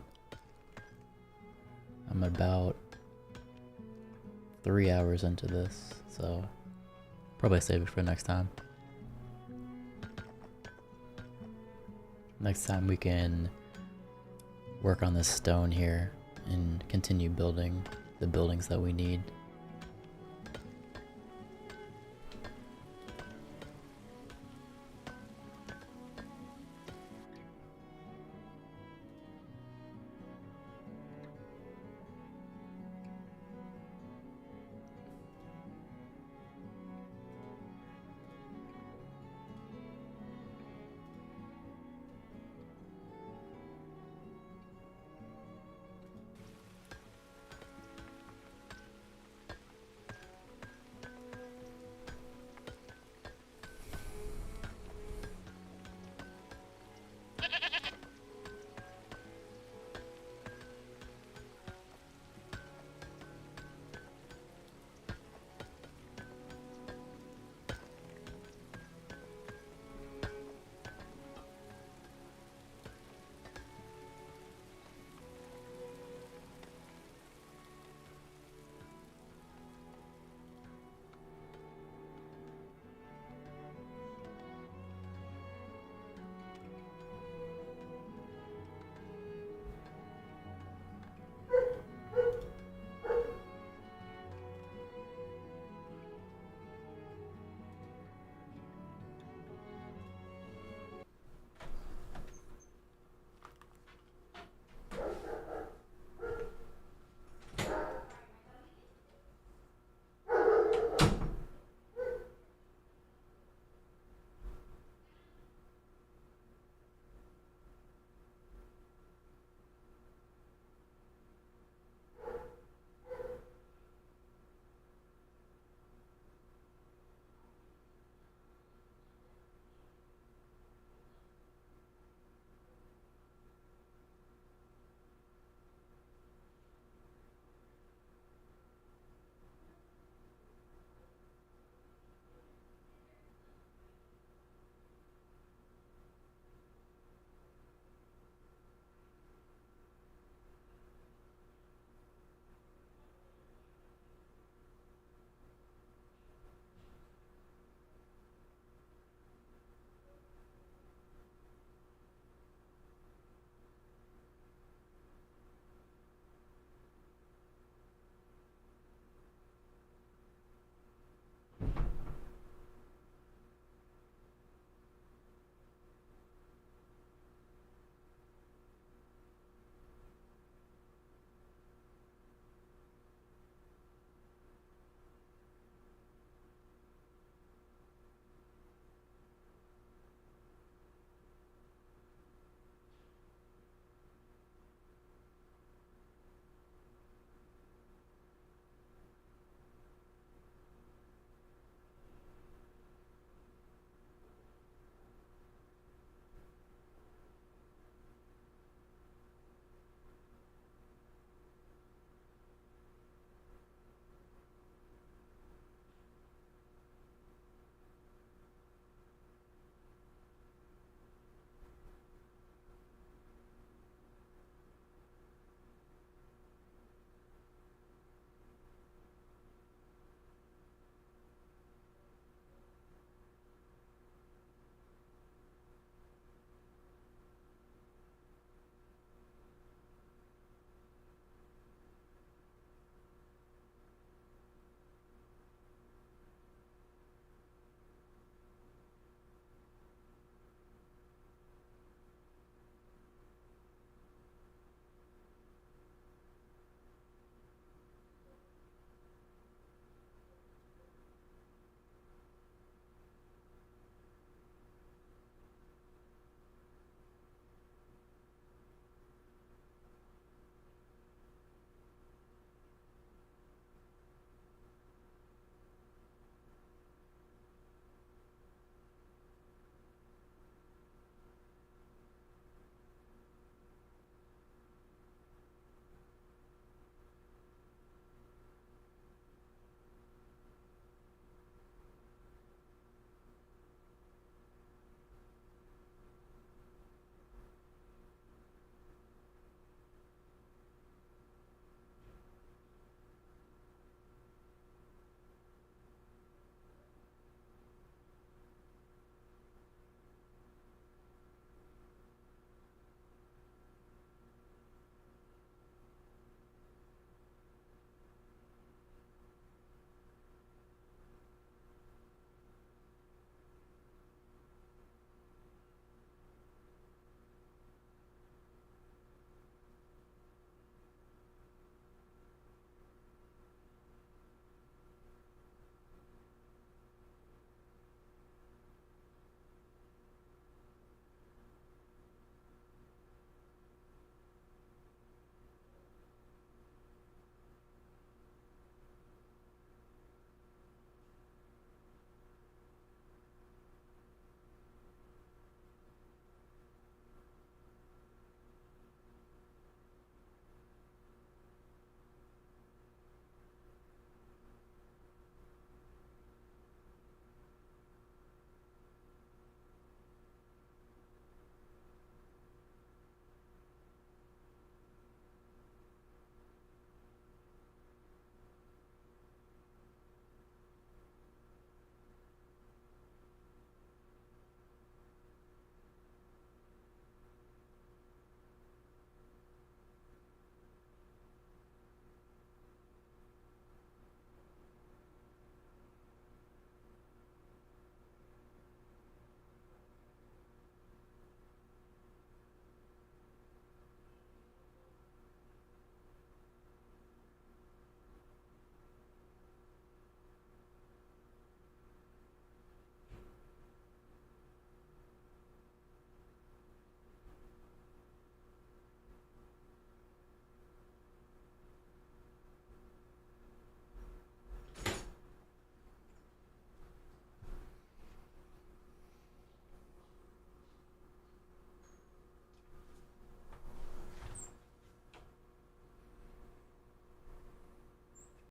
I'm about 3 hours into this, so probably save it for next time. Next time we can work on this stone here and continue building the buildings that we need.